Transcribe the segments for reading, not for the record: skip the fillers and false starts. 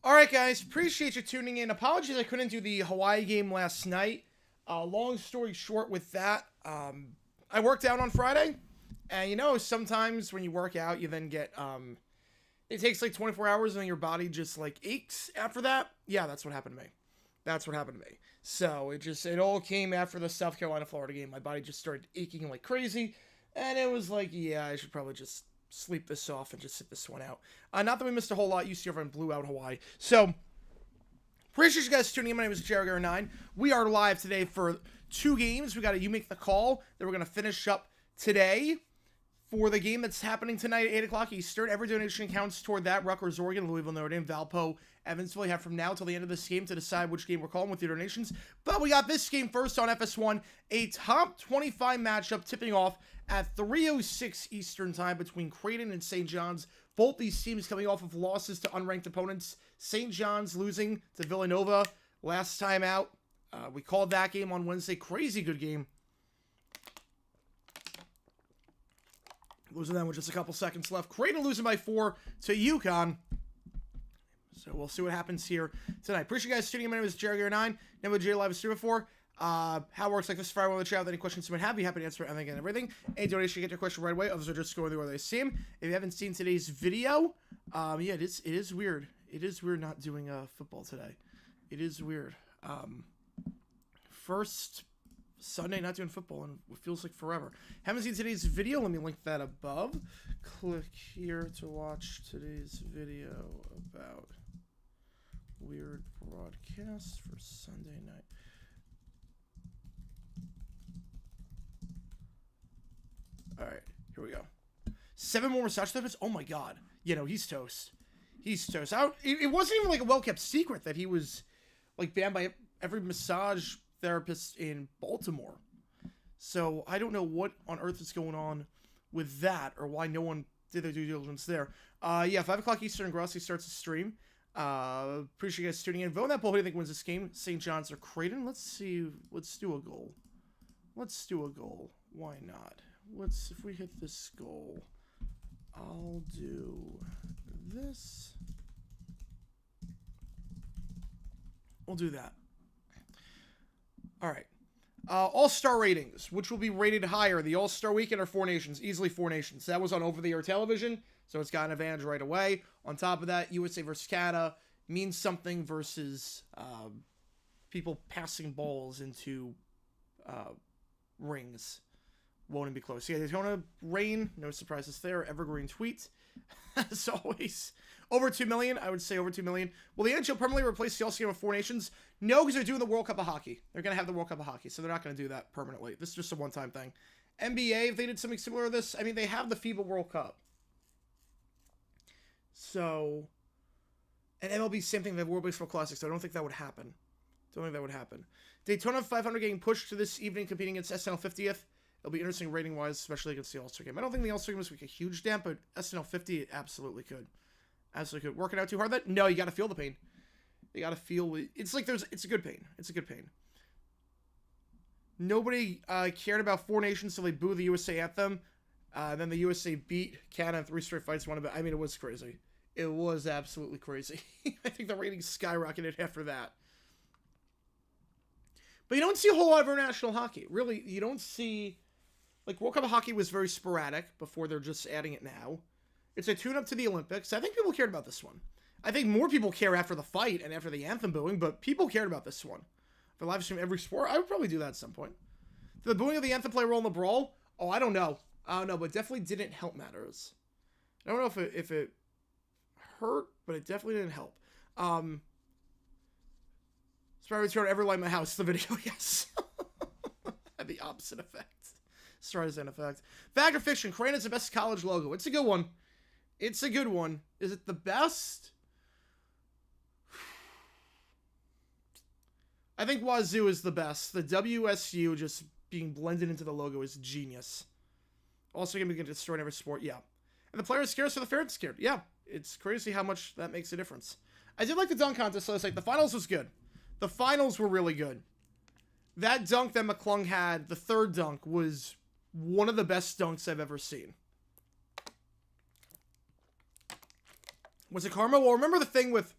All right, guys. Appreciate you tuning in. Apologies I couldn't do the Hawaii game last night. Long story short with that, I worked out on Friday. And, sometimes when you work out, you then get, it takes like 24 hours and your body just like aches after that. Yeah, that's what happened to me. That's what happened to me. So it all came after the South Carolina Florida game. My body just started aching like crazy. And it was like, yeah, I should probably just sleep this off and just sit this one out. Not that we missed a whole lot. UC everyone blew out Hawaii. So, appreciate you guys tuning in. My name is cgiulianihpu. We are live today for 2 games. We got a You Make the Call that we're going to finish up today for the game that's happening tonight at 8 o'clock Eastern. Every donation counts toward that. Rutgers, Oregon, Louisville, Notre Dame, Valpo, Evansville. You have from now till the end of this game to decide which game we're calling with your donations. But we got this game first on FS1, a top 25 matchup tipping off at 3:06 Eastern time between Creighton and St. John's. Both these teams coming off of losses to unranked opponents. St. John's losing to Villanova last time out. We called that game on Wednesday. Crazy good game. Losing them with just a couple seconds left. Creighton losing by 4 to UConn. So we'll see what happens here tonight. Appreciate you guys tuning in. My name is cgiulianihpu. Never J Live stream before. How it works like this for everyone in the chat with any questions you might have. Be happy to answer anything and everything. Any donation, you get your question right away. Others are just going the way they seem. If you haven't seen today's video, yeah, it is weird. It is weird not doing football today. It is weird. First Sunday, not doing football, and it feels like forever. Haven't seen today's video? Let me link that above. Click here to watch today's video about weird broadcasts for Sunday night. All right, here we go. 7 more massage therapists? Oh my god. You know, he's toast. He's toast. It wasn't even like a well-kept secret that he was like banned by every massage therapist in Baltimore. So I don't know what on earth is going on with that, or why no one did their due diligence there. Yeah, 5 o'clock Eastern, Grossi starts the stream. Appreciate you guys tuning in. Vote on that poll. Who do you think wins this game? St. John's or Creighton? Let's see. Let's do a goal. Let's do a goal. Why not? If we hit this goal, I'll do this. We'll do that. All right. All-Star ratings, which will be rated higher. The All-Star Weekend or 4 Nations? Easily 4 Nations. That was on over-the-air television, so it's got an advantage right away. On top of that, USA versus Canada means something versus people passing balls into rings. Won't be close. Yeah, Daytona rain. No surprises there. Evergreen tweet. As always. Over 2 million. I would say over 2 million. Will the NHL permanently replace the All-Star Game of 4 Nations? No, because they're doing the World Cup of Hockey. They're going to have the World Cup of Hockey, so they're not going to do that permanently. This is just a one-time thing. NBA, if they did something similar to this, I mean, they have the FIBA World Cup. So, and MLB, same thing. They have World Baseball Classic, so I don't think that would happen. Daytona 500 getting pushed to this evening, competing against SNL 50th. It'll be interesting rating-wise, especially against the All-Star Game. I don't think the All-Star Game was like a huge dent, but SNL 50 it absolutely could. Absolutely could. Working out too hard that? No, you got to feel the pain. You got to feel it. It's like it's a good pain. It's a good pain. Nobody cared about 4 Nations, so they booed the USA anthem. Then the USA beat Canada in 3 straight fights. I mean, it was crazy. It was absolutely crazy. I think the ratings skyrocketed after that. But you don't see a whole lot of international hockey. Really, you don't see... Like, World Cup of Hockey was very sporadic before they're just adding it now. It's a tune-up to the Olympics. I think people cared about this one. I think more people care after the fight and after the anthem booing, but people cared about this one. If I live stream every sport, I would probably do that at some point. Did the booing of the anthem play a role in the brawl? Oh, I don't know. But definitely didn't help matters. I don't know if it hurt, but it definitely didn't help. Spy Return Ever Light My House, the video, yes. Had the opposite effect. Streisand effect. Fact or fiction, Creighton is the best college logo. It's a good one. It's a good one. Is it the best? I think Wazoo is the best. The WSU just being blended into the logo is genius. Also going to be destroying every sport, yeah. And the player is scared, so the fans scared. Yeah, it's crazy how much that makes a difference. I did like the dunk contest, so I was like, the finals was good. The finals were really good. That dunk that McClung had, the third dunk, was one of the best dunks I've ever seen. Was it karma? Well, remember the thing with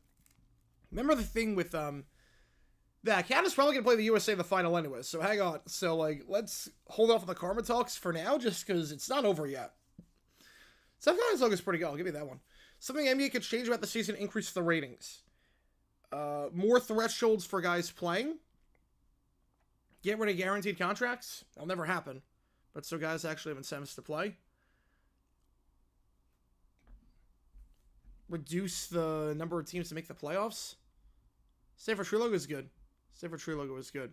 that Canada's probably gonna play the USA in the final anyway. So hang on. So like, let's hold off on the karma talks for now, just because it's not over yet. Sometimes look is pretty good. I'll give you that one. Something NBA could change about the season: increase the ratings. More thresholds for guys playing. Get rid of guaranteed contracts. That'll never happen. But so guys actually have incentives to play. Reduce the number of teams to make the playoffs. Stanford Tree logo is good. Stanford Tree logo is good.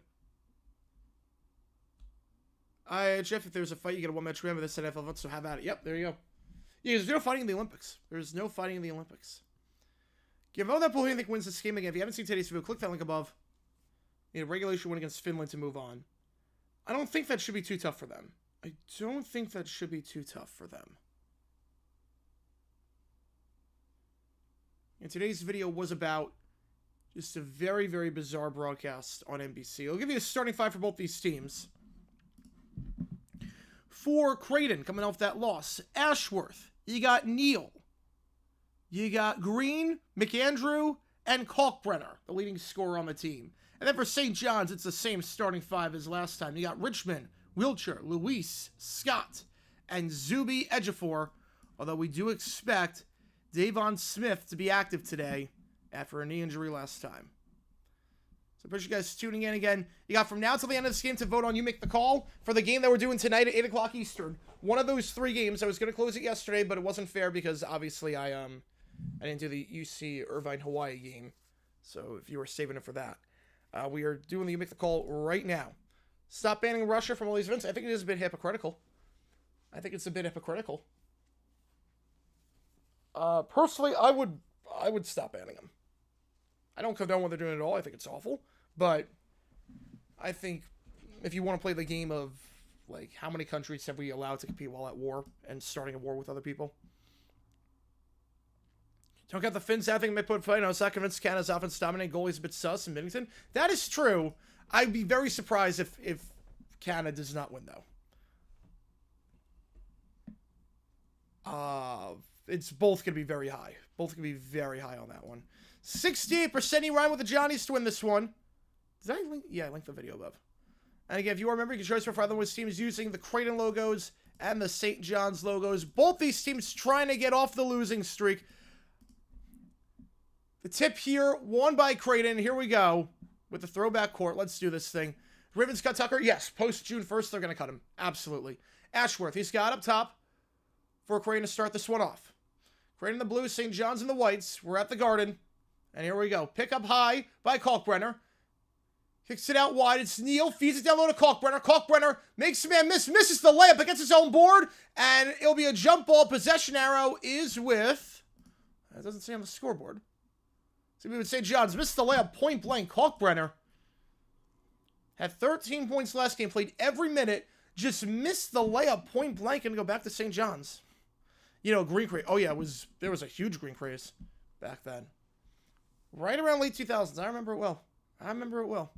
Jeff, if there's a fight, you get a one-match win with this NFL vote, so have at it. Yep, there you go. Yeah, there's no fighting in the Olympics. There's no fighting in the Olympics. Give all that pool who you think wins this game again. If you haven't seen today's video, click that link above. You know, regulation win against Finland to move on. I don't think that should be too tough for them. And today's video was about just a very, very bizarre broadcast on NBC. I'll give you a starting 5 for both these teams. For Creighton, coming off that loss, Ashworth, you got Neal, you got Green, McAndrew, and Kalkbrenner, the leading scorer on the team. And then for St. John's, it's the same starting 5 as last time. You got Richmond, Wiltshire, Luis, Scott, and Zuby Ejiofor, although we do expect Davon Smith to be active today after a knee injury last time. So appreciate you guys tuning in again. You got from now till the end of this game to vote on. You make the call for the game that we're doing tonight at 8 o'clock Eastern. One of those 3 games. I was going to close it yesterday, but it wasn't fair because obviously I didn't do the UC Irvine Hawaii game. So if you were saving it for that, we are doing the You Make the Call right now. Stop banning Russia from all these events. I think it is a bit hypocritical. Personally, I would stop banning them. I don't condone what they're doing at all. I think it's awful. But I think if you want to play the game of, like, how many countries have we allowed to compete while at war and starting a war with other people? Don't get the Finns. I think they put fight. I was not convinced Canada's offense dominant. Goalie's a bit sus in Bennington. That is true. I'd be very surprised if Canada does not win, though. It's both going to be very high. Both going to be very high on that one. 68% you rhyme with the Johnnies to win this one. Did I link? Yeah, I linked the video above. And again, if you remember, you can choose for other teams using the Creighton logos and the St. John's logos. Both these teams trying to get off the losing streak. The tip here, won by Creighton. Here we go with the throwback court. Let's do this thing. Ravens cut Tucker. Yes, post June 1st, they're going to cut him. Absolutely. Ashworth, he's got up top for Creighton to start this one off. Creighton in the blues, St. John's in the whites. We're at the Garden. And here we go. Pick up high by Kalkbrenner. Kicks it out wide. It's Neal. Feeds it down low to Kalkbrenner. Kalkbrenner makes a man miss. Misses the layup against his own board. And it'll be a jump ball. Possession arrow is with... That doesn't say on the scoreboard. So we would say Johns missed the layup point blank. Kalkbrenner had 13 points last game. Played every minute. Just missed the layup point blank and go back to St. John's. You know, green craze. Oh, yeah, there was a huge green craze back then. Right around late 2000s. I remember it well.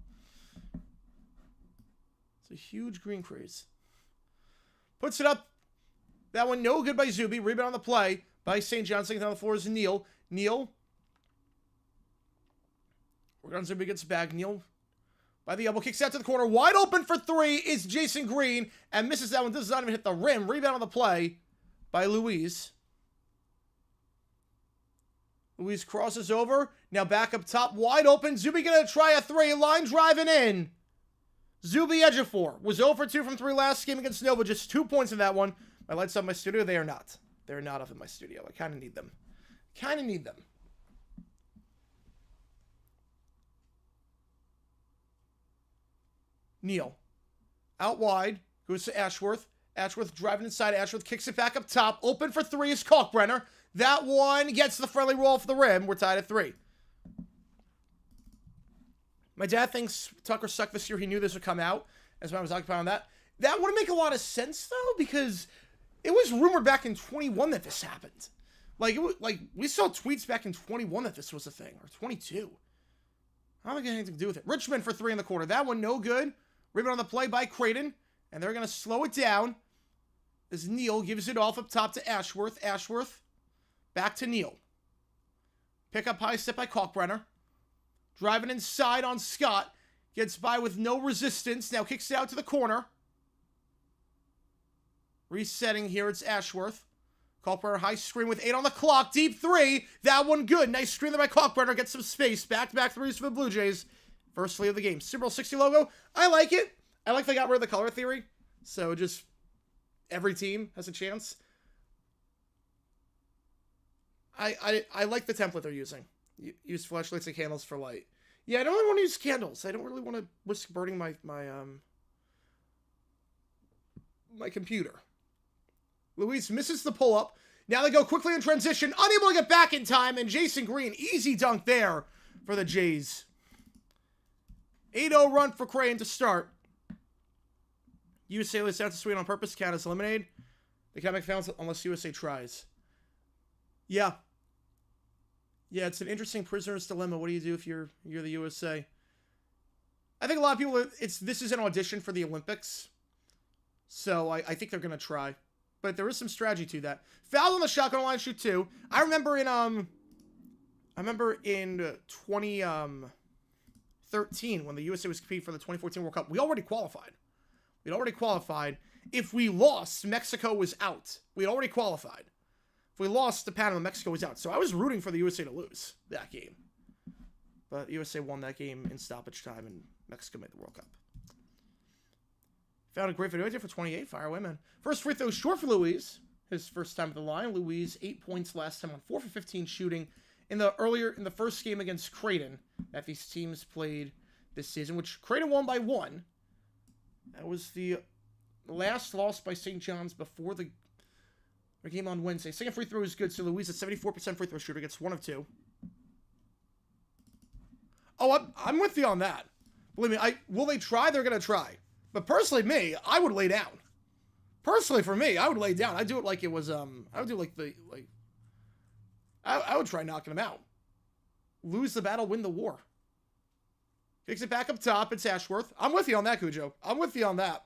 It's a huge green craze. Puts it up. That one no good by Zuby. Rebound on the play by St. John's. Second on the floor is Neal. Neal. Working on Zuby, gets back. Neal by the elbow. Kicks out to the corner. Wide open for 3 is Jason Green. And misses that one. Does not even hit the rim. Rebound on the play by Louise. Louise crosses over. Now back up top. Wide open. Zuby going to try a 3. Line driving in. Zuby Ejiofor was 0 for 2 from 3 last game against Nova. Just 2 points in that one. My lights up in my studio. They are not. They're not up in my studio. I kind of need them. Neal. Out wide. Goes to Ashworth. Ashworth driving inside. Ashworth kicks it back up top. Open for 3 is Kalkbrenner. That one gets the friendly roll off the rim. We're tied at 3. My dad thinks Tucker sucked this year. He knew this would come out. That's why I was occupied on that. That wouldn't make a lot of sense, though, because it was rumored back in 21 that this happened. Like we saw tweets back in 21 that this was a thing, or 22. I don't think it had anything to do with it. Richmond for 3 in the quarter. That one no good. Rebound on the play by Creighton. And they're going to slow it down as Neal gives it off up top to Ashworth. Ashworth back to Neal. Pick up high step by Kalkbrenner. Driving inside on Scott. Gets by with no resistance. Now kicks it out to the corner. Resetting here. It's Ashworth. Kalkbrenner high screen with 8 on the clock. Deep 3. That one good. Nice screen there by Kalkbrenner. Gets some space. Back-to-back 3s for the Blue Jays. First lead of the game. Super Bowl 60 logo. I like it. I like they got rid of the color theory. So just every team has a chance. I like the template they're using. Use flashlights and candles for light. Yeah, I don't really want to use candles. I don't really want to risk burning my computer. Luis misses the pull-up. Now they go quickly in transition. Unable to get back in time. And Jason Green, easy dunk there for the Jays. 8-0 run for Creighton to start. USA lays out to Sweden on purpose. Canada's eliminated. They can't make finals unless USA tries. Yeah. Yeah, it's an interesting prisoner's dilemma. What do you do if you're the USA? I think a lot of people, this is an audition for the Olympics. So I think they're going to try. But there is some strategy to that. Foul on the shotgun line, shoot 2. I remember in 2013 when the USA was competing for the 2014 World Cup, we already qualified. If we lost, Mexico was out. We already qualified. If we lost to Panama, Mexico was out. So I was rooting for the USA to lose that game. But USA won that game in stoppage time, and Mexico made the World Cup. Found a great video idea for 28. Fire away, man. First free throw short for Luis. His first time at the line. Luis, 8 points last time on 4 for 15 shooting in the first game against Creighton that these teams played this season, which Creighton won by 1. That was the last loss by St. John's before the game on Wednesday. Second free throw is good, so Luis at 74% free throw shooter gets 1 of 2. Oh, I'm with you on that. Believe me, will they try? They're going to try. But personally, me, I would lay down. Personally, for me, I would lay down. I'd do it like it was, I would do I would try knocking him out. Lose the battle, win the war. Kicks it back up top. It's Ashworth. I'm with you on that, Cujo. I'm with you on that.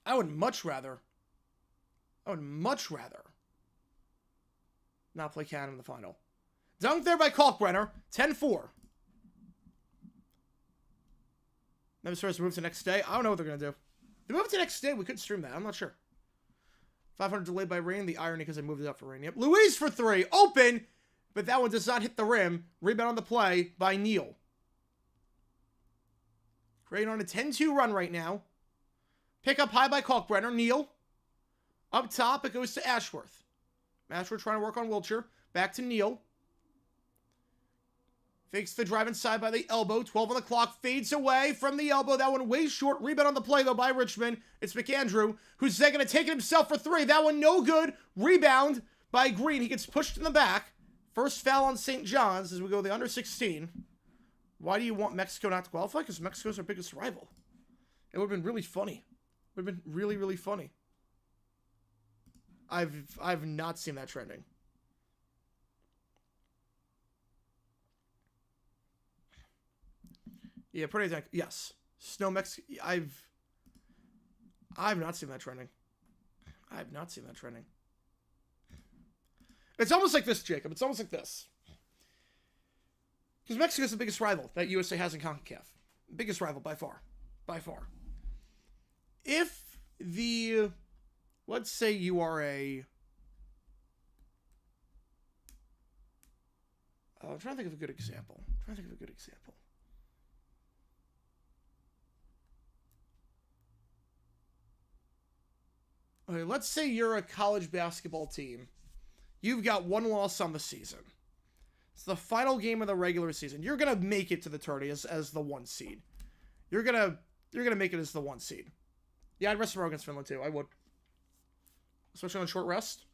I would much rather not play Canada in the final. Dunked there by Kalkbrenner. 10-4. Never supposed to move to the next day. I don't know what they're going to do. They move to the next day. We could stream that. I'm not sure. 500 delayed by rain. The irony because I moved it up for rain. Yep. Luis for 3. Open. But that one does not hit the rim. Rebound on the play by Neal. Creighton on a 10-2 run right now. Pick up high by Kalkbrenner. Neal. Up top, it goes to Ashworth. Ashworth trying to work on Wiltshire. Back to Neal. Fakes the drive inside by the elbow. 12 on the clock. Fades away from the elbow. That one way short. Rebound on the play, though, by Richmond. It's McAndrew, who's then going to take it himself for 3. That one no good. Rebound by Green. He gets pushed in the back. First foul on St. John's as we go to the under 16. Why do you want Mexico not to qualify? Because Mexico's our biggest rival. It would have been really funny. It would have been really, really funny. I've not seen that trending. Yeah, pretty exact. Yes. Snow Mexico. I've not seen that trending. I have not seen that trending. It's almost like this, Jacob. It's almost like this. Because Mexico's the biggest rival that USA has in CONCACAF. Biggest rival by far. By far. If the... Let's say you are a... I'm trying to think of a good example. Okay, let's say you're a college basketball team. You've got 1 loss on the season. It's the final game of the regular season. You're gonna make it to the tournament as the 1 seed. You're gonna make it as the 1 seed. Yeah, I'd rest tomorrow against Finland too. I would, especially on short rest.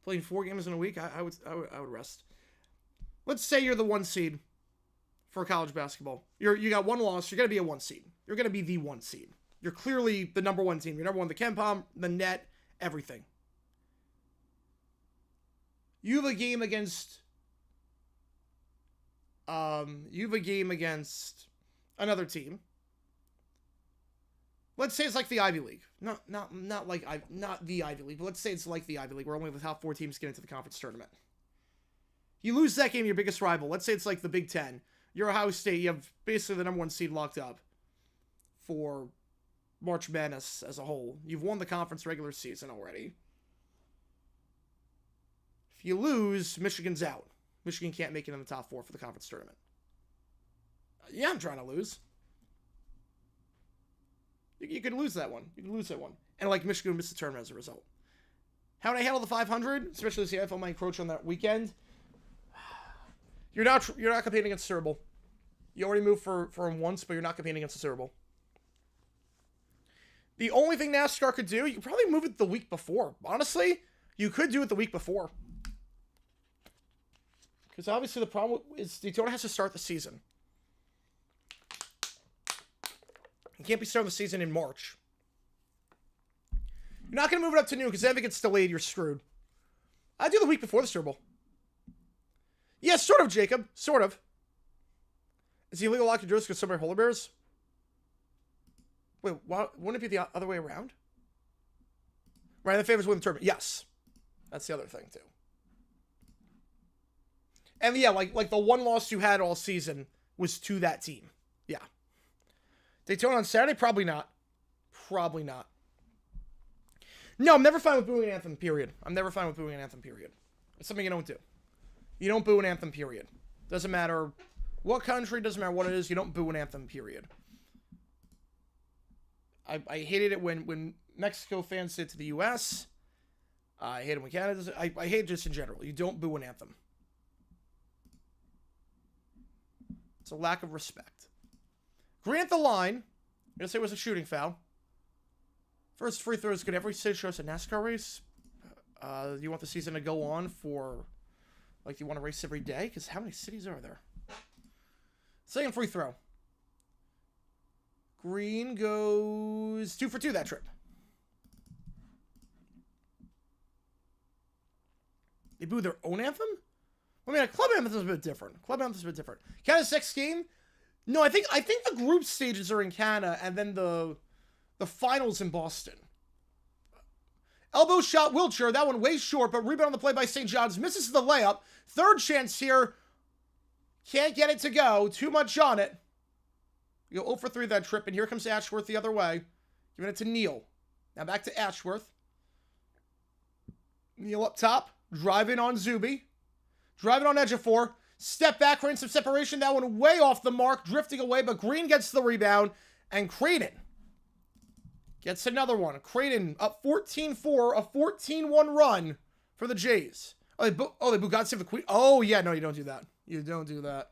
Playing 4 games in a week, I would rest. Let's say you're the 1 seed for college basketball. You got 1 loss. You're gonna be a 1 seed. You're gonna be the 1 seed. You're clearly the number 1 team. You're number 1 the KenPom, the net, everything. You have a game against another team. Let's say it's like the Ivy League. Not the Ivy League, but let's say it's like the Ivy League, where only the top 4 teams get into the conference tournament. You lose that game, your biggest rival. Let's say it's like the Big Ten. You're Ohio State. You have basically the number 1 seed locked up for March Madness as a whole. You've won the conference regular season already. If you lose, Michigan's out. Michigan can't make it in the top 4 for the conference tournament. Yeah, I'm trying to lose. You could lose that one. And like Michigan would miss the tournament as a result. How would I handle the 500? Especially as the NFL might encroach on that weekend. You're not competing against Cerebral. You already moved for him once, but you're not competing against the Cerebral. The only thing NASCAR could do, you could probably move it the week before. Honestly, you could do it the week before. Because obviously the problem is Daytona has to start the season. You can't be starting the season in March. You're not going to move it up to noon because then if it gets delayed, you're screwed. I'd do the week before the Super Bowl. Yeah, sort of, Jacob. Sort of. Is he illegal lock your doors because somebody polar bears? Wait, wouldn't it be the other way around? Right, the favorites win the tournament. Yes. That's the other thing, too. And yeah, like the 1 loss you had all season was to that team. Yeah. Daytona on Saturday? Probably not. Probably not. No, I'm never fine with booing an anthem, period. It's something you don't do. You don't boo an anthem, period. Doesn't matter what country, doesn't matter what it is, you don't boo an anthem, period. I hated it when Mexico fans did it to the U.S. I hate it when Canada does it. I hate it just in general. You don't boo an anthem. It's a lack of respect. Green at the line. I'm going to say it was a shooting foul. First free throw is good. Every city shows a NASCAR race. Do you want the season to go on for, like, do you want to race every day? Because how many cities are there? Second free throw. Green goes 2 for 2 that trip. They boo their own anthem? I mean, a club anthem is a bit different. Canada 6 game? No, I think the group stages are in Canada, and then the finals in Boston. Elbow shot Wiltshire. That one way short, but rebound on the play by St. John's. Misses the layup. Third chance here. Can't get it to go. Too much on it. You go 0 for 3 that trip, and here comes Ashworth the other way. Giving it to Neal. Now back to Ashworth. Neal up top. Driving on Zuby. Driving on Ejiofor. Step back, creating some separation. That one way off the mark. Drifting away, but Green gets the rebound. And Creighton gets another one. Creighton up 14-4. A 14-1 run for the Jays. They boo God Save the Queen. Oh, yeah. No, you don't do that. You don't do that.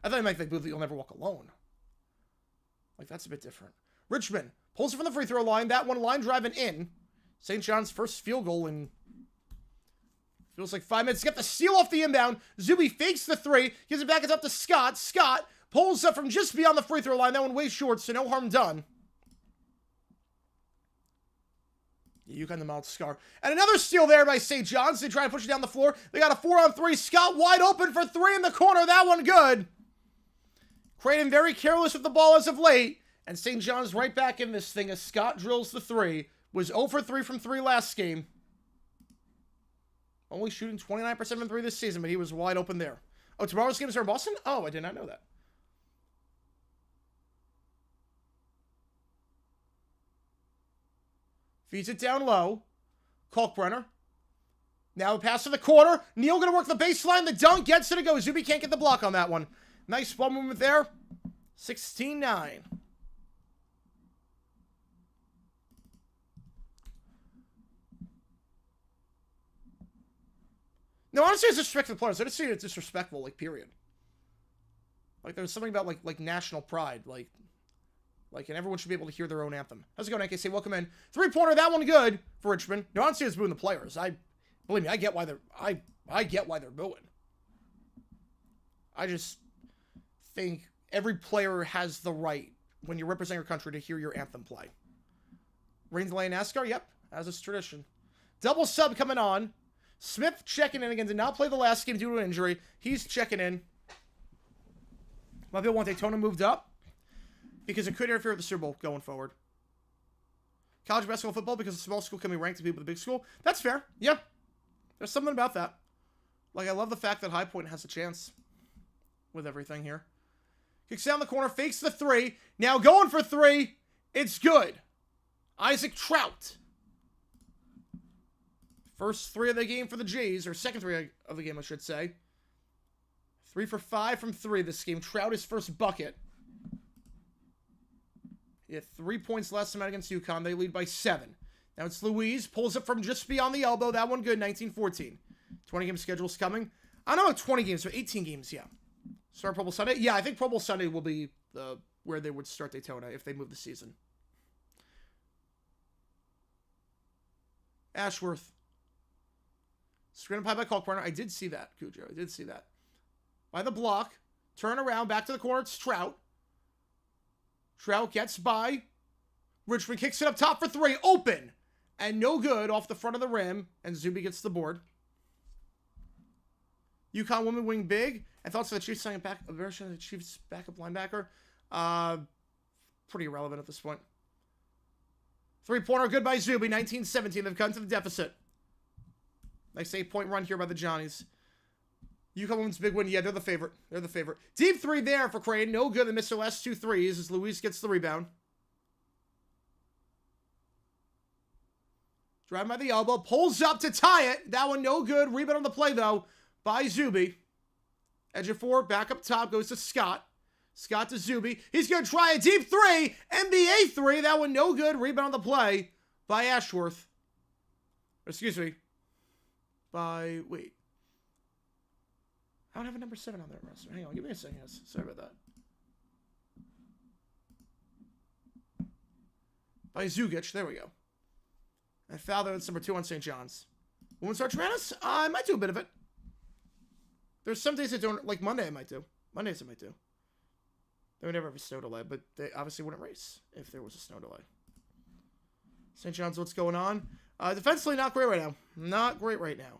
I thought you might think You'll Never Walk Alone. Like, that's a bit different. Richmond pulls it from the free throw line. That one line driving in. St. John's first field goal in feels like 5 minutes. Get the steal off the inbound. Zuby fakes the 3. Gives it back. It's up to Scott. Scott pulls up from just beyond the free throw line. That one way short, so no harm done. UConn the mild scar. And another steal there by St. John's. They try to push it down the floor. They got a 4-on-3. Scott wide open for 3 in the corner. That one good. Creighton very careless with the ball as of late. And St. John's right back in this thing as Scott drills the 3. Was 0 for 3 from 3 last game. Only shooting 29% from 3 this season, but he was wide open there. Oh, tomorrow's games are in Boston? Oh, I did not know that. Feeds it down low. Kalkbrenner. Now a pass to the corner. Neal going to work the baseline. The dunk gets it to go. Zuby can't get the block on that one. Nice ball movement there. 16-9. No, honestly, it's disrespect to the players. I just see it disrespectful, like, period. Like, there's something about, like national pride. Like, and everyone should be able to hear their own anthem. How's it going, NKC? Welcome in. 3-pointer, that one good for Richmond. No, honestly, it's booing the players. Believe me, I get why they're, I get why they're booing. I just think every player has the right, when you represent your country, to hear your anthem play. Rain delay in NASCAR? Yep, as is tradition. Double sub coming on. Smith checking in again. Did not play the last game due to an injury. He's checking in. Mobile want Daytona moved up because it could interfere with the Super Bowl going forward. College basketball football because a small school can be ranked to be with a big school. That's fair. Yeah. There's something about that. Like, I love the fact that High Point has a chance with everything here. Kicks down the corner. Fakes the 3. Now going for 3. It's good. Isaac Trout. First 3 of the game for the Jays, or second 3 of the game, I should say. 3 for 5 from 3 this game. Trout his first bucket. He had 3 points last time out against UConn. They lead by 7. Now it's Louise. Pulls up from just beyond the elbow. That one good, 19-14. 20-game schedule's coming. I don't know about 20 games, but 18 games, yeah. Start Pro Bowl Sunday? Yeah, I think Pro Bowl Sunday will be where they would start Daytona if they move the season. Ashworth. Screen up high by Kalkbrenner. I did see that, Cujo. I did see that. By the block. Turn around. Back to the corner. It's Trout. Trout gets by. Richmond kicks it up top for 3. Open. And no good off the front of the rim. And Zuby gets the board. UConn women wing big. And thoughts of the Chiefs signing back a version of the Chiefs backup linebacker. Pretty irrelevant at this point. 3-pointer good by Zuby. 19-17. They've come to the deficit. Nice 8-point run here by the Johnnies. UConn women's big win. Yeah, they're the favorite. They're the favorite. Deep 3 there for Creighton. No good. They missed their last 2 threes as Luis gets the rebound. Drive by the elbow. Pulls up to tie it. That one no good. Rebound on the play, though, by Zuby. Edge of 4, back up top, goes to Scott. Scott to Zuby. He's going to try a deep 3. NBA 3. That one no good. Rebound on the play by Ashworth. Excuse me. Wait. I don't have a number 7 on that roster. Hang on, give me a second. Sorry about that. By Zugic. There we go. And foul, that's number 2 on St. John's. Women's Arch Madness? I might do a bit of it. There's some days I don't, like Monday I might do. Mondays I might do. They would never have a snow delay, but they obviously wouldn't race if there was a snow delay. St. John's, what's going on? Defensively, not great right now. Not great right now.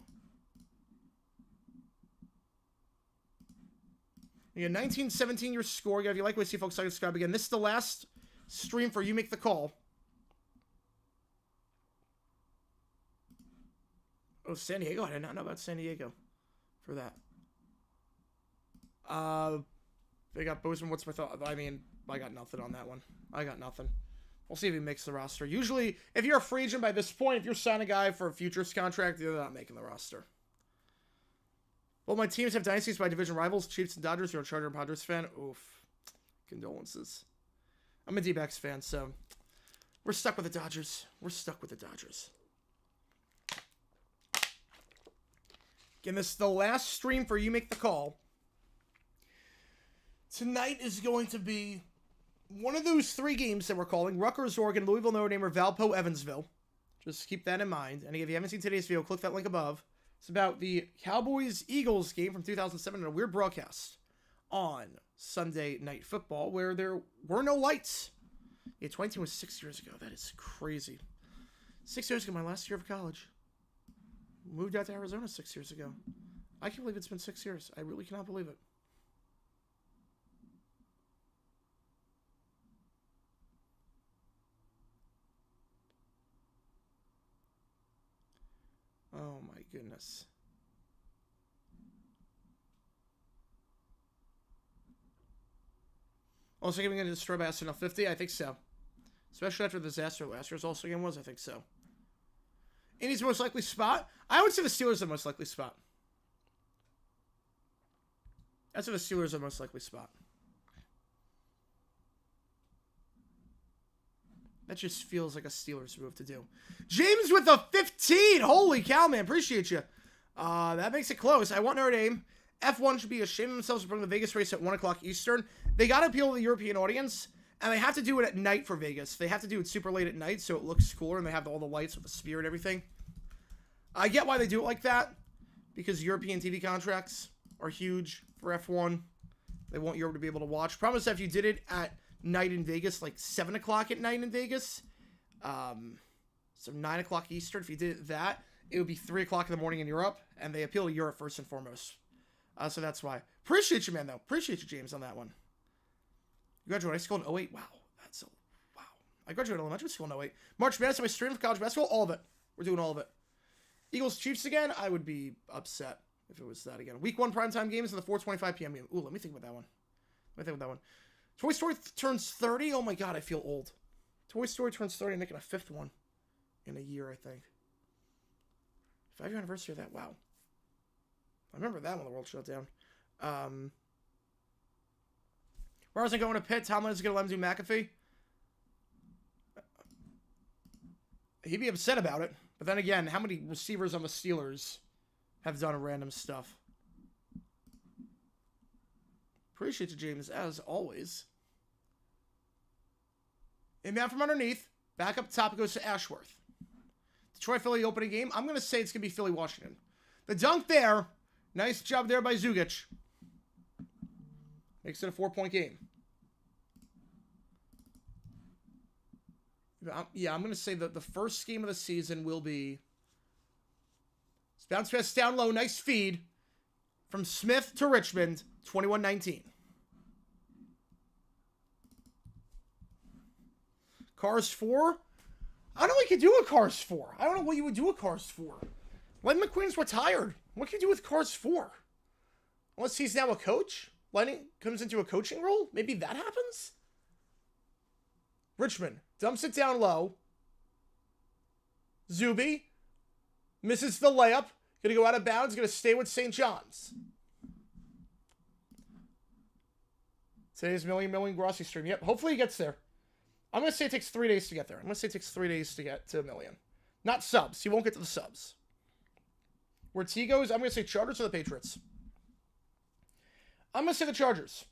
You got 19-17 your score. If you like what you see, folks, like subscribe again. This is the last stream for You Make the Call. Oh, San Diego. I did not know about San Diego for that. They got Bozeman. What's my thought? I mean, I got nothing on that one. I got nothing. We'll see if he makes the roster. Usually, if you're a free agent by this point, if you're signing a guy for a futures contract, they're not making the roster. Well, my teams have dynasties by division rivals, Chiefs and Dodgers. You're a Charger and Padres fan. Oof. Condolences. I'm a D-backs fan, so we're stuck with the Dodgers. We're stuck with the Dodgers. Again, this is the last stream for You Make the Call. Tonight is going to be one of those 3 games that we're calling. Rutgers, Oregon, Louisville, Notre Dame, or Valpo, Evansville. Just keep that in mind. And if you haven't seen today's video, click that link above. It's about the Cowboys-Eagles game from 2007 and a weird broadcast on Sunday Night Football where there were no lights. Yeah, 2010 was 6 years ago. That is crazy. 6 years ago, my last year of college. Moved out to Arizona 6 years ago. I can't believe it's been 6 years. I really cannot believe it. Oh my goodness. Also going to get destroyed by SNL 50? I think so. Especially after the disaster last year's also game was, I think so. Indy's most likely spot? I would say the Steelers are the most likely spot. That's what the Steelers are the most likely spot. That just feels like a Steelers move to do. James with a 15. Holy cow, man. Appreciate you. That makes it close. I want Notre Dame. F1 should be ashamed of themselves for bringing the Vegas race at 1 o'clock Eastern. They got to appeal to the European audience, and they have to do it at night for Vegas. They have to do it super late at night so it looks cooler, and they have all the lights with the sphere and everything. I get why they do it like that, because European TV contracts are huge for F1. They want Europe to be able to watch. Problem is that if you did it at night in Vegas, like 7 o'clock at night in Vegas, so 9 o'clock Eastern, if you did that, it would be 3 o'clock in the morning in Europe, and they appeal to Europe first and foremost. So that's why. Appreciate you, man, though. Appreciate you, James, on that one. You graduated high school in 08? Wow. Wow. I graduated elementary school in 08. March Madness, my stream of college basketball? All of it. We're doing all of it. Eagles, Chiefs again? I would be upset if it was that again. Week 1 primetime games and the 4:25 p.m. game. Ooh, let me think about that one. Toy Story turns 30? Oh my god, I feel old. Toy Story turns 30 and making a 5th one in a year, I think. 5-year anniversary of that. Wow. I remember that when the world shut down. Where was I going to Pitt? Tomlin is going to let him do McAfee. He'd be upset about it. But then again, how many receivers on the Steelers have done random stuff? Appreciate you, James, as always. Inbound from underneath. Back up top, it goes to Ashworth. Detroit Philly opening game. I'm going to say it's going to be Philly Washington. The dunk there. Nice job there by Zugic. Makes it a 4-point game. Yeah, I'm going to say that the first game of the season will be bounce pass down low. Nice feed from Smith to Richmond. 21-19. Cars 4? I don't know what you could do with Cars 4. I don't know what you would do with Cars 4. Len McQueen's retired. What can you do with Cars 4? Unless he's now a coach? Lenny comes into a coaching role? Maybe that happens? Richmond dumps it down low. Zuby misses the layup. Going to go out of bounds. Going to stay with St. John's. Today's million Grossi stream. Yep, hopefully he gets there. I'm going to say it takes 3 days to get there. I'm going to say it takes 3 days to get to 1 million. Not subs. He won't get to the subs. Where T goes, I'm going to say Chargers or the Patriots. I'm going to say the Chargers.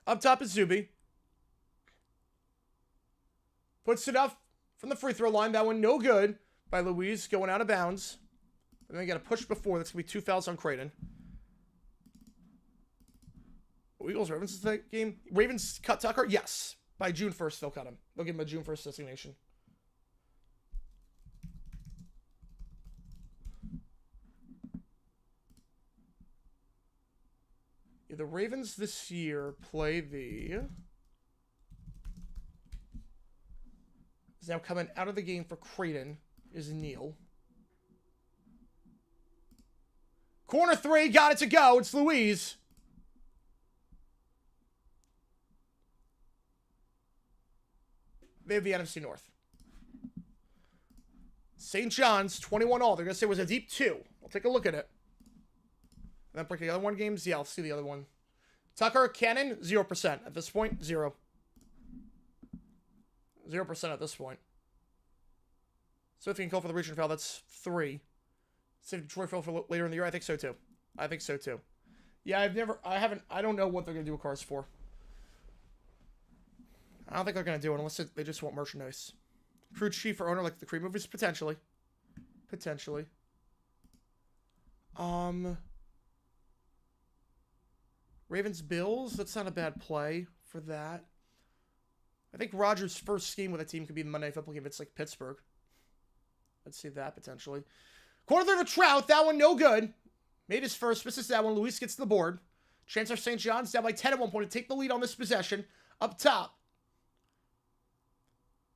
Up top is Zuby. Puts it up from the free throw line. That one no good by Luis, going out of bounds. And then got a push before. That's going to be 2 fouls on Creighton. Eagles, Ravens is the game. Ravens cut Tucker? Yes. By June 1st, they'll cut him. They'll give him a June 1st designation. Yeah, the Ravens this year play the... is now coming out of the game for Creighton is Neal. Corner 3, got it to go. It's Louise. They have the NFC North. St. John's, 21 all. They're going to say it was a deep 2. I'll take a look at it. And then break the other one games. Yeah, I'll see the other one. Tucker, Cannon, 0%. At this point, 0. 0% at this point. So if you can call for the region foul, that's 3. Save Detroit foul for later in the year. I think so too. Yeah, I don't know what they're going to do with cars for. I don't think they're going to do it unless they just want merchandise. Crew chief or owner like the Creed movies? Potentially. Ravens Bills? That's not a bad play for that. I think Rodgers' first game with a team could be the Monday Night Football game if it's like Pittsburgh. Let's see that potentially. Quarter third of Trout. That one no good. Made his first. Misses that one. Luis gets the board. Chancellor St. John's down by 10 at one point to take the lead on this possession. Up top.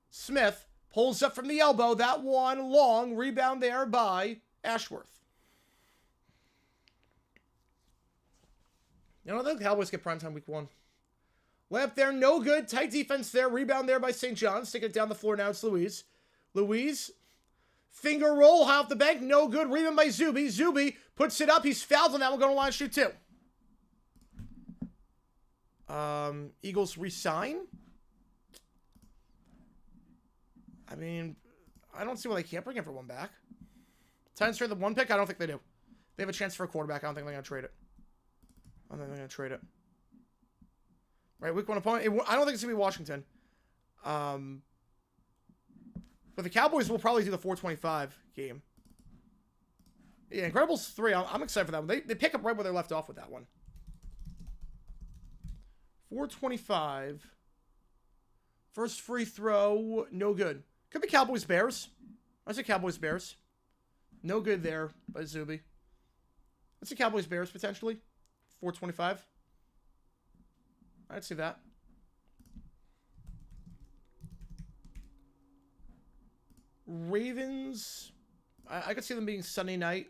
Smith pulls up from the elbow. That one long. Rebound there by Ashworth. You know, the Cowboys get primetime week 1. Layup there, no good. Tight defense there. Rebound there by St. John's. Taking it down the floor now. It's Louise. Louise. Finger roll. High off the bank. No good. Rebound by Zuby. Zuby puts it up. He's fouled on that one. Going to line shoot 2. Eagles resign. I mean, I don't see why they can't bring everyone back. Titans trade the 1 pick? I don't think they do. They have a chance for a quarterback. I don't think they're going to trade it. Right, week 1 opponent. I don't think it's going to be Washington. But the Cowboys will probably do the 425 game. Yeah, Incredibles 3. I'm excited for that one. They pick up right where they left off with that one. 425. First free throw, no good. Could be Cowboys Bears. I say Cowboys Bears. No good there by Zuby. Let's see Cowboys Bears potentially. 425. I'd see that. Ravens. I could see them being Sunday night.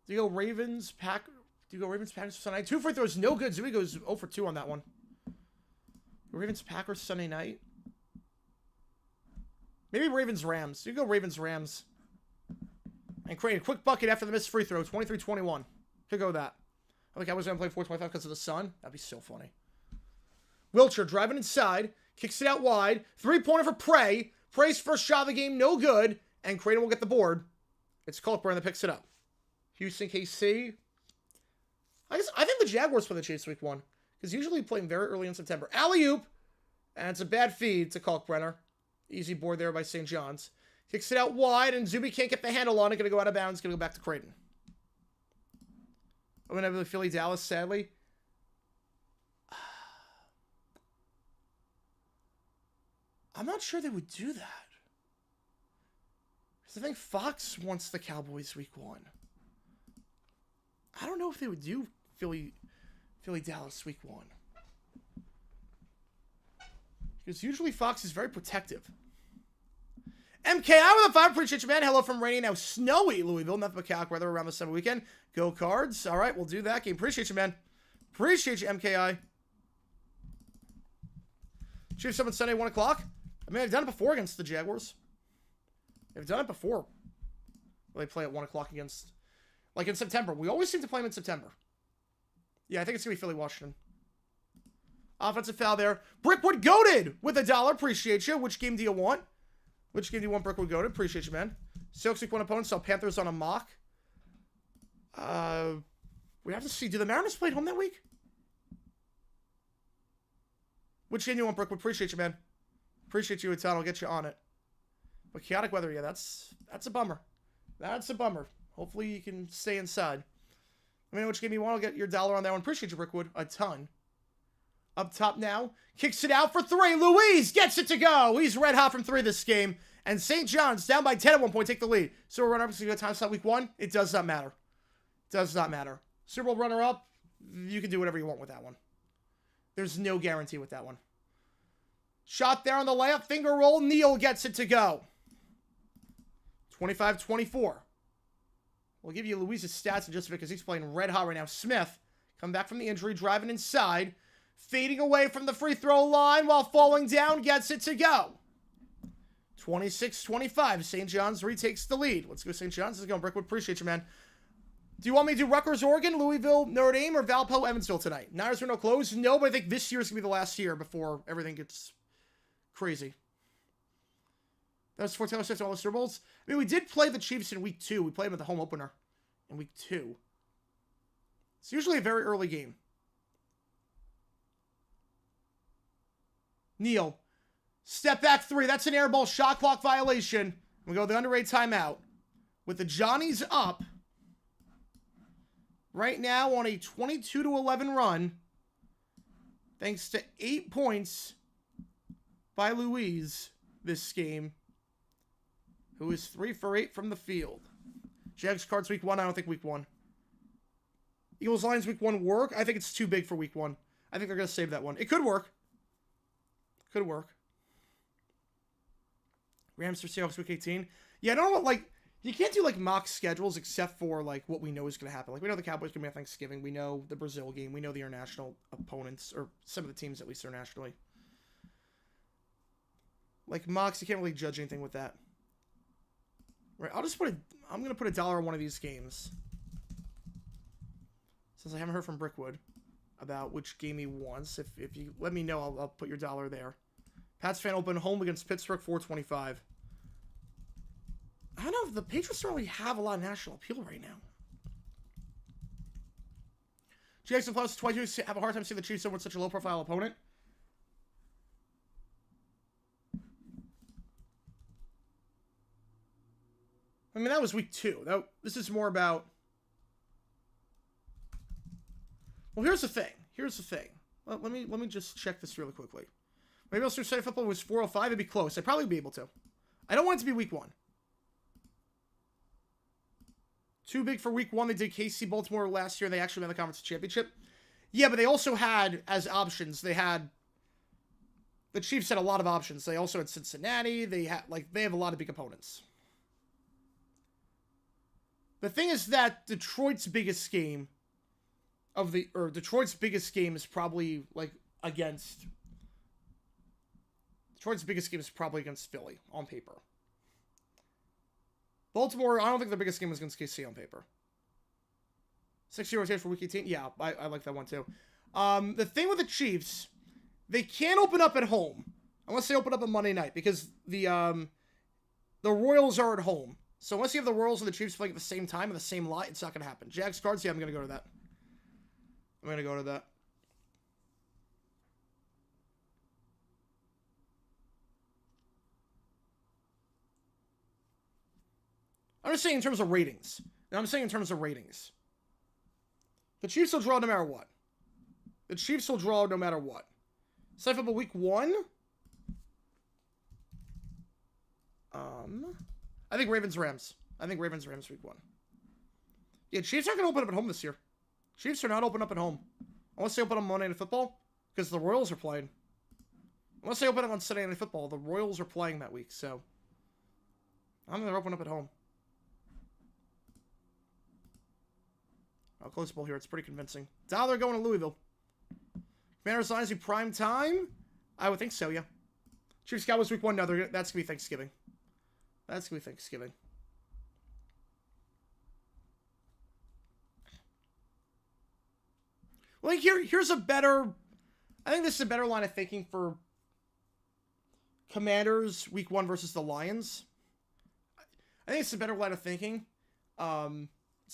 Do you go Ravens, Packers for Sunday night? 2 free throws, no good. Zuby goes 0 for 2 on that one. Ravens, Packers Sunday night. Maybe Ravens, Rams. You go Ravens, Rams. And Creighton, quick bucket after the missed free throw. 23-21. Could go with that. I think I was going to play 425 because of the sun. That'd be so funny. Wiltshire driving inside. Kicks it out wide. 3-pointer for Prey. Prey's first shot of the game, no good. And Creighton will get the board. It's Culpern that picks it up. Houston, KC. I think the Jaguars play the Chiefs week 1. Because usually playing very early in September. Alley-oop. And it's a bad feed to Kalkbrenner. Easy board there by St. John's. Kicks it out wide, and Zuby can't get the handle on it. Going to go out of bounds. Going to go back to Creighton. I'm going to have the Philly Dallas, sadly. I'm not sure they would do that. Because I think Fox wants the Cowboys week 1. I don't know if they would do Philly Dallas week 1. Because usually Fox is very protective. MKI with a 5. Appreciate you, man. Hello from rainy, now snowy Louisville. Nothing but calc weather around the summer weekend. Go Cards. All right, we'll do that game. Appreciate you, man. Appreciate you, MKI. Chiefs up on Sunday, 1 o'clock. I mean, I've done it before against the Jaguars. I've done it before. They play at 1 o'clock against... Like in September. We always seem to play them in September. Yeah, I think it's going to be Philly, Washington. Offensive foul there. Brickwood goated with $1. Appreciate you. Which game do you want? Which game do you want Brickwood goated? Appreciate you, man. Silks week 1 opponent saw Panthers on a mock. We have to see. Do the Mariners play at home that week? Which game do you want, Brickwood? Appreciate you, man. Appreciate you a ton. I'll get you on it. But chaotic weather, yeah, that's a bummer. That's a bummer. Hopefully you can stay inside. Let me know which game you want. I'll get your $1 on that one. Appreciate you, Brickwood. A ton. Up top now. Kicks it out for 3. Louise gets it to go. He's red hot from 3 this game. And St. John's down by 10 at 1 point. Take the lead. Super runner-up is going to go time slot week 1. It does not matter. Does not matter. Super Bowl runner-up, you can do whatever you want with that one. There's no guarantee with that one. Shot there on the layup. Finger roll. Neal gets it to go. 25-24. We'll give you Louise's stats in just a bit because he's playing red hot right now. Smith, come back from the injury, driving inside. Fading away from the free throw line while falling down, gets it to go. 26-25. St. John's retakes the lead. Let's go St. John's. Let's go, Brickwood. Appreciate you, man. Do you want me to do Rutgers, Oregon, Louisville, Notre Dame, or Valpo, Evansville tonight? Niners are no close. No, but I think this year is going to be the last year before everything gets crazy. That was 4 Taylor Swift and all the Super Bowls. I mean, we did play the Chiefs in week 2. We played them at the home opener in week 2. It's usually a very early game. Neal. Step back 3. That's an air ball shot clock violation. We go the underrated timeout. With the Johnnies up. Right now on a 22-11 run. Thanks to 8 points by Louise this game. Who is 3 for 8 from the field. Jags cards week 1. I don't think week 1. Eagles Lions week 1 work. I think it's too big for week 1. I think they're going to save that one. It could work. Could work. Rams for Seahawks week 18. Yeah, I don't know what, like, you can't do, like, mock schedules except for, like, what we know is going to happen. Like, we know the Cowboys going to be on Thanksgiving. We know the Brazil game. We know the international opponents, or some of the teams, at least, internationally. Like, mocks, you can't really judge anything with that. Right, I'm going to put $1 on one of these games. Since I haven't heard from Brickwood about which game he wants. If you let me know, I'll put your $1 there. Pats fan open home against Pittsburgh, 425. I don't know if the Patriots don't really have a lot of national appeal right now. Jackson plus 22 have a hard time seeing the Chiefs over such a low-profile opponent. I mean, that was week 2. This is more about... Well, here's the thing. Let me just check this really quickly. Maybe I'll start Sunday football was 4:05. It'd be close. I'd probably be able to. I don't want it to be week 1. Too big for week 1. They did KC Baltimore last year. They actually won the conference championship. Yeah, but they also had, as options, the Chiefs had a lot of options. They also had Cincinnati. They have a lot of big opponents. The thing is that Detroit's biggest game is probably against Philly on paper. Baltimore, I don't think their biggest game is against KC on paper. 6-year rotation for week 18. Yeah, I like that one too. The thing with the Chiefs, they can't open up at home unless they open up on Monday night because the Royals are at home. So unless you have the Royals and the Chiefs playing at the same time in the same lot, it's not going to happen. Jags cards, yeah, I'm going to go to that. I'm just saying in terms of ratings. The Chiefs will draw no matter what. Aside from week 1. I think Ravens-Rams week 1. Yeah, Chiefs aren't going to open up at home this year. Chiefs are not open up at home. Unless they open up on Monday Night Football, because the Royals are playing. Unless they open up on Sunday Night Football, the Royals are playing that week, so I don't think they're open up at home. I'll close the ball here. It's pretty convincing. $1 going to Louisville. Commanders Lions do prime time. I would think so, yeah. Chiefs Cowboys week 1. No, that's going to be Thanksgiving. That's going to be Thanksgiving. Well, here's a better... I think this is a better line of thinking for Commanders week 1 versus the Lions. I think it's a better line of thinking. So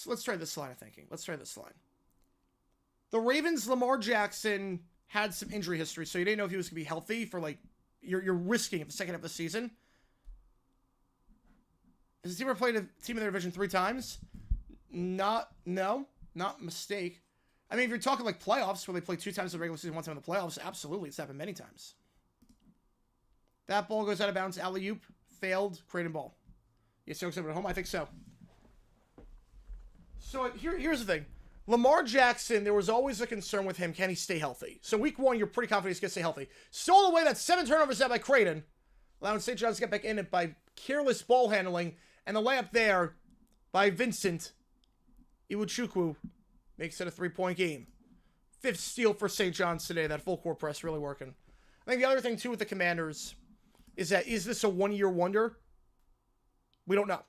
let's try this line of thinking. Let's try this line. The Ravens, Lamar Jackson had some injury history, so you didn't know if he was going to be healthy for, like, you're risking it the second half of the season. Has the team ever played a team in their division 3 times? Not mistake. I mean, if you're talking like playoffs, where they play 2 times in the regular season, 1 time in the playoffs, absolutely, it's happened many times. That ball goes out of bounds, alley-oop, failed, Creighton ball. You so excited at home? I think so. So here's the thing. Lamar Jackson, there was always a concern with him, can he stay healthy? So week 1, you're pretty confident he's going to stay healthy. Stole away that 7 turnovers out by Creighton, allowing St. John's to get back in it by careless ball handling, and the layup there by Vincent Iwuchukwu makes it a 3-point game. 5th steal for St. John's today. That full court press really working. I think the other thing, too, with the Commanders is that, is this a one-year wonder? We don't know.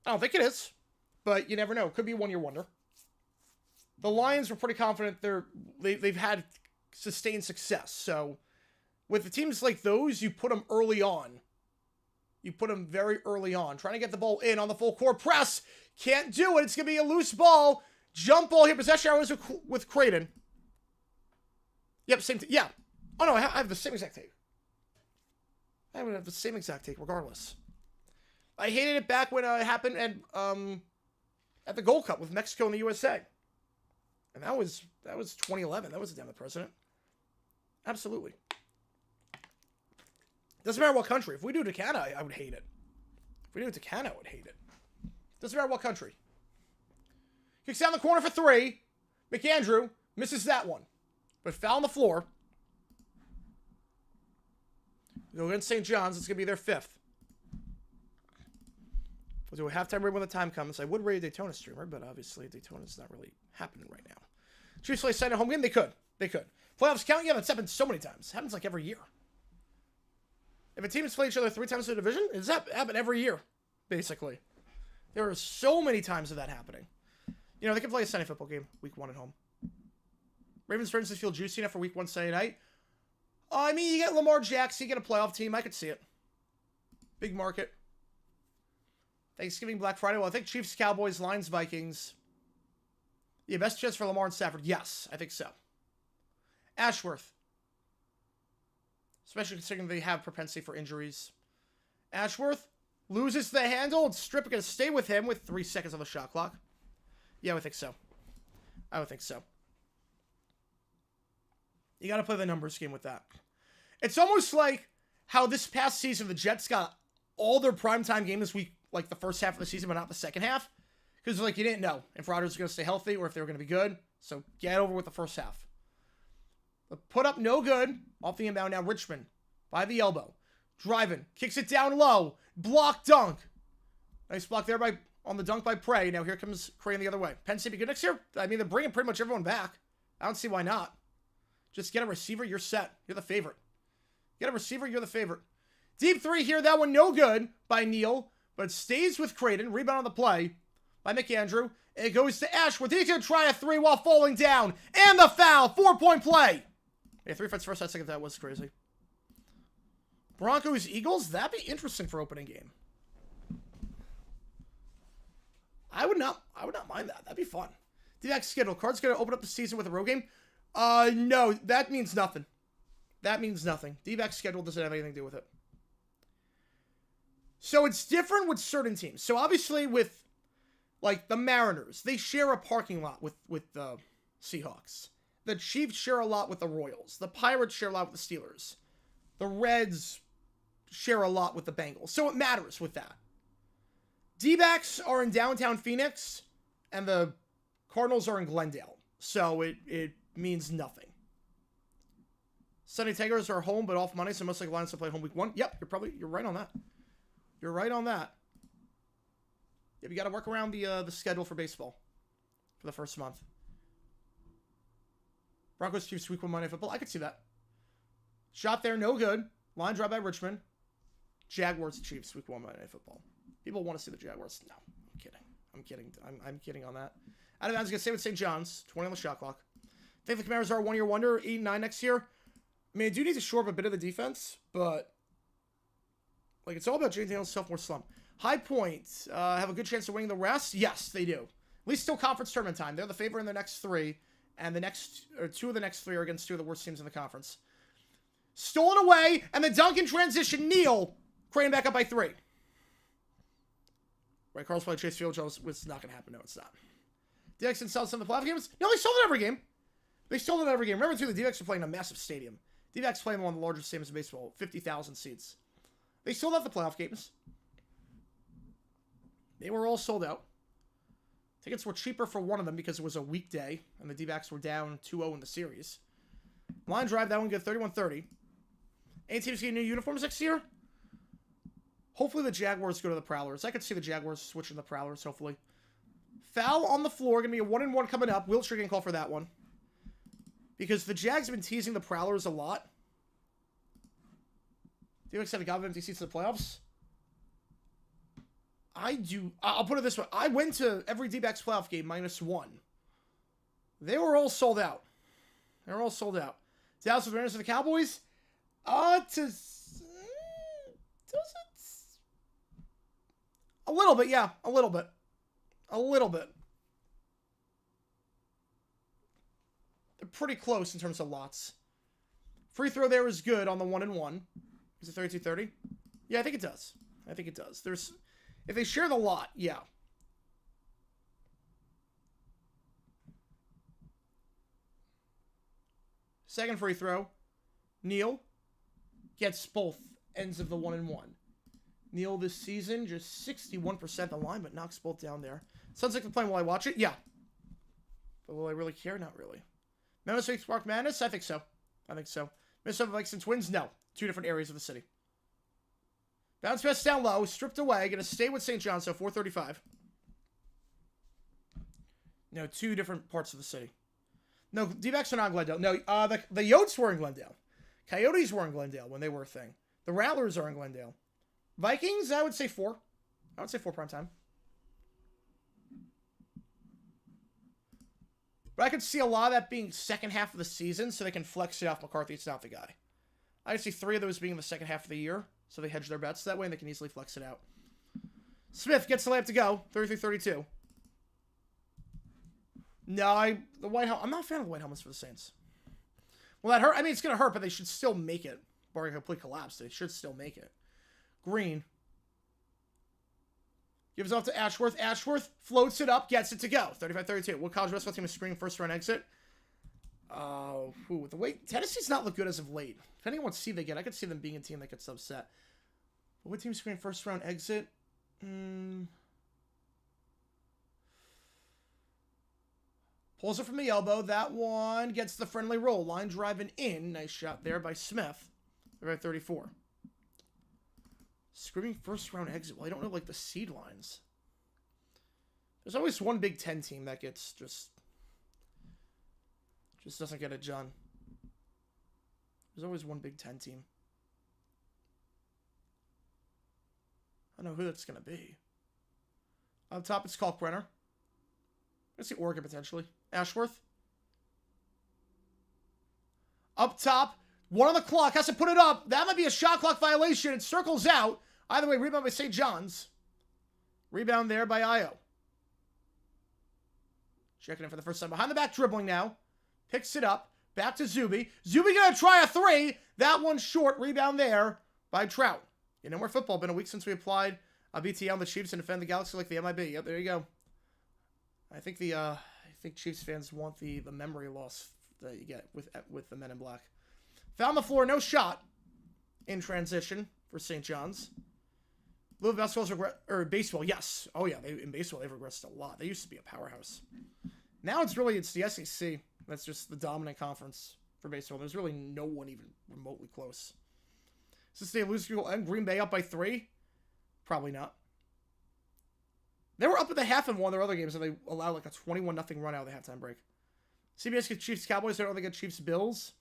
I don't think it is, but you never know. Could be a one-year wonder. The Lions were pretty confident they've had sustained success. So with the teams like those, you put them early on. You put them very early on. Trying to get the ball in on the full court press. Can't do it. It's going to be a loose ball. Jump ball here. Possession hours with Creighton. Yep, same thing. Yeah. Oh, no, I have the same exact take. I would have the same exact take regardless. I hated it back when it happened at the Gold Cup with Mexico and the USA. And that was 2011. That was the damn president. Absolutely. Doesn't matter what country. If we do it to Canada, I would hate it. If we do it to Canada, I would hate it. Doesn't matter what country. Kicks down the corner for 3. McAndrew misses that one. But foul on the floor. Go against St. John's. It's going to be their 5th. We'll do a halftime read when the time comes. I would rate a Daytona streamer, but obviously Daytona's not really happening right now. Chiefs play second home game? They could. Playoffs count? Yeah, that's happened so many times. It happens like every year. If a team has played each other 3 times in the division, it's happened every year, basically. There are so many times of that happening. You know, they can play a Sunday football game, week 1 at home. Ravens, for instance, feel juicy enough for week 1 Sunday night. I mean, you get Lamar Jackson, you get a playoff team. I could see it. Big market. Thanksgiving, Black Friday. Well, I think Chiefs, Cowboys, Lions, Vikings. Yeah, best chance for Lamar and Stafford. Yes, I think so. Ashworth. Especially considering they have propensity for injuries. Ashworth loses the handle. And Strip going to stay with him with 3 seconds on the shot clock. Yeah, I would think so. You got to play the numbers game with that. It's almost like how this past season the Jets got all their primetime games this week, like the first half of the season, but not the second half. Because like you didn't know if Rodgers was going to stay healthy or if they were going to be good. So get over with the first half. The put up no good. Off the inbound now. Richmond by the elbow. Driving. Kicks it down low. Block dunk. Nice block there on the dunk by Prey. Now here comes Creighton the other way. Penn State be good next year? I mean, they're bringing pretty much everyone back. I don't see why not. Just get a receiver. You're set. You're the favorite. Get a receiver. You're the favorite. Deep 3 here. That one no good by Neal. But stays with Creighton. Rebound on the play by McAndrew. It goes to Ashworth. He's going to try a 3 while falling down. And the foul. 4-point play. Yeah, 3 fights first. I think that was crazy. Broncos, Eagles. That'd be interesting for opening game. I would not mind that. That'd be fun. DX schedule. Cards going to open up the season with a road game? No. That means nothing. D-back schedule doesn't have anything to do with it. So it's different with certain teams. So obviously with, like, the Mariners, they share a parking lot with the Seahawks. The Chiefs share a lot with the Royals. The Pirates share a lot with the Steelers. The Reds share a lot with the Bengals. So it matters with that. D-backs are in downtown Phoenix, and the Cardinals are in Glendale. So it means nothing. Sunday Tigers are home, but off Monday, so most likely Lions will play home week 1. Yep, you're right on that. Yeah, we got to work around the schedule for baseball for the first month. Broncos Chiefs week 1 Monday football. I could see that. Shot there, no good. Line drive by Richmond. Jaguars Chiefs, week 1 Monday Night Football. People want to see the Jaguars. No, I'm kidding. I'm kidding on that. Out of bounds, going to stay with St. John's. 20 on the shot clock. I think the Commanders are a 1-year wonder. 8-9 next year. I mean, I do need to shore up a bit of the defense, but like it's all about Jay Daniels' sophomore slump. High Point have a good chance of winning the rest. Yes, they do. At least still conference tournament time. They're the favorite in their next 3, and the next or 2 of the next 3 are against 2 of the worst teams in the conference. Stolen away, and the dunk in transition. Neal, Creighton back up by 3. Right, Carl's playing Chase Field. It's not going to happen. No, it's not. DX and South some of the playoff games. No, they sold it every game. They sold it every game. Remember, too, the D-backs are playing a massive stadium. D-backs playing one of the largest stadiums in baseball, 50,000 seats. They sold out the playoff games. They were all sold out. Tickets were cheaper for one of them because it was a weekday, and the D-backs were down 2-0 in the series. Line drive, that one good, 31-30. Any teams getting new uniforms next year? Hopefully the Jaguars go to the Prowlers. I could see the Jaguars switching to the Prowlers, hopefully. Foul on the floor. Going to be a 1-and-1 coming up. Wiltshire getting called for that one. Because the Jags have been teasing the Prowlers a lot. Do you accept a gob of empty seats in the playoffs? I do. I'll put it this way. I went to every D-backs playoff game -1. They were all sold out. They were all sold out. Dallas with winners for the Cowboys? Does it? A little bit, yeah. A little bit. A little bit. They're pretty close in terms of lots. Free throw there is good on the 1-and-1. Is it 32-30? Yeah, I think it does. I think it does. If they share the lot, yeah. Second free throw. Neal gets both ends of the 1-and-1. Neal this season, just 61% the line, but knocks both down there. Sounds like they're playing while I watch it. Yeah. But will I really care? Not really. Memphis Week Spark Madness? I think so. I think so. Minnesota Vikings and Twins? No. 2 different areas of the city. Bounce pass down low. Stripped away. Going to stay with St. John, so 435. No, 2 different parts of the city. No, D-backs are not in Glendale. No, the Yotes were in Glendale. Coyotes were in Glendale when they were a thing. The Rattlers are in Glendale. Vikings, I would say 4. I would say 4 prime time. But I could see a lot of that being second half of the season, so they can flex it off McCarthy. It's not the guy. I could see 3 of those being in the second half of the year, so they hedge their bets that way, and they can easily flex it out. Smith gets the layup to go, 33-32. No, the white helmet. I'm not a fan of the white helmets for the Saints. Well, that hurt. I mean, it's going to hurt, but they should still make it. Barring a complete collapse, they should still make it. Green. Gives off to Ashworth. Ashworth floats it up, gets it to go. 35-32. What college basketball team is screening first round exit? With the way Tennessee's not looked good as of late. Depending on what seed they get, I could see them being a team that gets upset. But what team is screening first round exit? Pulls it from the elbow. That one gets the friendly roll. Line driving in. Nice shot there by Smith. 34. Screaming first round exit. Well, I don't know, like, the seed lines. There's always one Big Ten team that gets just doesn't get it done. There's always one Big Ten team. I don't know who that's going to be. Up top, it's Kalkbrenner. Let's see Oregon, potentially. Ashworth. Up top, 1 on the clock. Has to put it up. That might be a shot clock violation. It circles out. Either way, rebound by St. John's. Rebound there by Io. Checking in for the first time. Behind the back, dribbling now. Picks it up. Back to Zuby. Zuby going to try a 3. That one's short. Rebound there by Trout. You know, more football. Been a week since we applied BTL on the Chiefs and defend the Galaxy like the MIB. Yep, there you go. I think Chiefs fans want the memory loss that you get with the Men in Black. Found the floor, no shot in transition for St. John's. Louisville baseball, yes. Oh yeah, in baseball they've regressed a lot. They used to be a powerhouse. Now it's the SEC. That's just the dominant conference for baseball. There's really no one even remotely close. Since they lose and Green Bay up by 3, probably not. They were up at the half in one of their other games, and they allowed like a 21-0 run out of the halftime break. CBS gets Chiefs Cowboys. They don't think get Chiefs Bills.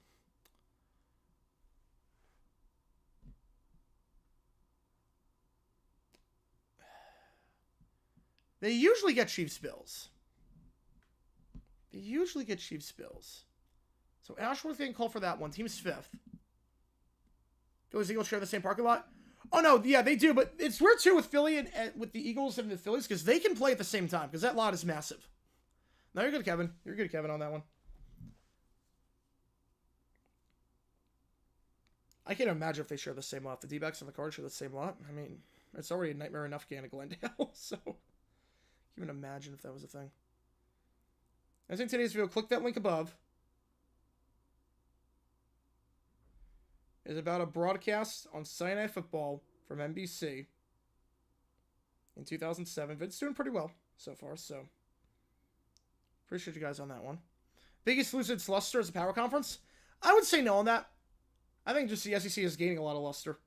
They usually get Chiefs-Bills. They usually get Chiefs-Bills. So Ashworth getting called for that one. Team's 5th. Phillies Eagles share the same parking lot. Oh no, yeah, they do, but it's weird too with Philly and with the Eagles and the Phillies because they can play at the same time because that lot is massive. No, you're good, Kevin. You're good, Kevin, on that one. I can't imagine if they share the same lot. The D-backs and the Cards share the same lot. I mean, it's already a nightmare enough game at Glendale, so can't even imagine if that was a thing. As in today's video, click that link above. Is about a broadcast on Sunday Night Football from NBC in 2007. Vince's doing pretty well so far, so appreciate you guys on that one. Biggest lose its luster as a power conference? I would say no on that. I think just the SEC is gaining a lot of luster.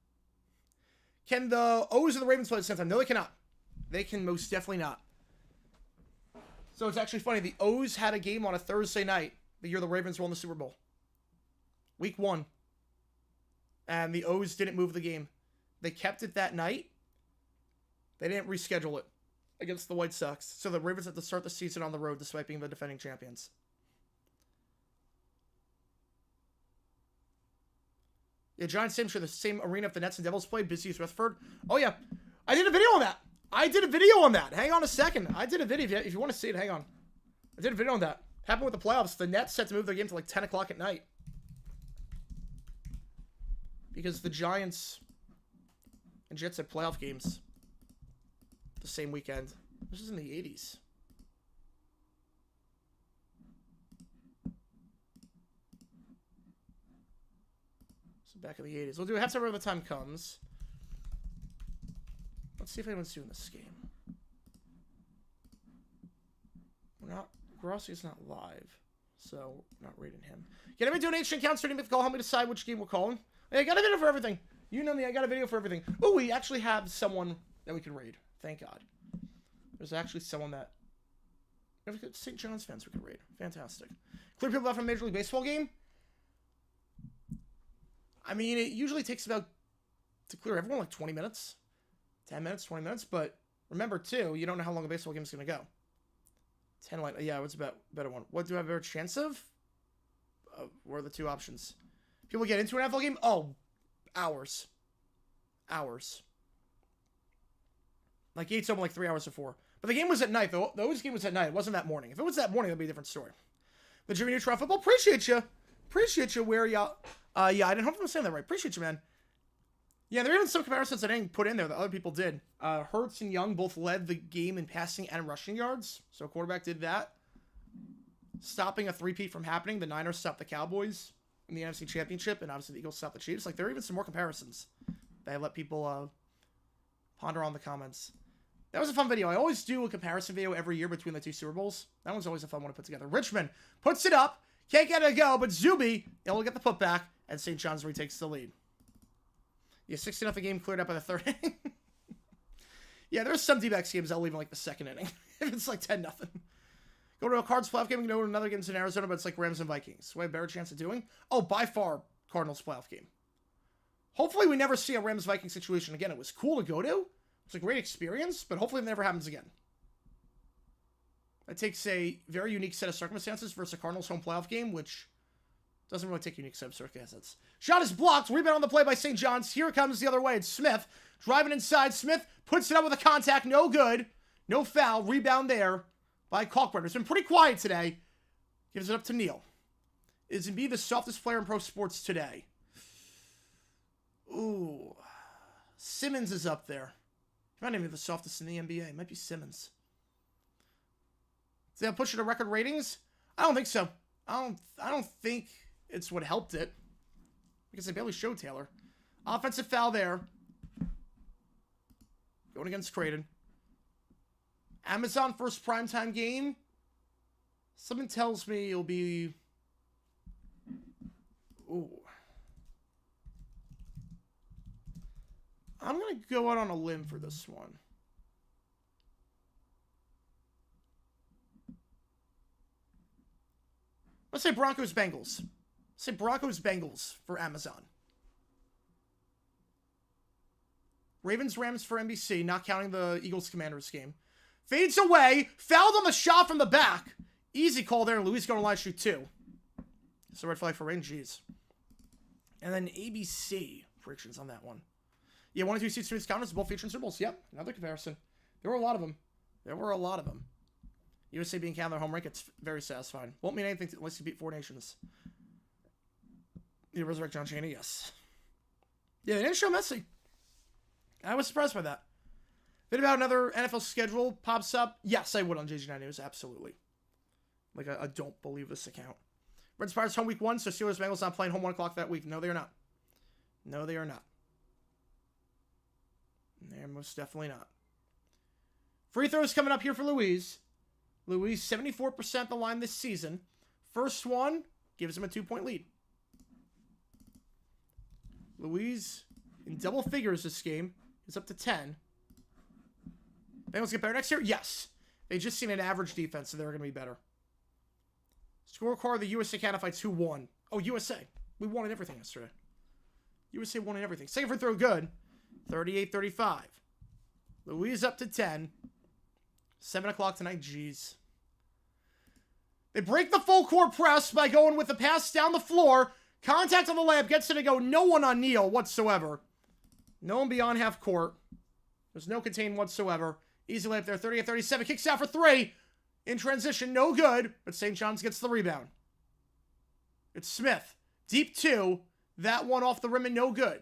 Can the O's and the Ravens play at the same time? No, they cannot. They can most definitely not. So it's actually funny. The O's had a game on a Thursday night the year the Ravens won the Super Bowl. Week 1. And the O's didn't move the game. They kept it that night. They didn't reschedule it against the White Sox. So the Ravens had to start the season on the road despite being the defending champions. Yeah, Giants Stadium share the same arena if the Nets and Devils played. Busy as Rutherford. Oh, yeah. I did a video on that. Hang on a second. I did a video. If you want to see it, hang on. I did a video on that. Happened with the playoffs. The Nets set to move their game to like 10 o'clock at night. Because the Giants and Jets had playoff games the same weekend. This is in the 80s. So back in the 80s. We'll do a halftime when the time comes. Let's see if anyone's doing this game. We're not. Grossi's not live, so we're not rating him. Get every donation counts for anything to call. Help me decide which game we're calling. Hey, I got a video for everything. You know me, I got a video for everything. Oh, we actually have someone that we can raid. Thank God. There's actually someone that... St. John's fans we can raid. Fantastic. Clear people out from a Major League Baseball game? I mean, it usually takes about... to clear everyone, like 20 minutes. 10 minutes, 20 minutes. But remember, too, you don't know how long a baseball game is going to go. 10 light. Yeah, what's a better one? What do I have a better chance of? What are the two options? People get into an NFL game? Oh, hours. Hours. Like, Yates opened like 3 hours before. But the game was at night, though. The O's game was at night. It wasn't that morning. If it was that morning, that'd be a different story. But Jimmy Neutron Football, appreciate you. Appreciate you where y'all... yeah, I didn't hope I'm saying that right. Appreciate you, man. Yeah, there are even some comparisons I didn't put in there that other people did. Hurts and Young both led the game in passing and rushing yards. So a quarterback did that. Stopping a three-peat from happening. The Niners stopped the Cowboys in the NFC Championship, and obviously the Eagles stopped the Chiefs. Like, there are even some more comparisons that I let people ponder on the comments. That was a fun video. I always do a comparison video every year between the two Super Bowls. That one's always a fun one to put together. Richmond puts it up. Can't get it to go, but Zuby, able to get the putback, and St. John's retakes the lead. Yeah, 16-0 game cleared up by the third inning. Yeah, there's some D-backs games I'll leave in like the second inning. If it's like 10-0. Go to a Cards playoff game, go to another game in Arizona, but it's like Rams and Vikings. What I have a better chance of doing? Oh, by far, Cardinals playoff game. Hopefully we never see a Rams-Vikings situation again. It was cool to go to. It's a great experience, but hopefully it never happens again. It takes a very unique set of circumstances versus a Cardinals home playoff game, which doesn't really take unique set of circumstances. Shot is blocked. Rebound on the play by St. John's. Here it comes the other way. It's Smith driving inside. Smith puts it up with a contact. No good. No foul. Rebound there by Kalkbrenner. It's been pretty quiet today. Gives it up to Neal. Is Embiid the softest player in pro sports today? Ooh. Simmons is up there. He might even be the softest in the NBA. It might be Simmons. Did they push it to record ratings? I don't think so. I don't think it's what helped it. Because they barely showed Taylor. Offensive foul there. Going against Creighton. Amazon first primetime game. Something tells me it'll be... Ooh. I'm going to go out on a limb for this one. Let's say Broncos-Bengals. Say Broncos-Bengals for Amazon. Ravens-Rams for NBC, not counting the Eagles-Commanders game. Fades away. Fouled on the shot from the back. Easy call there. Luis going to line shoot 2. So red flag for rain. Jeez. And then ABC predictions on that one. Yeah, 1 and 2 seeds to these counters, both featuring Super Bowls. Yep, another comparison. There were a lot of them. USA being counted their home rank, it's very satisfying. Won't mean anything unless you beat 4 nations. You resurrect John Chaney, yes. Yeah, they didn't show Messi. I was surprised by that. Then about another NFL schedule pops up. Yes, I would on JG9 News, absolutely. Like, I don't believe this account. Reds Pirates home week 1, so Steelers Bengals not playing home 1 o'clock that week. No, they are not. No, they are not. They're most definitely not. Free throws coming up here for Luis. Luis, 74% the line this season. First one gives him a 2-point lead. Luis, in double figures this game, is up to 10. Bengals get better next year? Yes. They just seen an average defense, so they're going to be better. Scorecard, the USA Canada fights. Who won? Oh, USA. We won in everything yesterday. USA won in everything. Second free throw, good. 38-35. Luis up to 10. 7 o'clock tonight. Jeez. They break the full court press by going with the pass down the floor. Contact on the layup. Gets it to go. No one on Neal whatsoever. No one beyond half court. There's no contain whatsoever. Easy layup there. 38-37. Kicks out for 3. In transition. No good. But St. John's gets the rebound. It's Smith. Deep 2. That one off the rim and no good.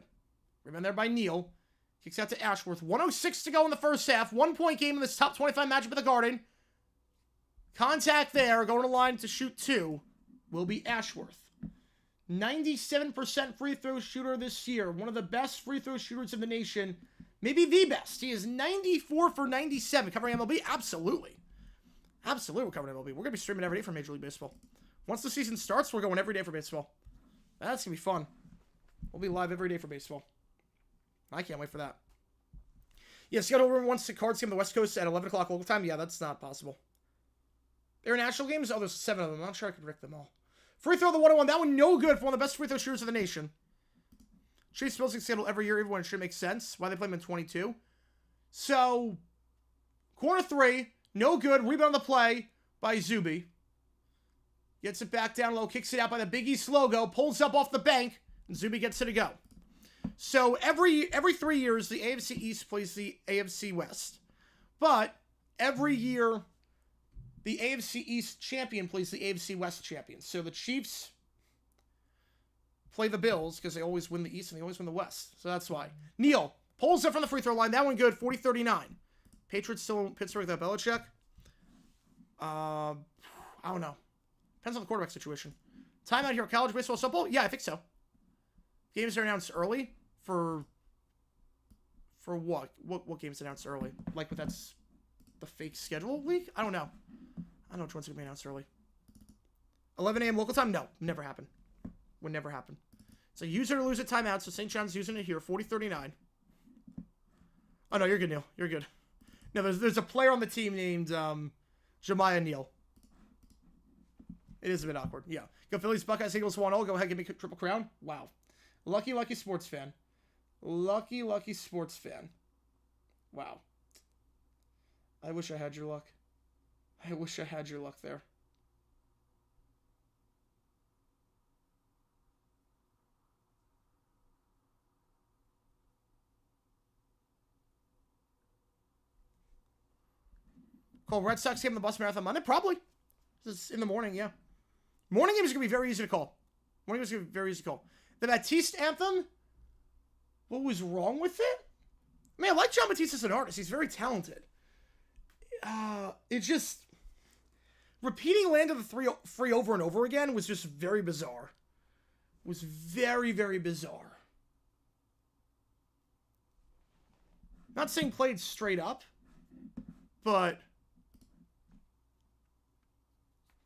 Rebound there by Neal. Kicks out to Ashworth. 1:06 to go in the first half. 1-point game in this top 25 matchup at the Garden. Contact there. Going to line to shoot 2 will be Ashworth. 97% free throw shooter this year. One of the best free throw shooters in the nation. Maybe the best. He is 94 for 97. Covering MLB? Absolutely. Absolutely we're covering MLB. We're going to be streaming every day for Major League Baseball. Once the season starts, we're going every day for baseball. That's going to be fun. We'll be live every day for baseball. I can't wait for that. Yeah, Seattle wants to cards game on the West Coast at 11 o'clock local time. Yeah, that's not possible. There are national games? Oh, there's 7 of them. I'm not sure I can predict them all. Free throw, the 1-on-1. That one no good for one of the best free throw shooters in the nation. Chase Bills get Seattle every year. Everyone should make sense. Why they play him in 22. So, corner 3. No good. Rebound on the play by Zuby. Gets it back down low. Kicks it out by the Big East logo. Pulls up off the bank. And Zuby gets it to go. So, every 3 years, the AFC East plays the AFC West. But, every year, the AFC East champion plays the AFC West champion. So, the Chiefs play the Bills because they always win the East and they always win the West. So, that's why. Neal pulls up from the free throw line. That one good. 40-39. Patriots still in Pittsburgh without Belichick. I don't know. Depends on the quarterback situation. Timeout here. College baseball softball? Yeah, I think so. Games are announced early for what? What games announced early? Like, but that's the fake schedule week? I don't know. I don't know which one's going to be announced early. 11 a.m. local time? No, never happen. Would never happen. It's a user to lose a timeout, so St. John's using it here. 40-39. Oh, no, you're good, Neal. You're good. No, there's a player on the team named Jemiah Neal. It is a bit awkward. Yeah. Go Phillies, Buckeyes, Eagles 1-0. Go ahead, give me a triple crown. Wow. Lucky sports fan. Lucky sports fan. Wow. I wish I had your luck. I wish I had your luck there. Call Red Sox game in the Boston Marathon Monday? Probably. This is in the morning, yeah. Morning game is going to be very easy to call. Morning game is going to be very easy to call. The Batiste anthem? What was wrong with it? I mean, I like John Batiste as an artist. He's very talented. It just... Repeating Land of the Free over and over again was just very bizarre. It was very, very bizarre. Not saying played straight up, but...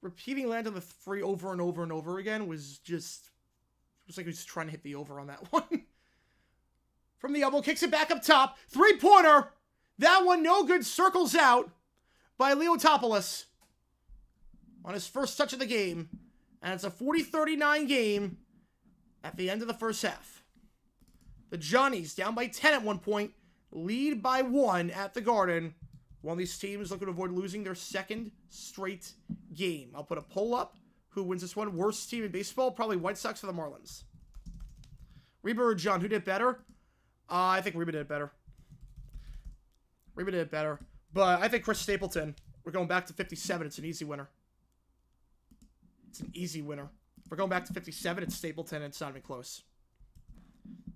Repeating Land of the Free over and over and over again was just... It was like he was trying to hit the over on that one. From the elbow, kicks it back up top. 3-pointer! That one no good, circles out by Leotopoulos on his first touch of the game. And it's a 40-39 game at the end of the first half. The Johnnies, down by 10 at one point, lead by 1 at the Garden. One of these teams looking to avoid losing their second straight game. I'll put a poll up. Who wins this one? Worst team in baseball? Probably White Sox or the Marlins. Reba or John? Who did better? I think Reba did better. Reba did better. But I think Chris Stapleton. We're going back to 57. It's an easy winner. It's an easy winner. If we're going back to 57, it's Stapleton, and it's not even close.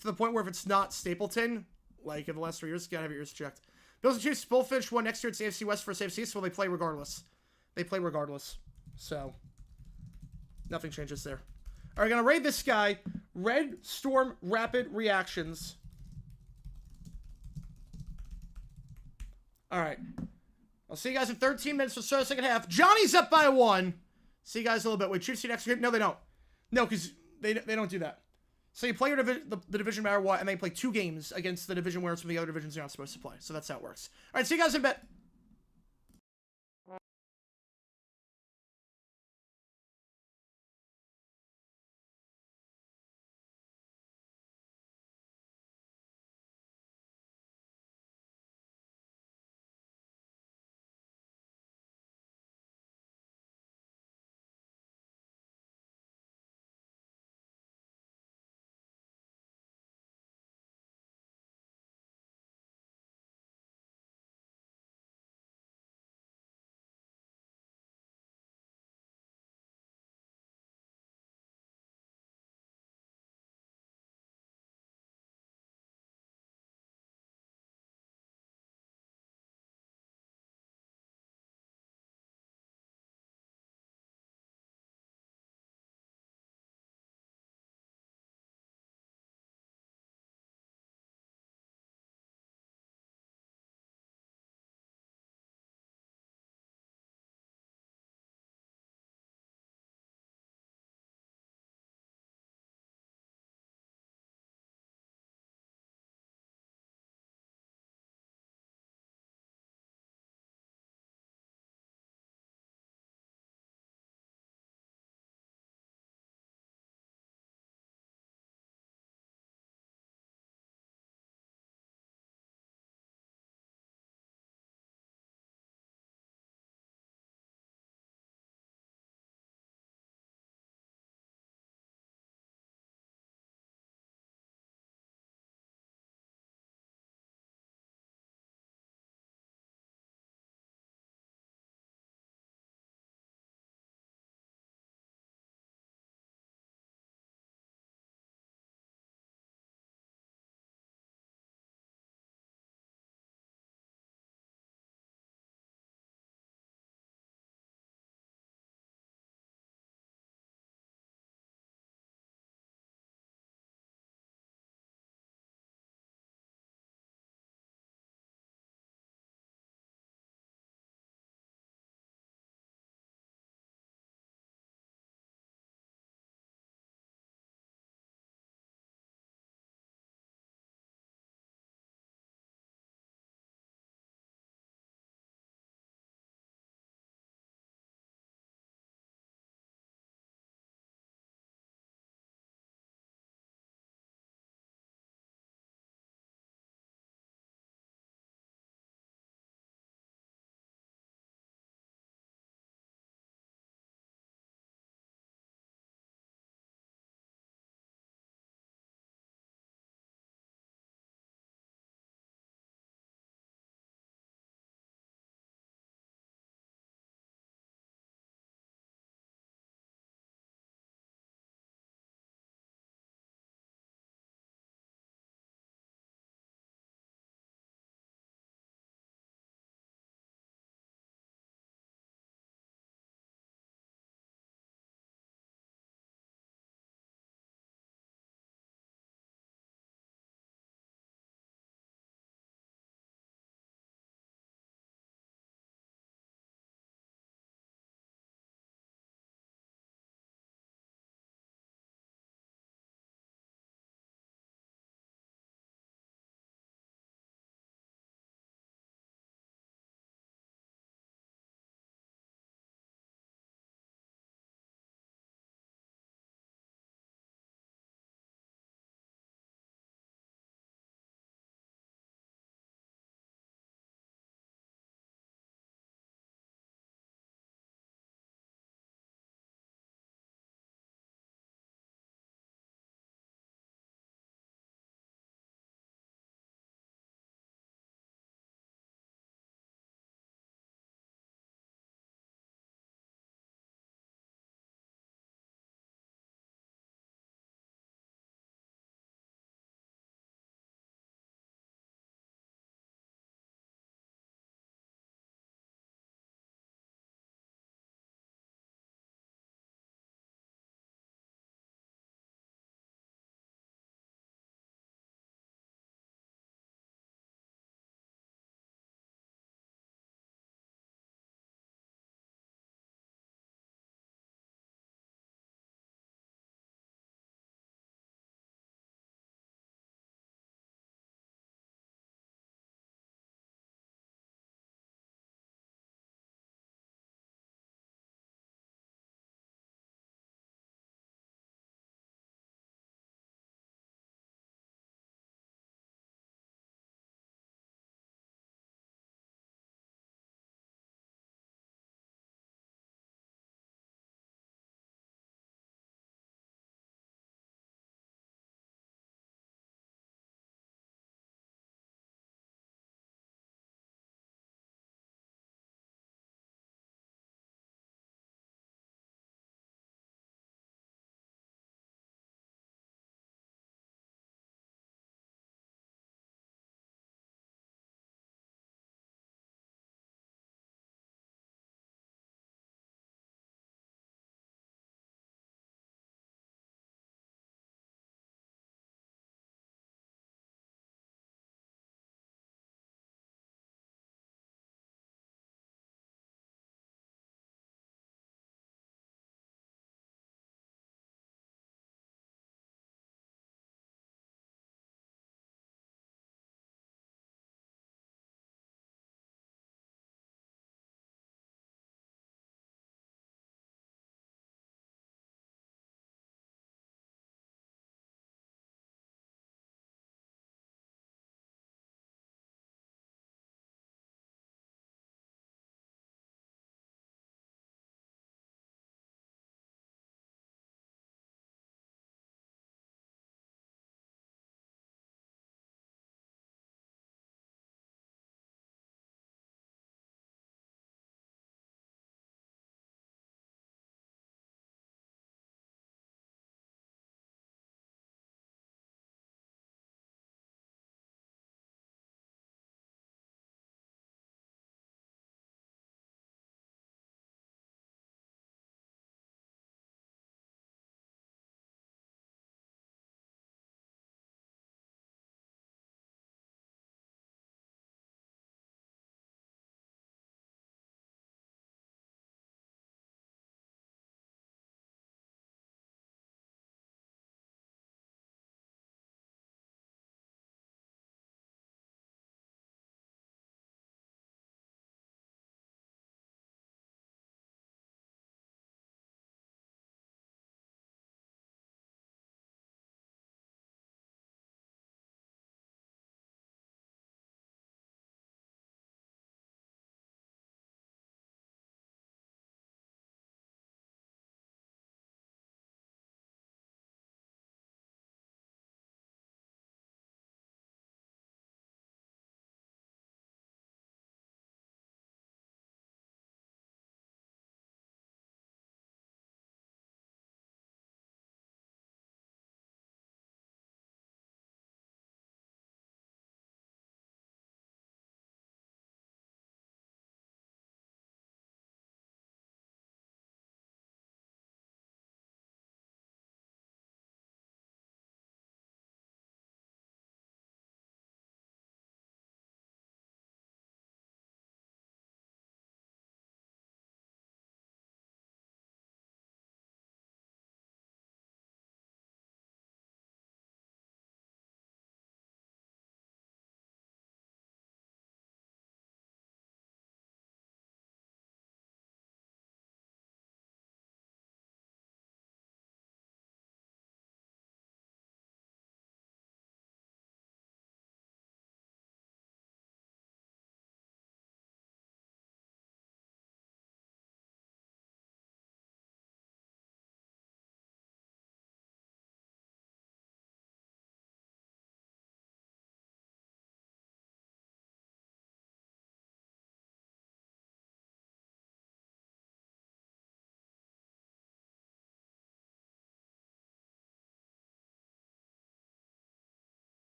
To the point where if it's not Stapleton, like in the last 3 years, you gotta have your ears checked. Bills and Chiefs both finish one next year. It's AFC West for AFC East. Well, they play regardless. They play regardless. So, nothing changes there. All right, gonna raid this guy. Red Storm Rapid Reactions. All right. I'll see you guys in 13 minutes for the second half. Johnny's up by 1. See you guys a little bit. Wait, Chiefs see next game? No, they don't. No, because they don't do that. So you play your the division no matter what, and then you play 2 games against the division winners from the other divisions you're not supposed to play. So that's how it works. All right, see you guys in a bit.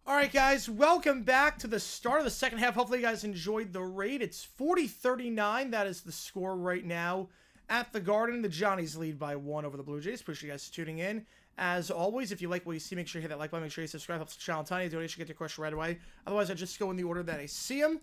All right, guys, welcome back to the start of the second half. Hopefully you guys enjoyed the raid. It's 40-39. That is the score right now at the Garden. The Johnnies lead by 1 over the Blue Jays. Appreciate you guys tuning in. As always, if you like what you see, make sure you hit that like button. Make sure you subscribe. Helps the channel tiny. Donation, get your question right away. Otherwise, I just go in the order that I see them.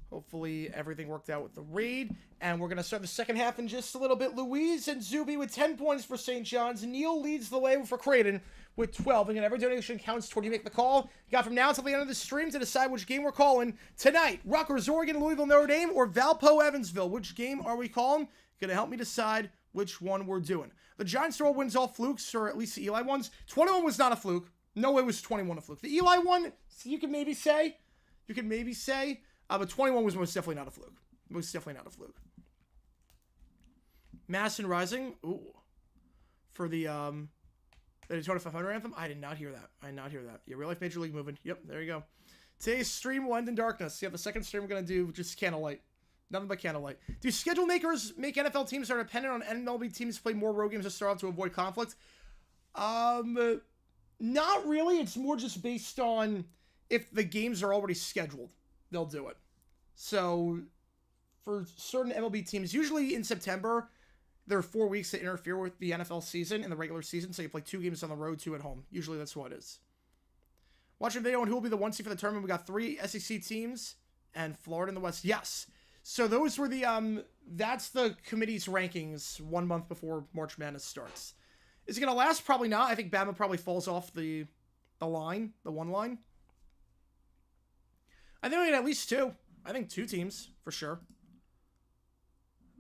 Hopefully everything worked out with the raid. And we're going to start the second half in just a little bit. Louise and Zuby with 10 points for St. John's. Neil leads the way for Creighton with 12. Again, every donation counts toward you make the call. You got from now until the end of the stream to decide which game we're calling. Tonight, Rutgers, Oregon, Louisville, Notre Dame, or Valpo, Evansville. Which game are we calling? Going to help me decide which one we're doing. The Giants throw wins all flukes, or at least the Eli ones. 21 was not a fluke. No way was 21 a fluke. The Eli one, you could maybe say. But 21 was most definitely not a fluke. Most definitely not a fluke. Madison Rising. Ooh. For the 2500 anthem. I did not hear that. Yeah, real life Major League moving. Yep, there you go. Today's stream will end in darkness. Yeah, the second stream we're going to do just candlelight. Nothing but candlelight. Do schedule makers make NFL teams that are dependent on MLB teams to play more road games to start off to avoid conflict? Not really. It's more just based on if the games are already scheduled, they'll do it. So for certain MLB teams, usually in September, there are 4 weeks that interfere with the NFL season and the regular season. So you play 2 games on the road, 2 at home. Usually that's what it is. Watching a video on who will be the 1 seed for the tournament. We got 3 SEC teams and Florida in the West. Yes. So those were the, that's the committee's rankings 1 month before March Madness starts. Is it going to last? Probably not. I think Bama probably falls off the line, the one line. I think we get at least 2. I think 2 teams, for sure.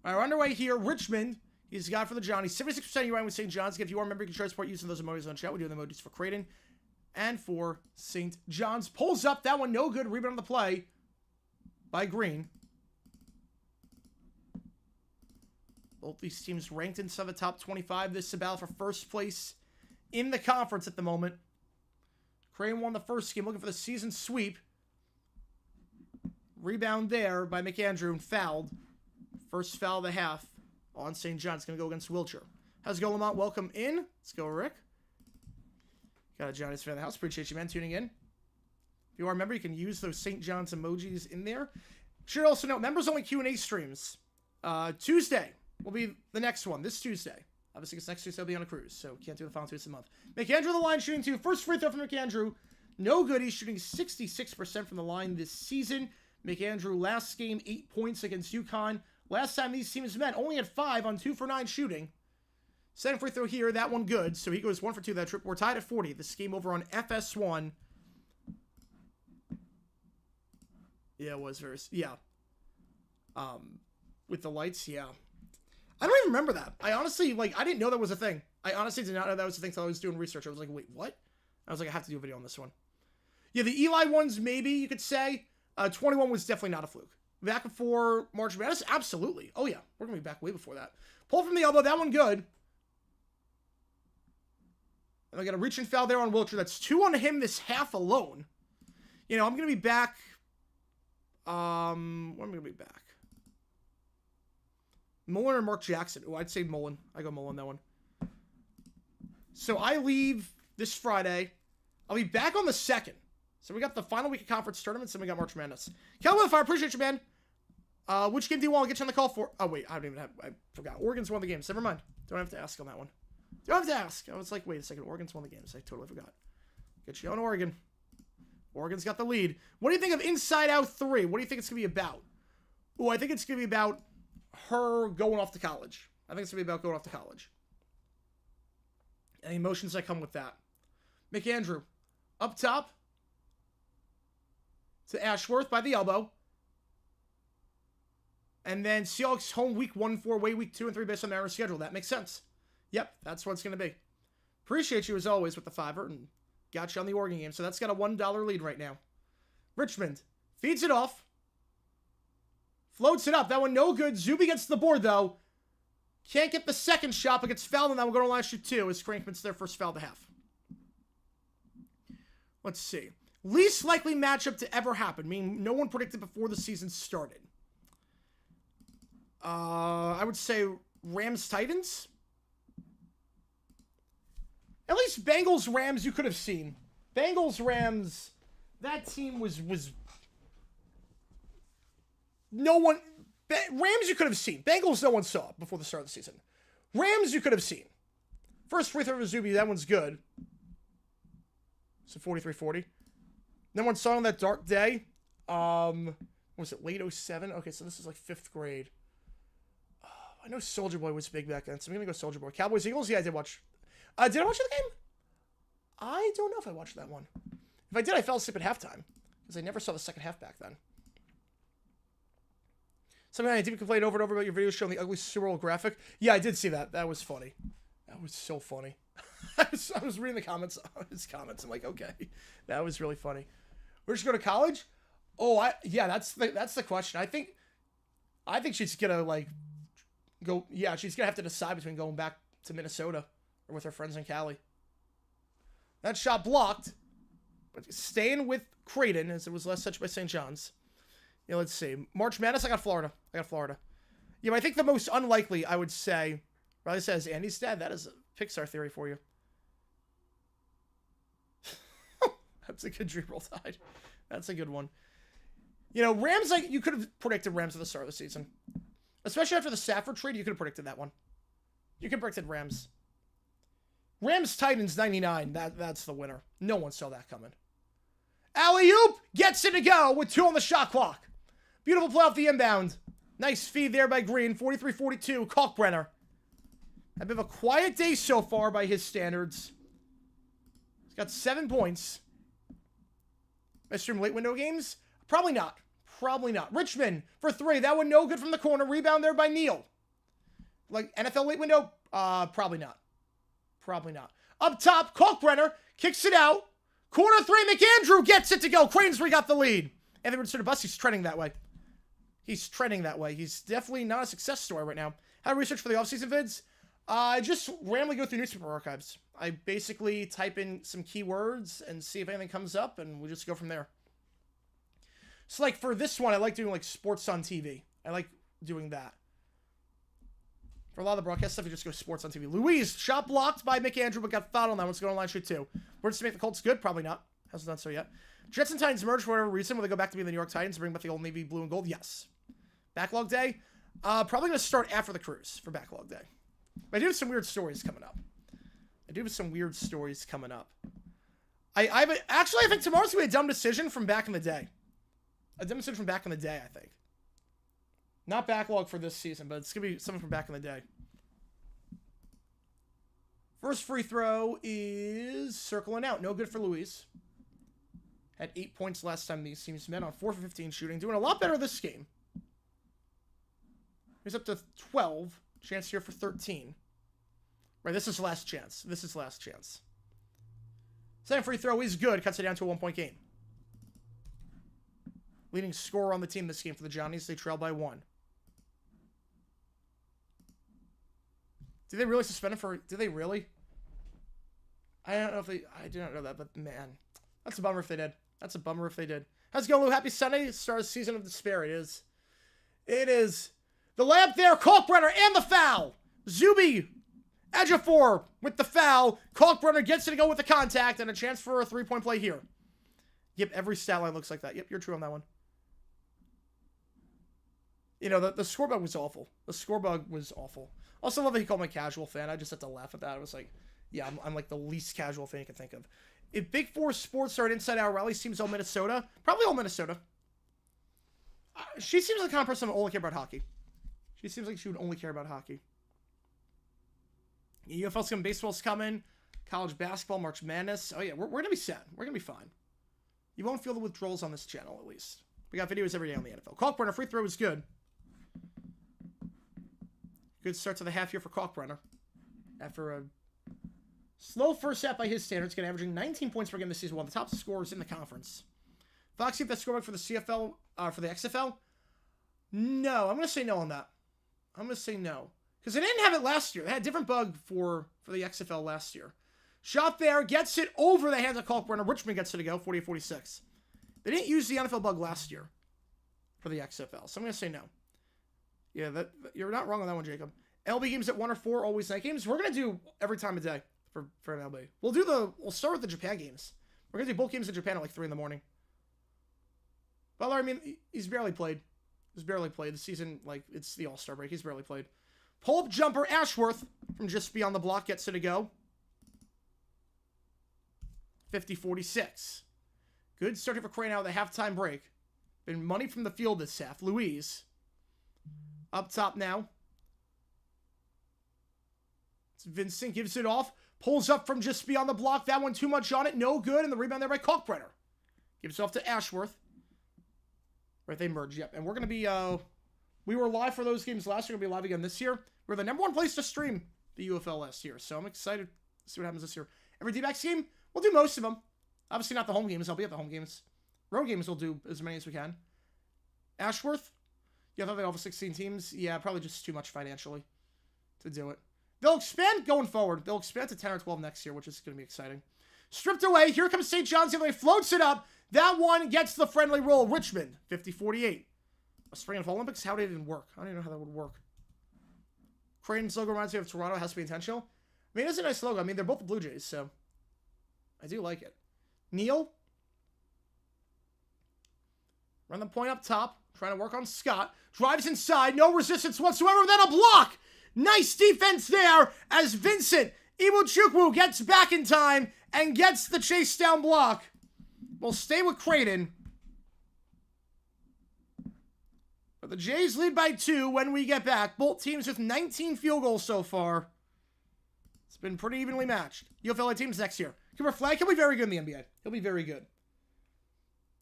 All right, we're underway here. Richmond, he's got for the Johnny. 76% you ran with St. John's. If you are a member, you can try to support using those emojis on chat. We do the emojis for Creighton and for St. John's. Pulls up. That one no good. Rebound on the play by Green. Both these teams ranked inside the top 25. This is a battle for first place in the conference at the moment. Creighton won the first game, looking for the season sweep. Rebound there by McAndrew and fouled. First foul of the half on St. John's. Going to go against Wiltshire. How's it going, Lamont? Welcome in. Let's go, Rick. Got a Johnny's fan of the house. Appreciate you, man, tuning in. If you are a member, you can use those St. John's emojis in there. Should also note, members-only Q&A streams. Tuesday will be the next one, this Tuesday. Obviously, because next Tuesday I'll be on a cruise, so can't do the final Tuesday of the month. McAndrew the line shooting 2. First free throw from McAndrew. No good. He's shooting 66% from the line this season. McAndrew last game, 8 points against UConn. Last time these teams met, only had 5 on 2 for 9 shooting. Second free throw here, that one good. So he goes 1 for 2 that trip. We're tied at 40. This game over on FS1. Yeah, it was very, yeah. With the lights, yeah. I don't even remember that. I honestly, I didn't know that was a thing. I honestly did not know that was a thing until I was doing research. I was like, wait, what? I was like, I have to do a video on this one. Yeah, the Eli ones, maybe you could say. 21 was definitely not a fluke. Back before March Madness? Absolutely. Oh, yeah. We're going to be back way before that. Pull from the elbow. That one good. And I got a reach and foul there on Wiltshire. That's 2 on him this half alone. You know, I'm going to be back. When am I going to be back? Mullen or Mark Jackson? Oh, I'd say Mullen. I go Mullen, that one. So I leave this Friday. I'll be back on the 2nd. So we got the final week of conference tournaments, and we got March Madness. Kelvin, if I appreciate you, man. Which game do you want? I'll get you on the call for. Oh, wait. I forgot. Oregon's won the games. Never mind. Don't have to ask on that one. Don't have to ask. I was like, wait a second. Oregon's won the games. I totally forgot. Get you on Oregon. Oregon's got the lead. What do you think of Inside Out 3? What do you think it's going to be about? Oh, I think it's going to be about her going off to college. I think it's going to be about going off to college. And the emotions that come with that. McAndrew. Up top. To Ashworth by the elbow. And then Seahawks home week 1, 4, away week 2 and 3 based on their schedule. That makes sense. Yep, that's what it's going to be. Appreciate you as always with the $5 and got you on the Oregon game. So that's got a $1 lead right now. Richmond feeds it off. Floats it up. That one no good. Zuby gets the board though. Can't get the second shot, but gets fouled, and that will go to line shoot 2 as Crankman's their first foul of the half. Let's see. Least likely matchup to ever happen, meaning no one predicted before the season started. I would say Rams-Titans. At least Bengals-Rams you could have seen. Bengals-Rams, that team was no one... Rams you could have seen. Bengals no one saw before the start of the season. Rams you could have seen. First free throw for Zuby, that one's good. So 43-40. No one saw on that dark day. What was it, late 07? Okay, so this is like 5th grade. I know Soulja Boy was big back then, so I'm going to go Soulja Boy. Cowboys, Eagles? Yeah, I did watch. Did I watch the game? I don't know if I watched that one. If I did, I fell asleep at halftime, because I never saw the second half back then. Something I did complain over and over about your video showing the ugly Super Bowl graphic. Yeah, I did see that. That was funny. That was so funny. I was reading the comments, his comments. I'm like, okay, that was really funny. Where'd she go to college? Oh, yeah, that's the question. I think she's gonna go. Yeah, she's gonna have to decide between going back to Minnesota or with her friends in Cali. That shot blocked, but staying with Creighton as it was last touched by St. John's. Yeah, let's see. March Madness. I got Florida. Yeah, but I think the most unlikely, I would say, Riley says Andy's dad. That is a Pixar theory for you. That's a good dream roll tide. That's a good one. You know, Rams, you could have predicted Rams at the start of the season. Especially after the Safford trade, you could have predicted that one. You could have predicted Rams. Rams-Titans 99. That's the winner. No one saw that coming. Alley-oop gets it to go with 2 on the shot clock. Beautiful play off the inbound. Nice feed there by Green. 43-42. Kalkbrenner. A bit of a quiet day so far by his standards. He's got 7 points. I stream late window games? Probably not. Probably not. Richmond for 3. That one no good from the corner. Rebound there by Neal. Like NFL late window? Probably not. Probably not. Up top, Kalkbrenner kicks it out. Corner 3, McAndrew gets it to go. Creighton's got the lead. Anthony Richardson bus, he's trending that way. He's trending that way. He's definitely not a success story right now. How to research for the offseason vids? I just randomly go through newspaper archives. I basically type in some keywords and see if anything comes up, and we just go from there. So, like, for this one, I like doing, like, sports on TV. I like doing that. For a lot of the broadcast stuff, you just go sports on TV. Louise, shot blocked by McAndrew, but got fouled on that one. Let's go on line shoot 2. Where's to make the Colts good? Probably not. Hasn't done so yet. Jets and Titans merge for whatever reason. Will they go back to being the New York Titans and bring back the old Navy blue and gold? Yes. Backlog day? Probably going to start after the cruise for backlog day. But I do have some weird stories coming up. I think tomorrow's going to be a dumb decision from back in the day. A dumb decision from back in the day, I think. Not backlog for this season, but it's going to be something from back in the day. First free throw is circling out. No good for Luis. Had 8 points last time these teams met on 4 for 15 shooting. Doing a lot better this game. He's up to 12. Chance here for 13. Right, this is last chance. Second free throw is good. Cuts it down to a 1-point game. Leading scorer on the team this game for the Johnnies. They trail by 1. Did they really suspend him for... Did they really? I don't know if they... I do not know that, but man. That's a bummer if they did. How's it going, Lou? Happy Sunday. Start of season of despair. It is. The layup there. Kalkbrenner and the foul. Zuby. Ejiofor with the foul. Kalkbrenner gets it to go with the contact and a chance for a 3-point play here. Yep, every stat line looks like that. Yep, you're true on that one. You know, the score bug was awful. Also, love that he called me a casual fan. I just had to laugh at that. I was like, yeah, I'm like the least casual fan you can think of. If Big Four sports are an inside-out rally, seems all Minnesota. Probably all Minnesota. She seems like the kind of person who would only care about hockey. She seems like she would only care about hockey. UFL's coming, baseball's coming. College basketball, March Madness. Oh, yeah, we're going to be set. We're going to be fine. You won't feel the withdrawals on this channel, at least. We got videos every day on the NFL. Kalkbrenner, free throw is good. Good start to the half here for Kalkbrenner. After a slow first half by his standards, getting averaging 19 points per game this season, one of the top scorers in the conference. Fox, keep that scorebook for the CFL, for the XFL? No, I'm going to say no on that. Because they didn't have it last year. They had a different bug for the XFL last year. Shot there, gets it over the hands of Kalkbrenner. Richmond gets it to go, 48-46. They didn't use the NFL bug last year for the XFL, so I'm going to say no. Yeah, you're not wrong on that one, Jacob. LB games at 1 or 4, always night games. We're going to do every time of day for an LB. We'll start with the Japan games. We're going to do both games in Japan at like 3 in the morning. Butler, I mean, he's barely played. The season, like, it's the All-Star break. He's barely played. Pull-up jumper, Ashworth, from just beyond the block, gets it to go. 50-46. Good start for Creighton out of the halftime break. Been money from the field this half. Louise. Up top now. Vincent gives it off. Pulls up from just beyond the block. That one too much on it. No good. And the rebound there by Kalkbrenner. Gives it off to Ashworth. Right, they merge. Yep. And we're going to be... we were live for those games last year. We're going to be live again this year. We're the #1 place to stream the UFL last year. So I'm excited to see what happens this year. Every D-backs game, we'll do most of them. Obviously not the home games. I'll be at the home games. Road games we'll do as many as we can. Ashworth? Yeah, I thought they all have 16 teams. Yeah, probably just too much financially to do it. They'll expand going forward. They'll expand to 10 or 12 next year, which is going to be exciting. Stripped away. Here comes St. John's. He floats it up. That one gets the friendly roll. Richmond, 50-48. A spring of Olympics? How did it even work? I don't even know how that would work. Creighton's logo reminds me of Toronto. Has to be intentional. I mean, it's a nice logo. I mean, they're both the Blue Jays, so I do like it. Neal. Run the point up top. Trying to work on Scott. Drives inside. No resistance whatsoever. Then a block. Nice defense there as Vincent Iwuchukwu gets back in time and gets the chase down block. We'll stay with Creighton. But the Jays lead by 2 when we get back. Both teams with 19 field goals so far. It's been pretty evenly matched. UFLA teams next year. Cooper Flagg, he'll be very good in the NBA. He'll be very good.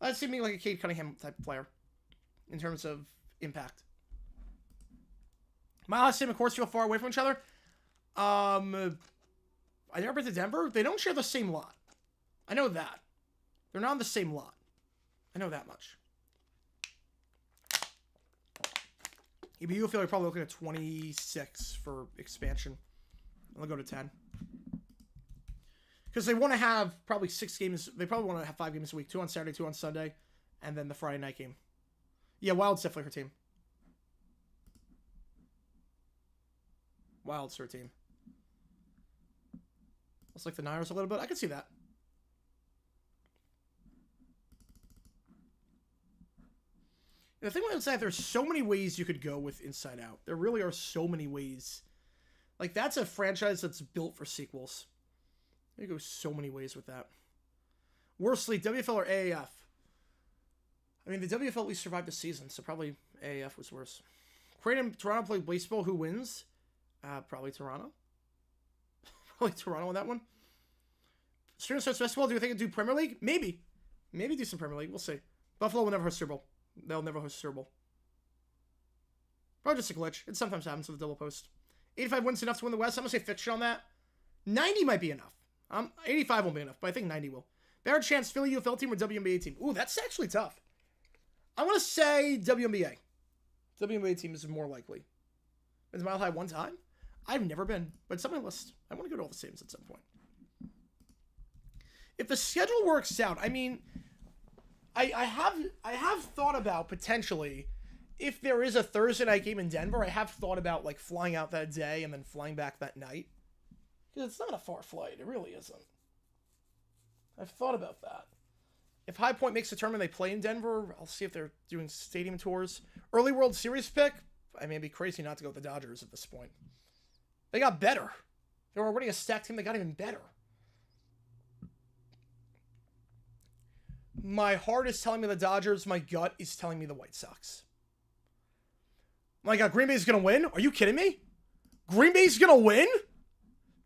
I'd see me like a Cade Cunningham type of player in terms of impact. Miles and McCourts feel far away from each other. I never been to Denver. They don't share the same lot. I know that. They're not on the same lot. I know that much. EBU feel like probably looking at 26 for expansion. They'll go to 10. Because they want to have probably 6 games. They probably want to have 5 games a week. 2 on Saturday, 2 on Sunday, and then the Friday night game. Yeah, Wild's definitely her team. Wild's her team. Looks like the Niners a little bit. I can see that. The thing with that, there's so many ways you could go with Inside Out. There really are so many ways. Like, that's a franchise that's built for sequels. You go so many ways with that. Worst league, WFL or AAF? I mean, the WFL at least survived the season, so probably AAF was worse. Creighton, Toronto play baseball. Who wins? Probably Toronto. Probably Toronto on that one. Student Starts Festival, do you think it'd do Premier League? Maybe. Maybe do some Premier League. We'll see. Buffalo will never host Super Bowl. They'll never host Super Bowl. Probably just a glitch. It sometimes happens with a double post. 85 wins enough to win the West. I'm going to say fiction on that. 90 might be enough. 85 won't be enough, but I think 90 will. Better chance Philly UFL team or WNBA team? Ooh, that's actually tough. I'm going to say WNBA. WNBA team is more likely. Been to Mile High one time? I've never been, but it's on my list. I want to go to all the stadiums at some point. If the schedule works out, I mean, I have thought about potentially, if there is a Thursday night game in Denver, I have thought about like flying out that day and then flying back that night. Because it's not a far flight. It really isn't. I've thought about that. If High Point makes a tournament, they play in Denver. I'll see if they're doing stadium tours. Early World Series pick. I mean, it'd be crazy not to go with the Dodgers at this point. They got better. They were already a stacked team. They got even better. My heart is telling me the Dodgers. My gut is telling me the White Sox. My God, Green Bay's going to win? Are you kidding me? Green Bay's going to win?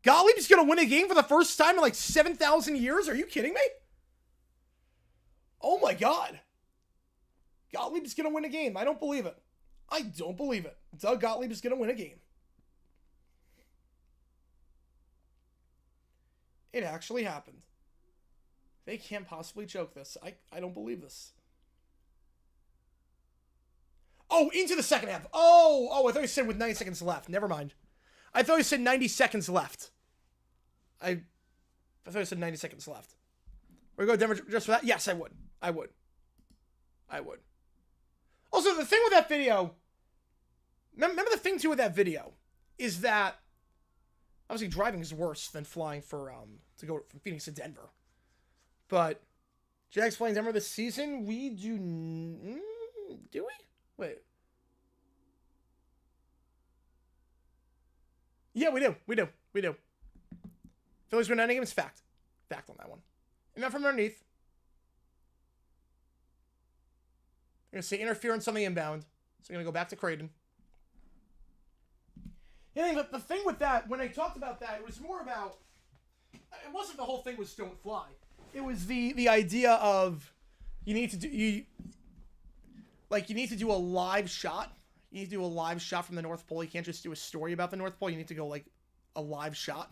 Gottlieb's going to win a game for the first time in like 7,000 years? Are you kidding me? Oh my God. Gottlieb's going to win a game. I don't believe it. I don't believe it. Doug Gottlieb is going to win a game. It actually happened. They can't possibly joke this. I don't believe this. Oh, into the second half. Oh, I thought you said with 90 seconds left. Never mind. I thought you said 90 seconds left. I thought you said 90 seconds left. Would you go Denver just for that? Yes, I would. I would. Also, the thing with that video, remember the thing too with that video is that obviously driving is worse than flying for to go from Phoenix to Denver. But Jags playing Denver this season, we do we? Wait. Yeah, we do. Phillies win 9 games. Fact on that one. And then from underneath, you're going to see interference on the inbound. So we're going to go back to Creighton. Yeah, but the thing with that, when I talked about that, it was more about, it wasn't the whole thing was don't fly. It was the idea of you need to do a live shot. You need to do a live shot from the North Pole. You can't just do a story about the North Pole. You need to go like a live shot.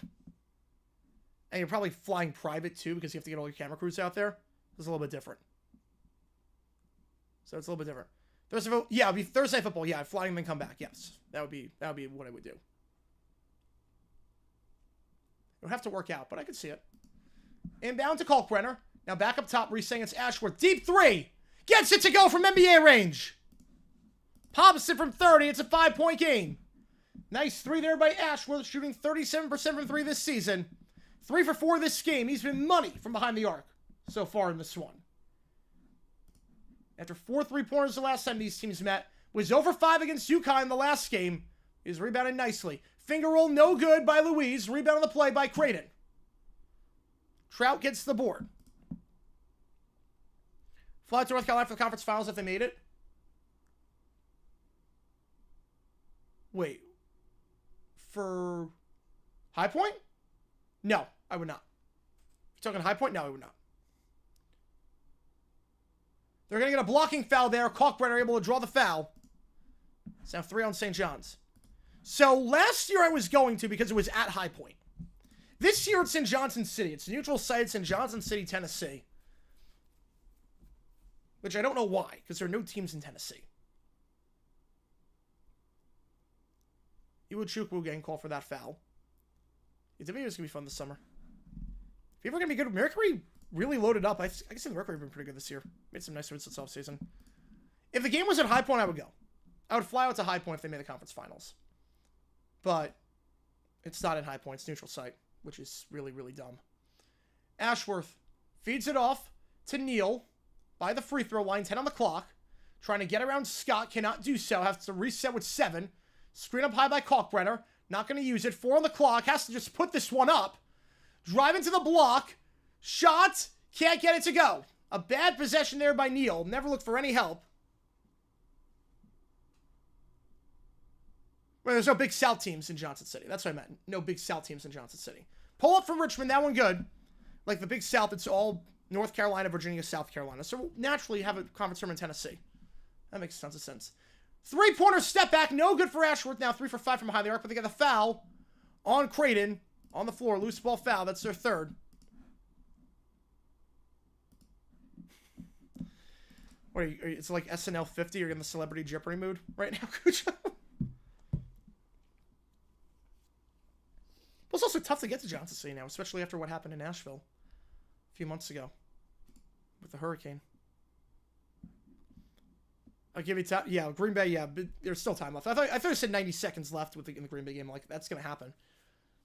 And you're probably flying private too because you have to get all your camera crews out there. It's a little bit different. So it's a little bit different. It'd be Thursday Night Football. Yeah, I'd fly and then come back. Yes, that would be what I would do. It would have to work out, but I could see it. Inbound to Kalkbrenner. Now back up top, Reese it's Ashworth. Deep three. Gets it to go from NBA range. Pops it from 30. It's a 5-point game. Nice three there by Ashworth, shooting 37% from 3 this season. 3 for 4 this game. He's been money from behind the arc so far in this one. After 4 3-pointers the last time these teams met, was over 5 against UConn in the last game. He's rebounded nicely. Finger roll no good by Louise. Rebound on the play by Creighton. Trout gets the board. Fly to North Carolina for the conference finals if they made it. Wait. For High Point? No, I would not. If you're talking high point, no, I would not. They're going to get a blocking foul there. Kalkbrenner able to draw the foul. It's now 3 on St. John's. So last year I was going to because it was at High Point. This year it's in Johnson City. It's a neutral site. It's in Johnson City, Tennessee. Which I don't know why, because there are no teams in Tennessee. Iwuchukwu getting called for that foul. It's going to be fun this summer. People are going to be good. Mercury really loaded up. I guess the Mercury have been pretty good this year. Made some nice wins this offseason. If the game was at High Point, I would go. I would fly out to High Point if they made the conference finals. But it's not at High Point. It's neutral site, which is really, really dumb. Ashworth feeds it off to Neal by the free throw line. 10 on the clock. Trying to get around Scott. Cannot do so. Has to reset with 7. Screen up high by Kalkbrenner. Not going to use it. 4 on the clock. Has to just put this one up. Drive into the block. Shot. Can't get it to go. A bad possession there by Neal. Never looked for any help. Well, there's no Big South teams in Johnson City. That's what I meant. No Big South teams in Johnson City. Pull up from Richmond. That one good. Like the Big South, it's all North Carolina, Virginia, South Carolina. So we'll naturally have a conference tournament in Tennessee. That makes tons of sense. 3-pointer step back. No good for Ashworth. Now 3 for 5 from behind the arc. But they get the foul on Creighton. On the floor. Loose ball foul. That's their third. What are you, it's like SNL 50. You're in the celebrity Jeopardy mood right now, Cujo. Well, it's also tough to get to Johnson City now, especially after what happened in Nashville a few months ago with the hurricane. I'll give you time. Yeah, Green Bay, yeah, but there's still time left. I thought it said 90 seconds left in the Green Bay game. Like, that's going to happen.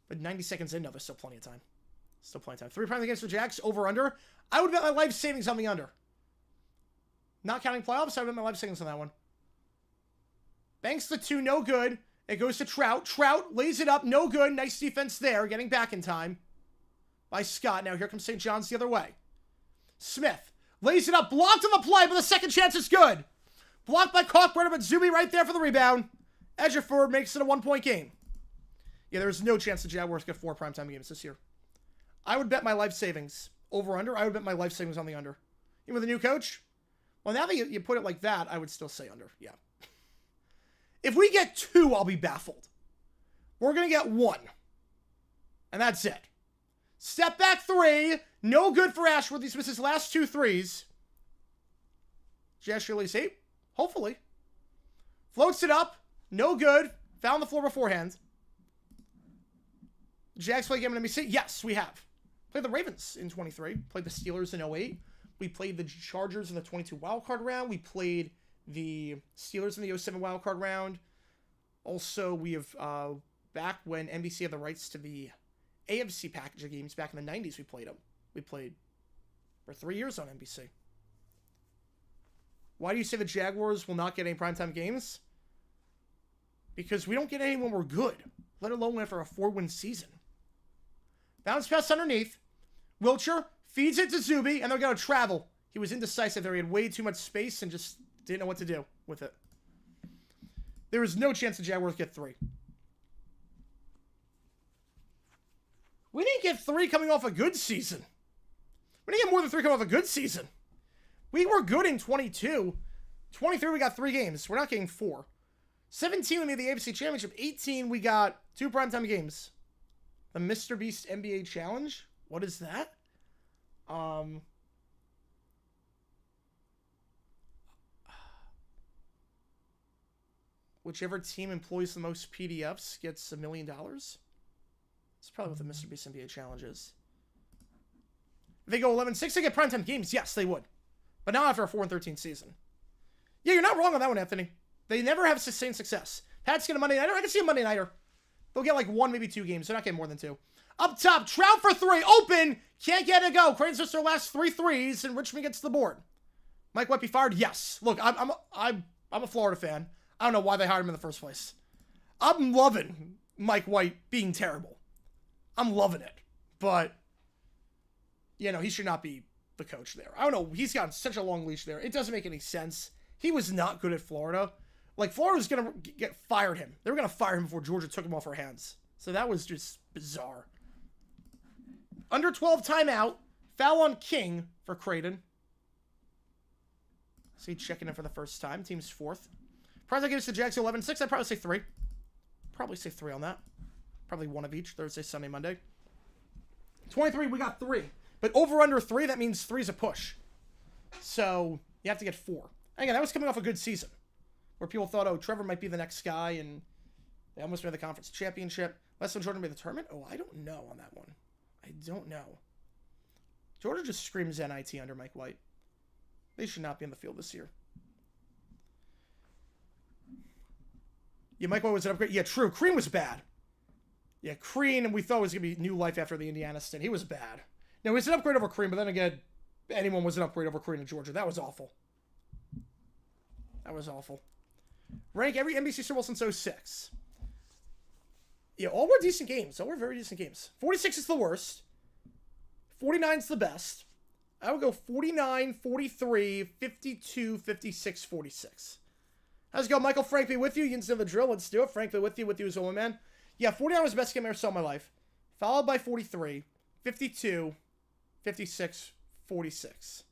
But 90 seconds in, no, there's still plenty of time. Still plenty of time. 3 points against the Jags, over, under. I would bet my life savings on the under. Not counting playoffs, I would bet my life savings on that one. Banks the 2, no good. It goes to Trout. Trout lays it up. No good. Nice defense there. Getting back in time by Scott. Now here comes St. John's the other way. Smith lays it up. Blocked on the play, but the second chance is good. Blocked by Kalkbrenner, but Zuby right there for the rebound. Ejiofor makes it a 1-point game. Yeah, there's no chance the Jaguars get 4 primetime games this year. I would bet my life savings over under. I would bet my life savings on the under. Even with a new coach? Well, now that you put it like that, I would still say under. Yeah. If we get 2, I'll be baffled. We're going to get 1. And that's it. Step back 3. No good for Ashworth. He's missed his last 2 threes. Gesture release 8. Hopefully. Floats it up. No good. Found the floor beforehand. Jags play game in NBC? Yes, we have. Played the Ravens in 23. Played the Steelers in 08. We played the Chargers in the 22 wildcard round. We played the Steelers in the 07 wildcard round. Also, we have, back when NBC had the rights to the AFC package of games back in the 90s, we played them. We played for 3 years on NBC. Why do you say the Jaguars will not get any primetime games? Because we don't get any when we're good, let alone after a 4-win season. Bounce pass underneath. Wiltshire feeds it to Zuby, and they're going to travel. He was indecisive there. He had way too much space and just didn't know what to do with it. There is no chance the Jaguars get 3. We didn't get 3 coming off a good season. We didn't get more than 3 coming off a good season. We were good in 22. 23, we got 3 games. We're not getting 4. 17, we made the AFC Championship. 18, we got 2 primetime games. The Mr. Beast NBA Challenge? What is that? Whichever team employs the most PDFs gets $1 million. That's probably what the Mr. Beast NBA Challenge is. If they go 11-6, they get primetime games. Yes, they would. But not after a 4-13 season. Yeah, you're not wrong on that one, Anthony. They never have sustained success. Pats get a Monday Nighter. I can see a Monday Nighter. They'll get like 1, maybe 2 games. They're not getting more than 2. Up top, Trout for 3. Open. Can't get it to go. Creighton's just their last 3 threes, and Richmond gets the board. Mike Webby fired? Yes. Look, I'm a Florida fan. I don't know why they hired him in the first place. I'm loving Mike White being terrible. I'm loving it. But, you know, he should not be the coach there. I don't know. He's got such a long leash there. It doesn't make any sense. He was not good at Florida. Like, Florida was going to fired him. They were going to fire him before Georgia took him off our hands. So that was just bizarre. Under 12 timeout. Foul on King for Creighton. See, checking in for the first time. Team's fourth. Probably gives the Jags 11-6. I'd probably say 3. Probably say 3 on that. Probably 1 of each. Thursday, Sunday, Monday. 23, we got 3. But over under 3, that means 3's a push. So you have to get 4. Again, that was coming off a good season. Where people thought, oh, Trevor might be the next guy. And they almost made the conference championship. Less than Jordan made the tournament? Oh, I don't know on that one. I don't know. Georgia just screams NIT under Mike White. They should not be in the field this year. Yeah, Mike White was an upgrade. Yeah, true. Crean was bad. Yeah, Crean, we thought was going to be new life after the Indiana stint. He was bad. Now, he was an upgrade over Crean, but then again, anyone was an upgrade over Crean in Georgia. That was awful. That was awful. Rank every NBC Super Bowl since 06. Yeah, all were decent games. All were very decent games. 46 is the worst. 49 is the best. I would go 49, 43, 52, 56, 46. How's it go? Michael Frank be with you. You can see the drill. Let's do it. Frank be with you as a woman, man. Yeah, 49 was the best game I ever saw in my life. Followed by 43, 52, 56, 46.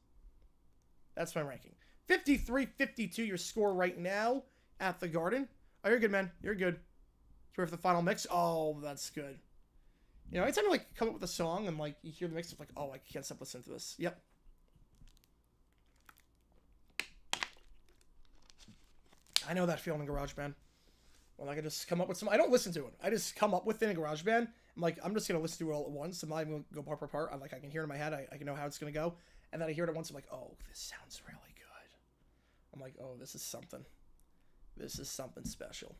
That's my ranking. 53, 52, your score right now at the Garden. Oh, you're good, man. You're good. Here for the final mix. Oh, that's good. You know, anytime you like come up with a song and like you hear the mix, it's like, oh, I can't stop listening to this. Yep. I know that feeling in GarageBand. When I can just come up with some, I don't listen to it. I just come up with it in GarageBand. I'm like, I'm just gonna listen to it all at once. I'm not even gonna go part per part. I can hear it in my head. I can know how it's gonna go, and then I hear it at once. I'm like, oh, this sounds really good. I'm like, oh, this is something. This is something special.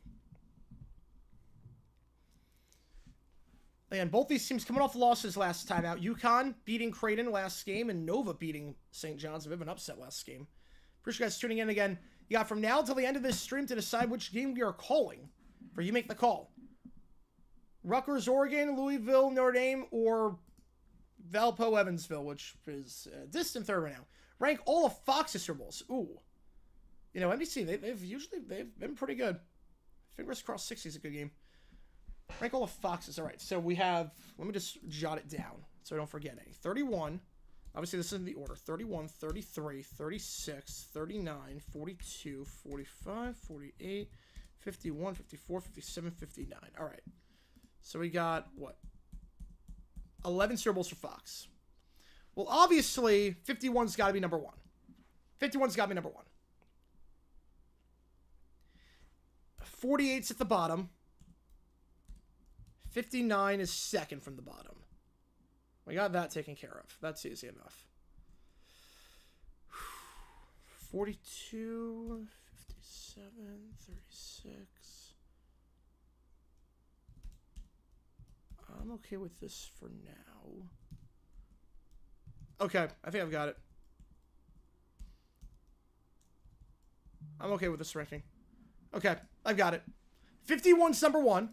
And both these teams coming off losses last time out. UConn beating Creighton last game, and Nova beating St. John's. A bit of an upset last game. Appreciate you guys tuning in again. You got from now until the end of this stream to decide which game we are calling. For you make the call. Rutgers, Oregon, Louisville, Notre Dame, or Valpo, Evansville, which is a distant third right now. Rank all of Fox's Super Bowls. Ooh. You know, NBC, they've been pretty good. Fingers crossed 60 is a good game. Rank all of Fox's. All right, so we have, let me just jot it down so I don't forget any. 31. Obviously, this isn't the order. 31, 33, 36, 39, 42, 45, 48, 51, 54, 57, 59. All right. So we got, what? 11 Super Bowls for Fox. Well, obviously, 51's got to be number 1. 51's got to be number 1. 48's at the bottom. 59 is second from the bottom. We got that taken care of. That's easy enough. 42, 57, 36. I'm okay with this for now. Okay, I think I've got it. I'm okay with this ranking. Okay, I've got it. 51's number 1.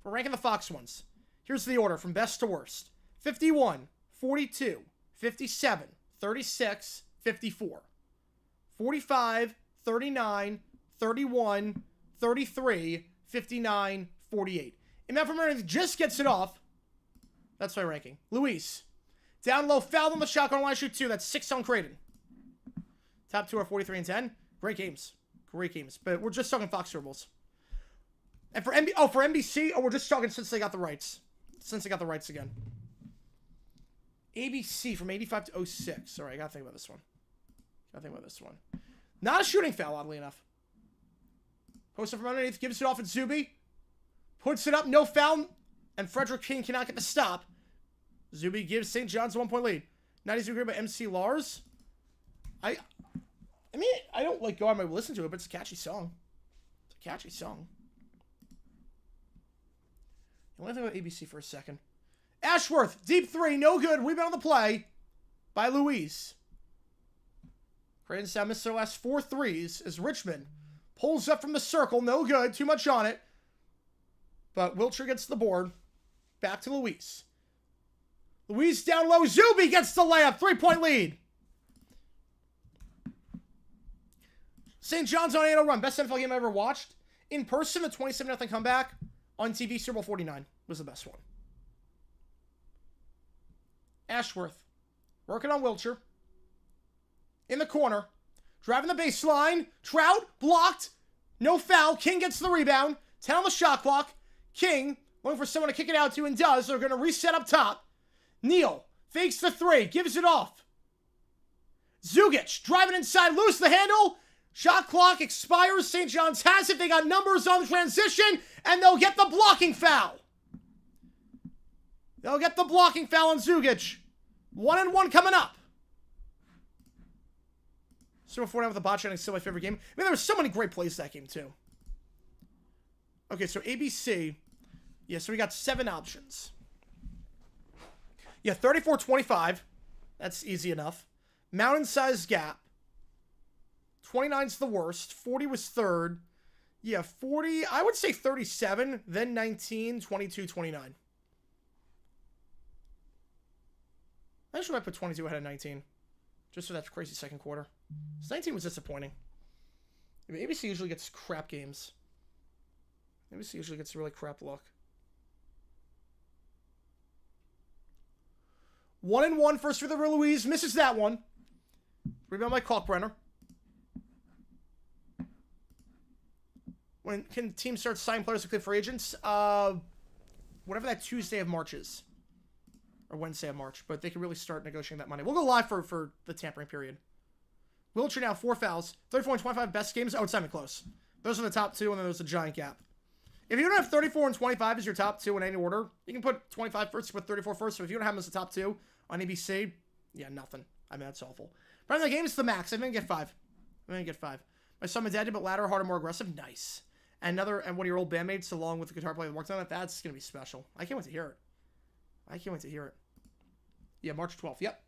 For ranking the Fox ones. Here's the order from best to worst. 51, 42, 57, 36, 54. 45, 39, 31, 33, 59, 48. And Matt from just gets it off. That's my ranking. Luis. Down low, fouled on the shotgun line, shoot 2. That's 6 on Creighton. Top 2 are 43 and 10. Great games. Great games. But we're just talking Fox Super Bowls. And for NBC, we're just talking since they got the rights. Since they got the rights again. ABC from 85 to 06. All right, I gotta think about this one. Not a shooting foul, oddly enough. Post it from underneath, gives it off at Zuby. Puts it up, no foul. And Frederick King cannot get the stop. Zuby gives St. John's a 1-point lead. 90s agree by MC Lars. I mean, I don't like go on my listen to it, but it's a catchy song. It's a catchy song. I want to think about ABC for a second. Ashworth, deep 3, no good. Rebound on the play by Louise. Creighton Sound missed their last 4 threes as Richmond pulls up from the circle. No good. Too much on it. But Wiltshire gets the board. Back to Louise. Louise down low. Zuby gets the layup. 3-point lead. St. John's on 8-0 run. Best NFL game I ever watched. In person, the 27-0 comeback. On TV, Super Bowl 49 was the best one. Ashworth. Working on Wilcher. In the corner. Driving the baseline. Trout. Blocked. No foul. King gets the rebound. 10 on the shot clock. King looking for someone to kick it out to and does. They're going to reset up top. Neal fakes the three. Gives it off. Zugic driving inside. Loose the handle. Shot clock expires. St. John's has it. They got numbers on the transition. And they'll get the blocking foul. They'll get the blocking foul on Zugic. 1-1 coming up. So before now with the bot shot, it's still my favorite game. I mean, there were so many great plays that game, too. Okay, so ABC. Yeah, so we got 7 options. Yeah, 34-25. That's easy enough. Mountain size gap. 29's the worst. 40 was third. Yeah, 40. I would say 37, then 19, 22, 29. I should have put 22 ahead of 19. Just for that crazy second quarter. 19 was disappointing. I mean, ABC usually gets crap games. ABC usually gets really crap luck. 1-1 first for the Ruiz. Misses that one. Rebound by Kalkbrenner. When can teams start signing players to clear for agents? Whatever that Tuesday of March is. Or Wednesday of March. But they can really start negotiating that money. We'll go live for the tampering period. Wilcher now, 4 fouls. 34 and 25 best games. Oh, it's not even close. Those are the top 2, and then there's a giant gap. If you don't have 34 and 25 as your top 2 in any order, you can put 25 first, you put 34 first. So if you don't have them as the top 2 on ABC, yeah, nothing. I mean, that's awful. But in the game, it's the max. I'm going to get 5. My son and dad did, but ladder, harder, more aggressive. Nice. And one of your old bandmates, along with the guitar player that worked on it. That's going to be special. I can't wait to hear it. Yeah, March 12th. Yep.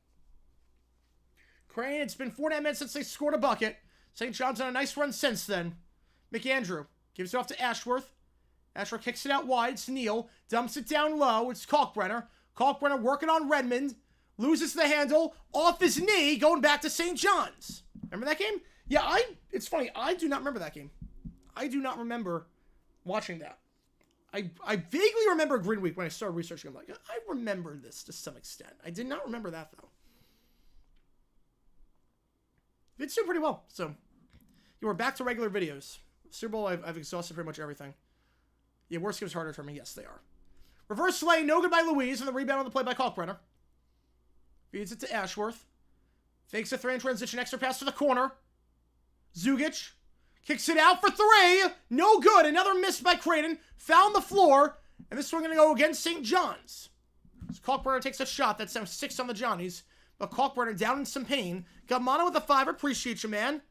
Creighton, it's been 49 minutes since they scored a bucket. St. John's on a nice run since then. McAndrew gives it off to Ashworth. Ashworth kicks it out wide. It's Neal. Dumps it down low. It's Kalkbrenner. Kalkbrenner working on Redmond. Loses the handle. Off his knee. Going back to St. John's. Remember that game? Yeah, it's funny. I do not remember that game. I do not remember watching that. I vaguely remember Grid Week when I started researching. I'm like, I remember this to some extent. I did not remember that, though. It's doing pretty well. So, you are back to regular videos. Super Bowl, I've exhausted pretty much everything. Yeah, worst games harder for me. Yes, they are. Reverse lane, no good by Louise, and the rebound on the play by Kalkbrenner. Feeds it to Ashworth. Fakes a 3 in transition, extra pass to the corner. Zugic kicks it out for 3. No good. Another miss by Creighton. Found the floor. And this one going to go against St. John's. So Kalkbrenner takes a shot. That's now 6 on the Johnnies. But Kalkbrenner down in some pain. Got mono with a 5. Appreciate you, man.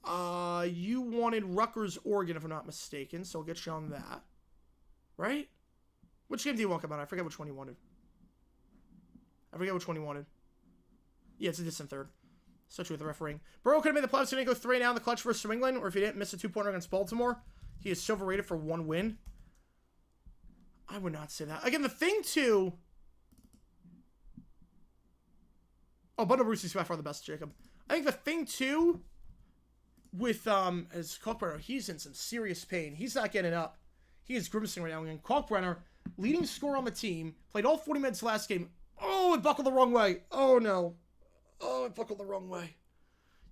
You wanted Rutgers, Oregon, if I'm not mistaken. So I'll get you on that. Right? Which game do you want come on? I forget which one you wanted. Yeah, it's a distant third. Such with the refereeing. Burrow could have made the playoffs. He didn't go 3 now in the clutch versus New England. Or if he didn't miss a 2-pointer against Baltimore. He is so overrated for 1 win. I would not say that. Again, the thing too... Oh, Bundle Bruce is by far the best, Jacob. I think the thing too... With, as Kalkbrenner, he's in some serious pain. He's not getting up. He is grimacing right now. And Kalkbrenner, leading scorer on the team, played all 40 minutes last game. Oh, it buckled the wrong way. Oh, no. Oh, it buckled the wrong way.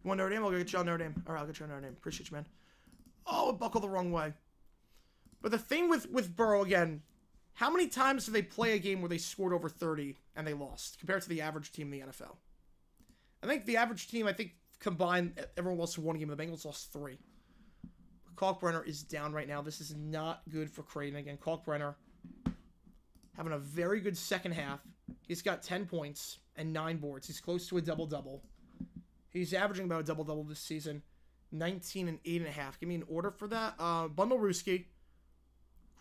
You want Notre Dame? I'll go get you on Notre Dame. All right, I'll get you on Notre Dame. Appreciate you, man. Oh, it buckled the wrong way. But the thing with Burrow, again, how many times do they play a game where they scored over 30 and they lost compared to the average team in the NFL? I think the average team, combined, everyone lost 1 game. The Bengals lost 3. Kalkbrenner is down right now. This is not good for Creighton. Again, Kalkbrenner having a very good second half. He's got 10 points and 9 boards. He's close to a double-double. He's averaging about a double-double this season. 19 and 8.5. Give me an order for that. Bundle Ruski,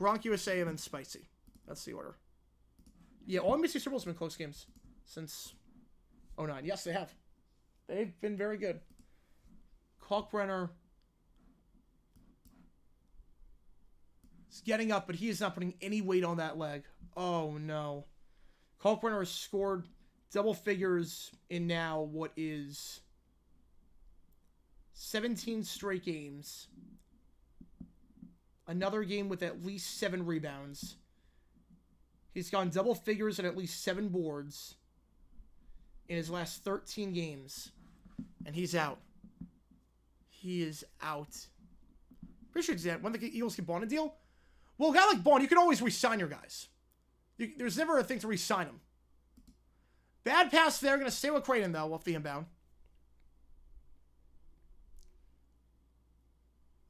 Gronk USA, and then Spicy. That's the order. Yeah, all NBC Super Bowls have been close games since 09. Yes, they have. They've been very good. Kalkbrenner is getting up, but he is not putting any weight on that leg. Oh, no. Kalkbrenner has scored double figures in now what is 17 straight games. Another game with at least 7 rebounds. He's gone double figures and at least 7 boards. in his last 13 games. And he's out. He is out. Pretty sure that when the Eagles get Bond a deal. Well, a guy like Bond, you can always re-sign your guys. There's never a thing to re-sign them. Bad pass there. Going to stay with Creighton, though, off the inbound.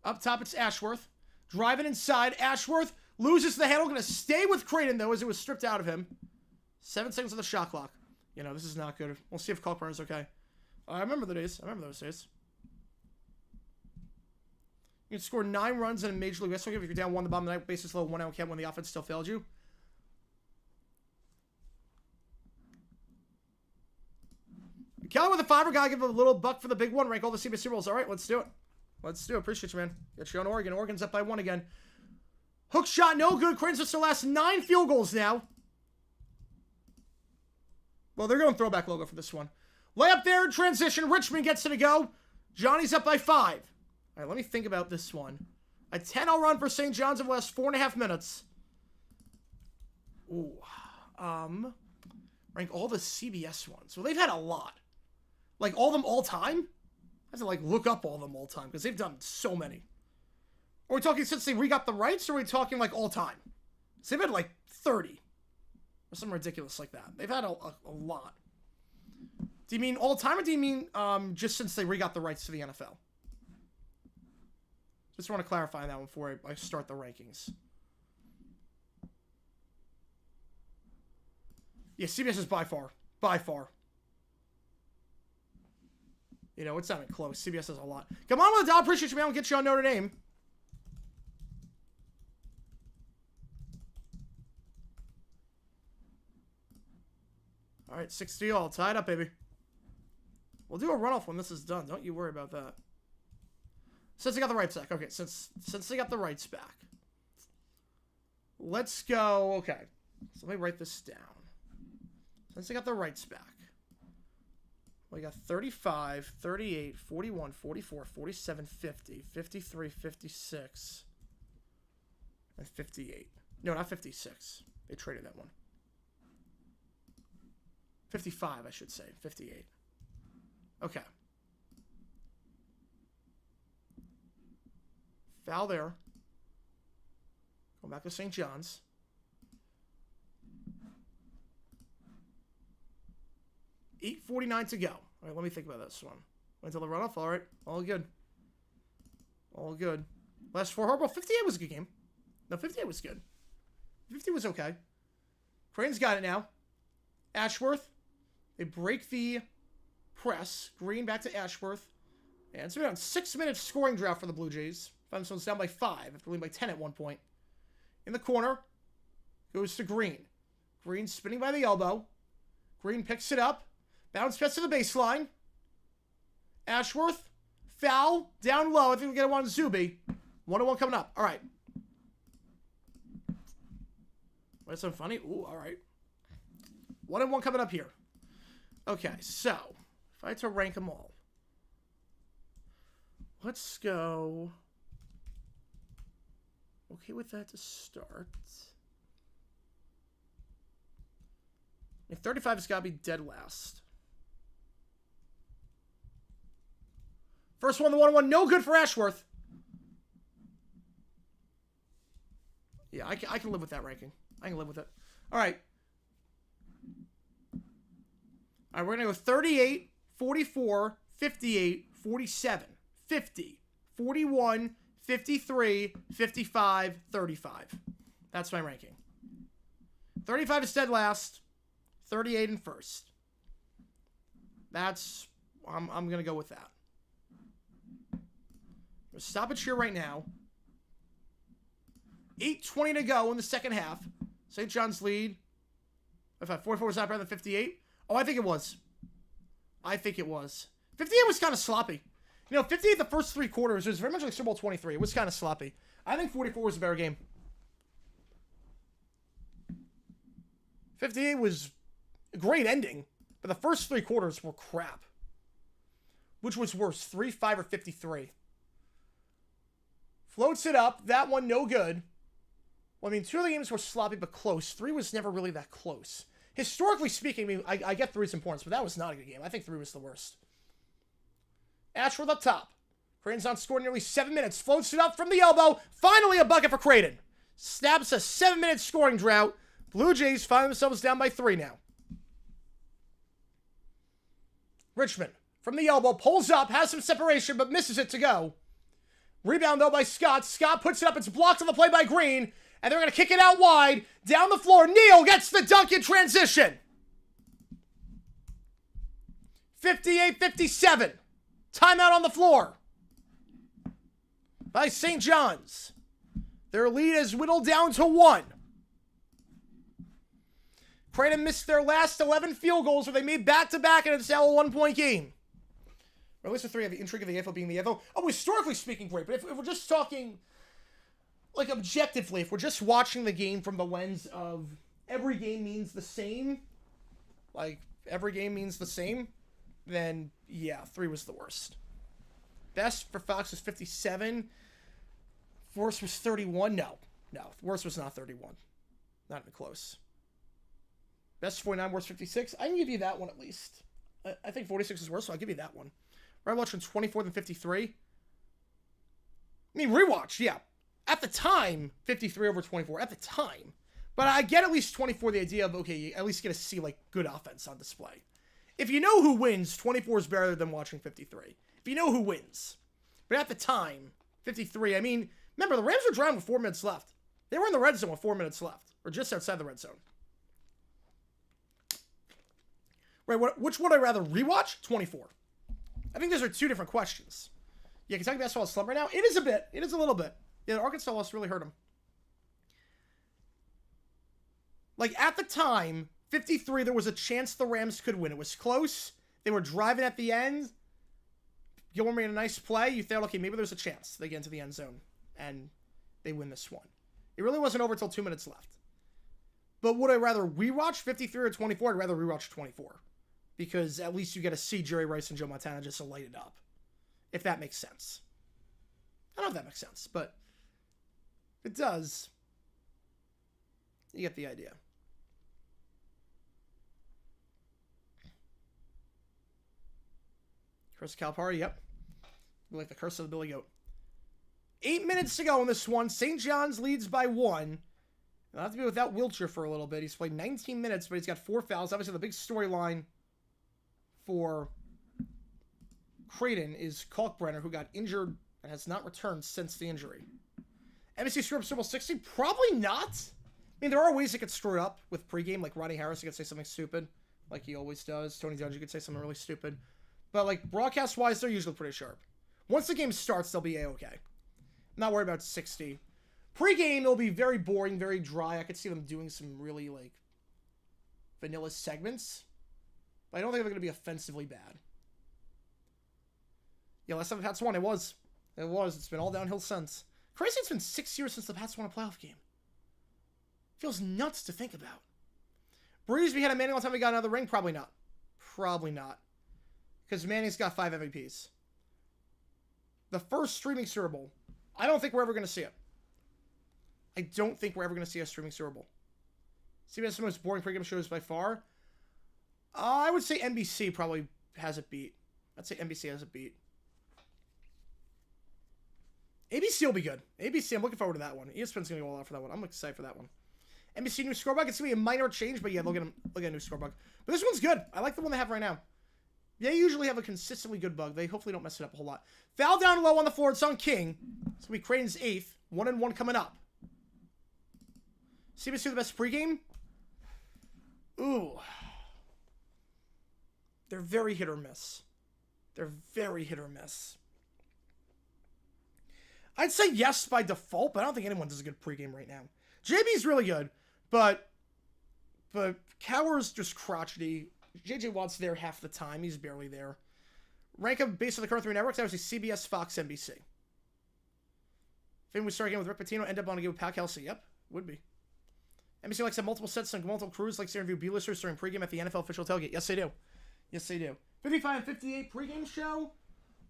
Up top, it's Ashworth. Driving inside. Ashworth loses the handle. Going to stay with Creighton, though, as it was stripped out of him. 7 seconds on the shot clock. You know, this is not good. We'll see if Kalkbrenner's okay. I remember the days. I remember those days. You can score 9 runs in a Major League Baseball game if you're down 1 the bottom of the ninth, bases low, 1 out, can't when the offense still failed you. Kelly with a 5er. Gotta give a little buck for the big one. Rank all the CBS rolls. All right, let's do it. Let's do it. Appreciate you, man. Get you on Oregon. Oregon's up by 1 again. Hook shot, no good. Creighton's just their last 9 field goals now. Well, they're going throwback logo for this one. Layup there in transition. Richmond gets it to go. Johnny's up by 5. All right, let me think about this one. A 10-0 run for St. John's in the last 4.5 minutes. Ooh. Rank all the CBS ones. Well, they've had a lot. Like, all of them all time? I have to, like, look up all of them all time, because they've done so many. Are we talking since they re-got the rights, or are we talking, like, all time? So they've had, like, 30. Or something ridiculous like that. They've had a lot. Do you mean all time, or do you mean just since they re-got the rights to the NFL? Just want to clarify that one before I start the rankings. Yeah, CBS is by far. By far. You know, it's not even close. CBS has a lot. Come on with the dog. Appreciate you, man. I'll get you on Notre Dame. All right, 6-3 all. Tied up, baby. We'll do a runoff when this is done. Don't you worry about that. Since they got the rights back. Okay, since they got the rights back. Let's go. Okay. So let me write this down. Since they got the rights back. We got 35, 38, 41, 44, 47, 50, 53, 56, and 58. No, not 56. They traded that one. 55, I should say. 58. Okay. Foul there. Going back to St. John's. $8:49 to go. All right, let me think about this one. Went until the runoff. All right, all good. All good. Last 4 horrible. 58 was a good game. No, 58 was good. 50 was okay. Creighton's got it now. Ashworth. They break the press. Green back to Ashworth. And it's been on 6 minutes scoring drought for the Blue Jays. Someone's down by 5 after leading by 10 at one point. In the corner. Goes to Green. Green spinning by the elbow. Green picks it up. Bounce pass to the baseline. Ashworth. Foul. Down low. I think we get it on Zuby. 1-1 coming up. All right. That's so funny. Ooh, all right. 1-1 coming up here. Okay, so if I had to rank them all, let's go. Okay with that to start. I mean, 35 has got to be dead last. First one, the 1-1, no good for Ashworth. Yeah, I can live with that ranking. I can live with it. All right. All right, we're going to go 38, 44, 58, 47, 50, 41, 53, 55, 35. That's my ranking. 35 is dead last. 38 in first. That's, I'm going to go with that. We'll stop it here right now. 8:20 to go in the second half. St. John's lead. If 44 was not better than 58. Oh, I think it was. I think it was. 58 was kind of sloppy. You know, 58 the first 3 quarters was very much like Super Bowl 23. It was kind of sloppy. I think 44 was a better game. 58 was a great ending, but the first 3 quarters were crap. Which was worse, 3, 5, or 53? Floats it up. That one, no good. Well, I mean, 2 of the games were sloppy but close. 3 was never really that close. historically speaking, I mean, I get 3's importance, but that was not a good game. I think 3 was the worst. Ashworth up top. Creighton's on score nearly 7 minutes. Floats it up from the elbow. Finally a bucket for Creighton. Snaps a 7-minute scoring drought. Blue Jays find themselves down by 3 now. Richmond from the elbow. Pulls up. Has some separation, but misses it to go. Rebound, though, by Scott. Scott puts it up. It's blocked on the play by Green. And they're going to kick it out wide. Down the floor. Neal gets the dunk in transition. 58-57. Timeout on the floor by St. John's. Their lead is whittled down to 1. Creighton missed their last 11 field goals where they made back-to-back, and it's now a 1-point game. Or at least the 3 have the intrigue of the AFL being the AFL. Oh, historically speaking, great. But if we're just talking, like, objectively, if we're just watching the game from the lens of every game means the same, like, every game means the same, then, yeah, 3 was the worst. Best for Fox was 57. Worst was 31. No. Worst was not 31. Not even close. Best 49, worst 56. I can give you that one at least. I think 46 is worse, so I'll give you that one. Right watching 24 than 53. I mean, rewatch, yeah. At the time, 53 over 24. At the time. But I get at least 24 the idea of, okay, you at least get to see, like, good offense on display. If you know who wins, 24 is better than watching 53. If you know who wins. But at the time, 53, I mean, remember, the Rams were driving with 4 minutes left. They were in the red zone with 4 minutes left. Or just outside the red zone. Right, which would I rather rewatch? 24. I think those are 2 different questions. Yeah, Kentucky basketball is slump right now. It is a bit. It is a little bit. Yeah, the Arkansas loss really hurt them. Like, at the time, 53, there was a chance the Rams could win. It was close. They were driving at the end. Gilmore made a nice play. You thought, okay, maybe there's a chance they get into the end zone. And they win this one. It really wasn't over until 2 minutes left. But would I rather rewatch 53 or 24? I'd rather rewatch 24. Because at least you get to see Jerry Rice and Joe Montana just to light it up. If that makes sense. I don't know if that makes sense, but if it does, you get the idea. Curse of Calipari, yep. Like the curse of the Billy Goat. 8 minutes to go in this one. St. John's leads by 1. They'll have to be without Wiltshire for a little bit. He's played 19 minutes, but he's got 4 fouls. Obviously, the big storyline for Creighton is Kalkbrenner, who got injured and has not returned since the injury. NBC screw up Super Bowl 60? Probably not. I mean, there are ways it gets screwed up with pregame, like Rodney Harris could say something stupid, like he always does. Tony Dungy could say something really stupid. But, like, broadcast-wise, they're usually pretty sharp. Once the game starts, they'll be A-okay. I'm not worried about 60. Pre-game, it'll be very boring, very dry. I could see them doing some really, like, vanilla segments. But I don't think they're going to be offensively bad. Yeah, last time the Pats won, it was. It was. It's been all downhill since. Crazy, it's been 6 years since the Pats won a playoff game. Feels nuts to think about. Breeze, we had a Manning all the time we got another ring? Probably not. Probably not. Because Manning's got 5 MVPs. The first streaming Super Bowl. I don't think we're ever going to see it. I don't think we're ever going to see a streaming Super Bowl. CBS is the most boring pregame shows by far. I would say NBC probably has it beat. I'd say NBC has it beat. ABC will be good. ABC, I'm looking forward to that one. ESPN's going to go all out for that one. I'm excited for that one. NBC new scorebook. It's going to be a minor change, but yeah, they'll get a new scorebook. But this one's good. I like the one they have right now. They usually have a consistently good bug. They hopefully don't mess it up a whole lot. Foul down low on the floor. It's on King. It's going to be Creighton's 8th. 1-1 coming up. CBS the best pregame? Ooh. They're very hit or miss. They're very hit or miss. I'd say yes by default, but I don't think anyone does a good pregame right now. JB's really good, but Cower's just crotchety. JJ Watt's there half the time. He's barely there. Rank up based on the current 3 networks, obviously CBS, Fox, NBC. If we start again with Rick Pitino, end up on a game with Pat Kelsey. Yep, would be. NBC likes to have multiple sets and multiple crews, likes to interview B-listers during pregame at the NFL official tailgate. Yes, they do. Yes, they do. 55 and 58 pregame show.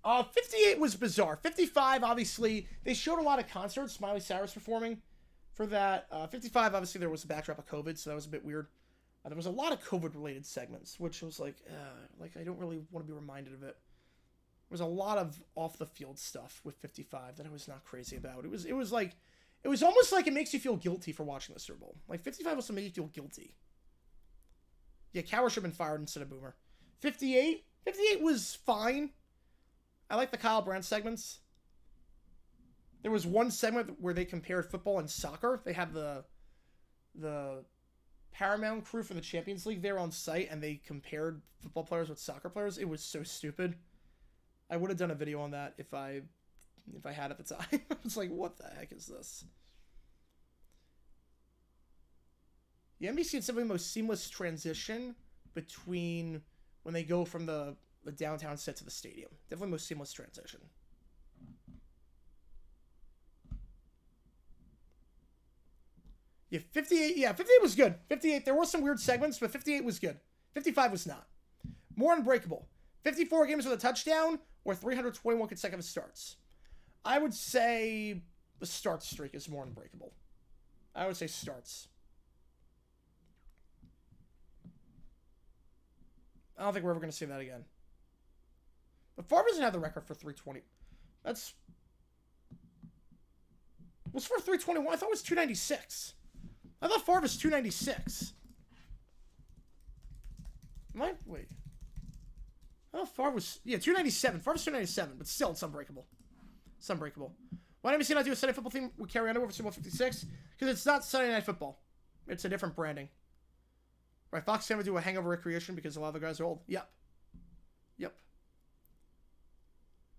58 was bizarre. 55, obviously, they showed a lot of concerts. Miley Cyrus performing for that. 55, obviously, there was a backdrop of COVID, so that was a bit weird. There was a lot of COVID-related segments, which was like I don't really want to be reminded of it. There was a lot of off-the-field stuff with 55 that I was not crazy about. It was almost like it makes you feel guilty for watching the Super Bowl. Like, 55 also made you feel guilty. Yeah, Cowher should have been fired instead of Boomer. 58 was fine. I like the Kyle Brandt segments. There was one segment where they compared football and soccer. They had the Paramount crew for the Champions League there on site, and they compared football players with soccer players. It was so stupid. I would have done a video on that if I had at the time. I was like, what the heck is this? The NBC had simply the most seamless transition between when they go from the downtown set to the stadium. Definitely most seamless transition. Yeah, 58. Yeah, 58 was good. 58. There were some weird segments, but 58 was good. 55 was not. More unbreakable. 54 games with a touchdown or 321 consecutive starts. I would say the start streak is more unbreakable. I would say starts. I don't think we're ever going to see that again. But Favre doesn't have the record for 320. Was for 321? I thought it was 296. I thought Favre was 296. Wait. I thought Favre was... Yeah, 297. Favre was 297, but still, it's unbreakable. It's unbreakable. Why don't we see not do a Sunday football theme with carry on over Super Bowl 56? Because it's not Sunday Night Football. It's a different branding. Right, Fox never do a hangover recreation because a lot of the guys are old. Yep.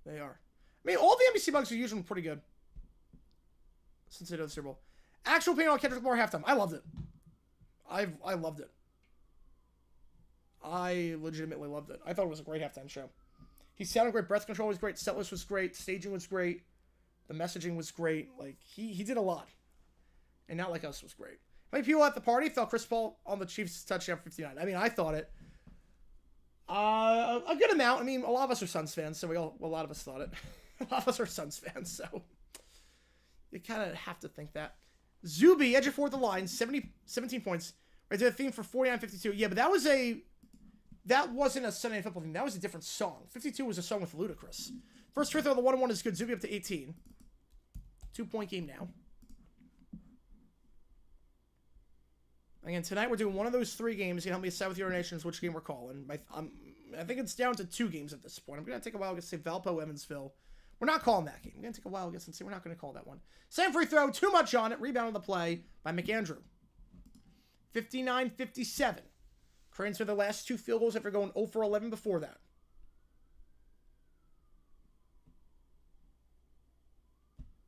They are. I mean, all the NBC bugs are usually pretty good. Since they know the Super Bowl. Actual opinion on Kendrick Lamar halftime. I loved it. I loved it. I legitimately loved it. I thought it was a great halftime show. He sounded great. Breath control was great. Set list was great. Staging was great. The messaging was great. Like, he did a lot. And Not Like Us was great. How many people at the party thought Chris Paul on the Chiefs touchdown 59? I mean, I thought it. A good amount. I mean, a lot of us are Suns fans, so a lot of us thought it. A lot of us are Suns fans, so you kind of have to think that. Zuby, edge of fourth the line, 17 points. Right, did a theme for 49-52. Yeah, but that wasn't a Sunday Night Football theme. That was a different song. 52 was a song with Ludacris. First free throw, the 1-1 is good. Zuby up to 18. 2-point game now. Again, tonight we're doing one of those 3 games. You can help me decide with your donations which game we're calling. I think it's down to 2 games at this point. I'm going to take a while to say Valpo, Evansville. We're not calling that game. We're going to take a while to say we're not going to call that one. Same free throw, too much on it. Rebound on the play by McAndrew. 59-57. Creighton's for the last 2 field goals after going 0 for 11 before that.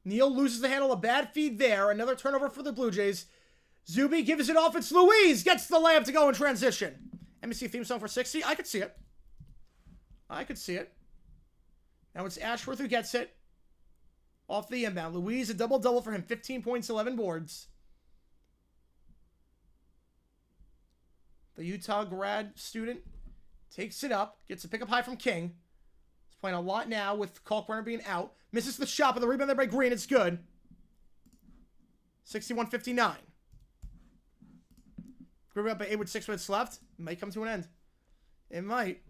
Neal loses the handle. A bad feed there. Another turnover for the Blue Jays. Zuby gives it off. It's Louise. Gets the layup to go in transition. NBC theme song for 60. I could see it. Now it's Ashworth who gets it. Off the inbound. Louise, a double-double for him. 15 points, 11 boards. The Utah grad student takes it up. Gets a pickup high from King. He's playing a lot now with Kalkbrenner being out. Misses the shot, but the rebound there by Green. It's good. 61-59. Green up by 8 with 6 minutes left. It might come to an end. It might.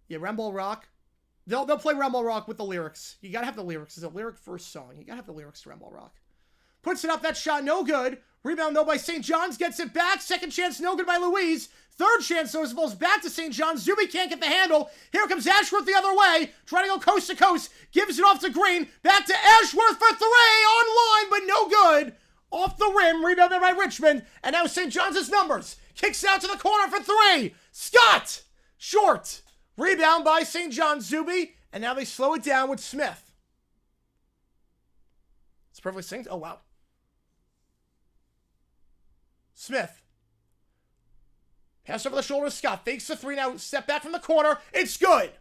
Yeah, Ramble Rock. They'll play Ramble Rock with the lyrics. You gotta have the lyrics. It's a lyric first song. You gotta have the lyrics to Ramble Rock. Puts it up. That shot, no good. Rebound, though, by St. John's. Gets it back. Second chance, no good by Louise. Third chance, those balls back to St. John's. Zuby can't get the handle. Here comes Ashworth the other way. Trying to go coast to coast. Gives it off to Green. Back to Ashworth for 3. On line, but no good. Off the rim. Rebound there by Richmond. And now St. John's' numbers. Kicks it out to the corner for 3. Scott! Short. Rebound by St. John's. Zuby. And now they slow it down with Smith. It's perfectly synced. Oh, wow. Smith. Pass over the shoulder. Scott fakes the 3 now. Step back from the corner. It's good.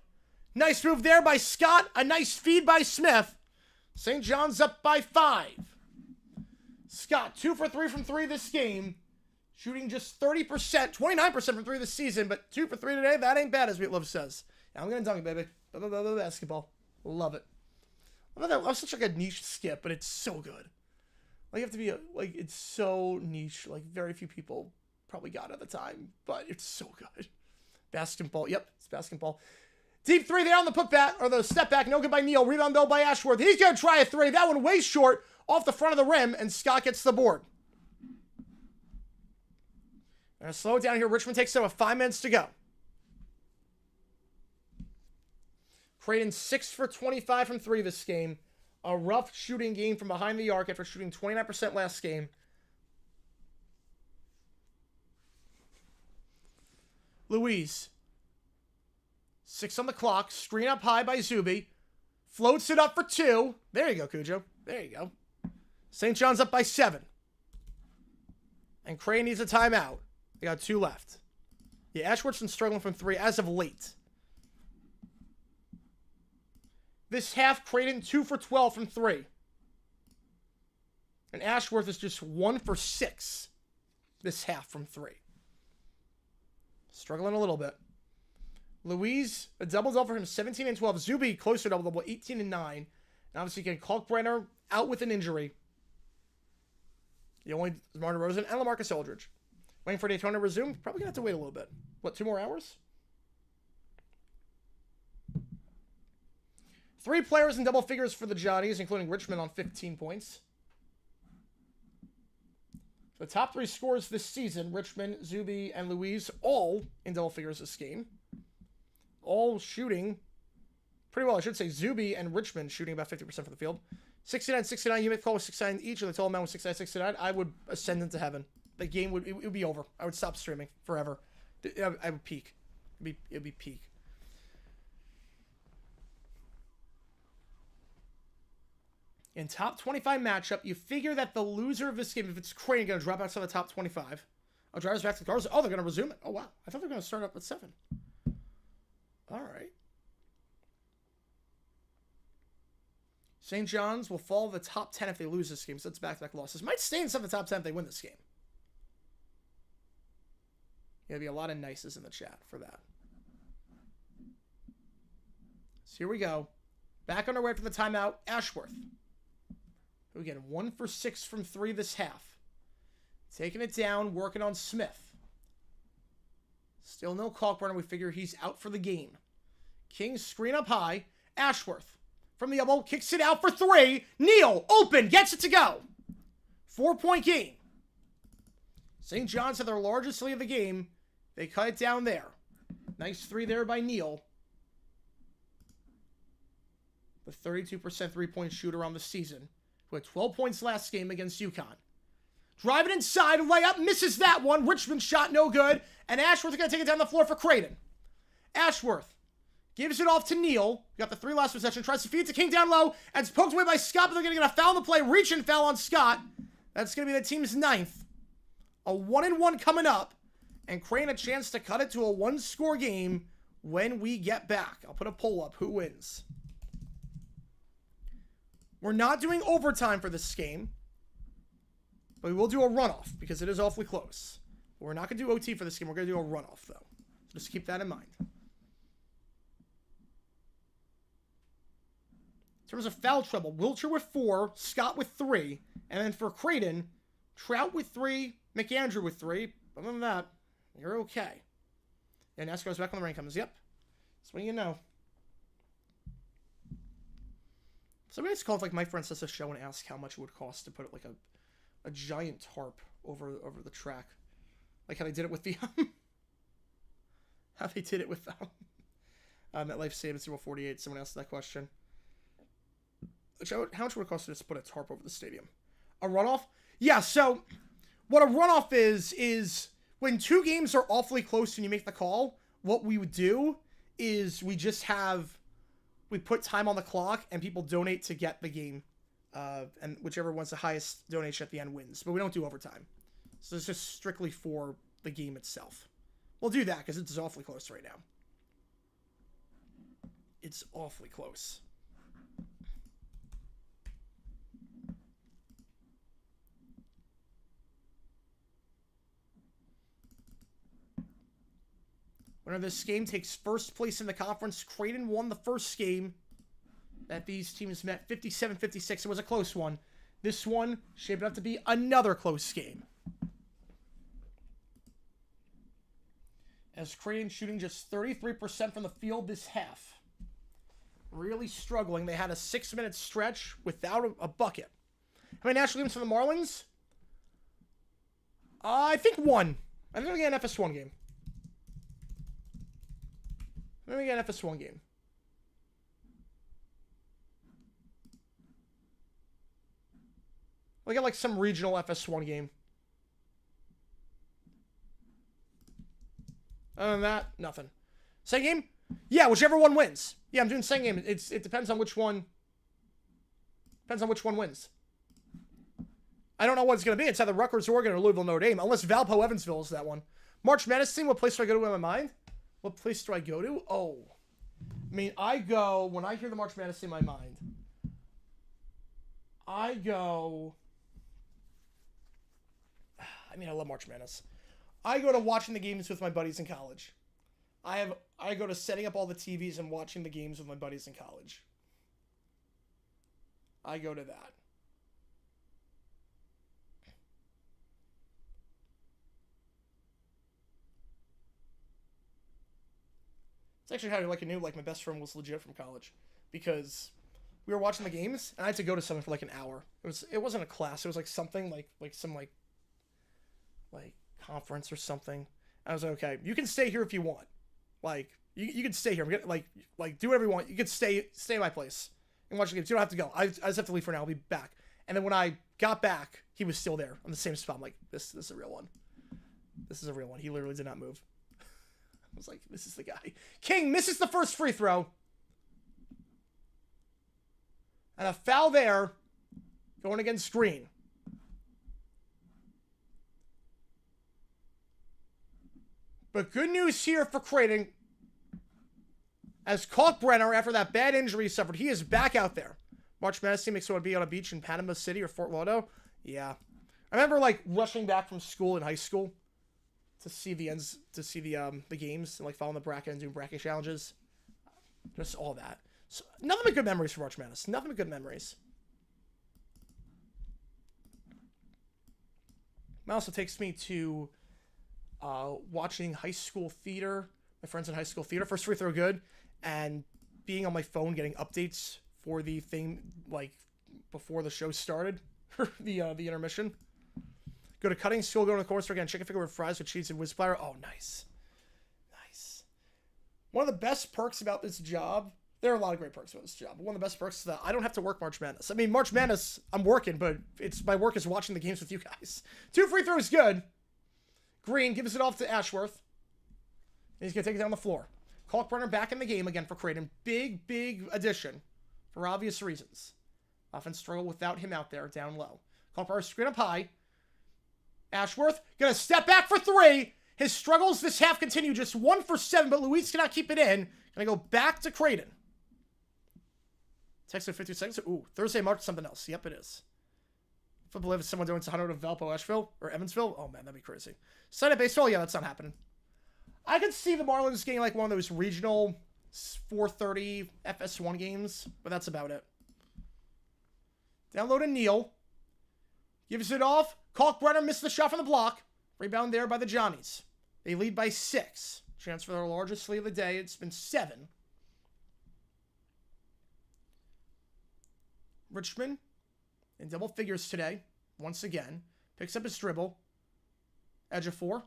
Nice move there by Scott. A nice feed by Smith. St. John's up by 5. Scott, 2 for 3 from 3 this game. Shooting just 30%, 29% from 3 this season, but 2 for 3 today. That ain't bad, as Meatloaf says. Yeah, I'm going to dunk it, baby. Basketball. Love it. I love that. That's such like a niche skip, but it's so good. Like, you have to be, it's so niche. Like, very few people probably got at the time, but it's so good. Basketball. Yep, it's basketball. Deep three there on the putback, or the step back. No good by Neal. Rebound, though, by Ashworth. He's going to try a three. That one way short off the front of the rim, and Scott gets the board. Gonna slow it down here. Richmond takes it with 5 minutes to go. Creighton 6 for 25 from 3 this game. A rough shooting game from behind the arc after shooting 29% last game. Louise. 6 on the clock. Screen up high by Zuby. Floats it up for 2. There you go, Cujo. There you go. St. John's up by 7. And Creighton needs a timeout. They got 2 left. Yeah, Ashworth's been struggling from 3 as of late. This half, Creighton 2 for 12 from 3. And Ashworth is just 1 for 6 this half from 3. Struggling a little bit. Louise, a double-double for him, 17 and 12. Zuby, closer double-double, 18 and 9. And obviously, again, Kalkbrenner out with an injury. The only Martin Rosen and LaMarcus Aldridge. Waiting for Daytona to resume. Probably going to have to wait a little bit. What, 2 more hours? 3 players in double figures for the Johnnies, including Richmond on 15 points. The top 3 scores this season, Richmond, Zuby, and Louise, all in double figures this game. All shooting pretty well. I should say Zuby and Richmond shooting about 50% from the field. 69-69, you make call with 69 each, and the total amount was 69-69. I would ascend into heaven. The game would, it would be over. I would stop streaming forever. I would peak. It would be peak. In top 25 matchup, you figure that the loser of this game, if it's Creighton, going to drop outside the top 25. Oh, drivers back to the cars. Oh, they're going to resume it. Oh, wow. I thought they were going to start up at 7. All right. St. John's will fall the top 10 if they lose this game, so it's back-to-back losses. Might stay inside the top 10 if they win this game. There'll be a lot of nices in the chat for that. So here we go. Back on our way for the timeout. Ashworth. Who again, 1 for 6 from 3 this half. Taking it down, working on Smith. Still no Kalkbrenner. We figure he's out for the game. King screen up high. Ashworth. From the elbow, kicks it out for 3. Neal, open, gets it to go. 4-point game. St. John's had their largest lead of the game. They cut it down there. Nice 3 there by Neal. The 32% 3-point shooter on the season. Who had 12 points last game against UConn. Driving inside, layup, misses that one. Richmond shot no good. And Ashworth is going to take it down the floor for Creighton. Ashworth gives it off to Neal. Got the 3 last possession. Tries to feed to King down low. And it's poked away by Scott, but they're going to get a foul in the play. Reach and foul on Scott. That's going to be the team's 9th. A 1-and-1 coming up. And Creighton a chance to cut it to a 1-score game when we get back. I'll put a poll up. Who wins? We're not doing overtime for this game. But we will do a runoff because it is awfully close. We're not going to do OT for this game. We're going to do a runoff, though. So just keep that in mind. In terms of foul trouble, Wiltshire with 4, Scott with 3, and then for Creighton, Trout with 3, McAndrew with 3. Other than that, you're okay. And Esco's back when the rain comes. Yep. That's what you know. Somebody needs to call like Mike Francesa's show and ask how much it would cost to put like a giant tarp over the track. Like how they did it with the how they did it with MetLife Stadium Super Bowl 48. Someone asked that question. How much would it cost to just put a tarp over the stadium? A runoff? Yeah, so what a runoff is when 2 games are awfully close and you make the call, what we would do is we put time on the clock and people donate to get the game. And whichever one's the highest donation at the end wins. But we don't do overtime. So it's just strictly for the game itself. We'll do that because it's awfully close right now. It's awfully close. Winner of this game takes first place in the conference. Creighton won the first game that these teams met, 57-56. It was a close one. This one shaped up to be another close game. As Creighton shooting just 33% from the field this half. Really struggling. They had a 6-minute stretch without a bucket. How many national games for the Marlins? I think one. I think we get an FS1 game. Let me get an FS1 game. We got like some regional FS1 game. Other than that, nothing. Second game? Yeah, whichever one wins. Yeah, I'm doing second game. It depends on which one. Depends on which one wins. I don't know what it's going to be. It's either Rutgers, Oregon, or Louisville, Notre Dame. Unless Valpo, Evansville is that one. March Madness team, what place do I go to in my mind? What place do I go to? Oh. I mean, when I hear the March Madness in my mind, I go... I love March Madness. I go to watching the games with my buddies in college. I go to setting up all the TVs and watching the games with my buddies in college. I go to that. It's actually how I knew my best friend was legit from college, because we were watching the games and I had to go to something for like an hour. It wasn't a class. It was like something like some conference or something. I was like, okay, you can stay here if you want. Like you can stay here. Like do whatever you want. You can stay at my place and watch the games. You don't have to go. I just have to leave for now. I'll be back. And then when I got back, he was still there on the same spot. I'm like, this is a real one. This is a real one. He literally did not move. I was like, this is the guy. King misses the first free throw. And a foul there going against Green. But good news here for Creighton. As Kalkbrenner, after that bad injury he suffered, he is back out there. March Madness team makes it would be on a beach in Panama City or Fort Lauderdale. Yeah. I remember rushing back from school in high school to see the games and following the bracket and doing bracket challenges. Just all that. So, nothing but good memories for March Madness. Nothing but good memories. It also takes me to watching high school theater. My friends in high school theater. First free throw good. And being on my phone getting updates for the thing before the show started. the intermission. Go to cutting school, go to the corner store, again, chicken finger with fries with cheese and whiz platter. Oh, nice. Nice. One of the best perks about this job, there are a lot of great perks about this job, but one of the best perks is that I don't have to work March Madness. I mean, March Madness, I'm working, but my work is watching the games with you guys. 2 free throws good. Green gives it off to Ashworth. And he's going to take it down the floor. Kalkbrenner back in the game again for Creighton. Big addition for obvious reasons. Offense struggle without him out there down low. Kalkbrenner screen up high. Ashworth going to step back for 3. His struggles this half continue. Just 1 for 7, but Luis cannot keep it in. Going to go back to Creighton. Text at 50 seconds. Ooh, Thursday marked something else. Yep, it is. If I believe it's someone doing 100 of Valpo, Asheville, or Evansville. Oh, man, that'd be crazy. Sunday baseball. Yeah, that's not happening. I could see the Marlins getting one of those regional 4:30 FS1 games, but that's about it. Down low to Neal. Gives it off. Kalkbrenner missed the shot from the block. Rebound there by the Johnnies. They lead by 6. Chance for their largest lead of the day. It's been 7. Richmond in double figures today. Once again. Picks up his dribble. Edge of 4.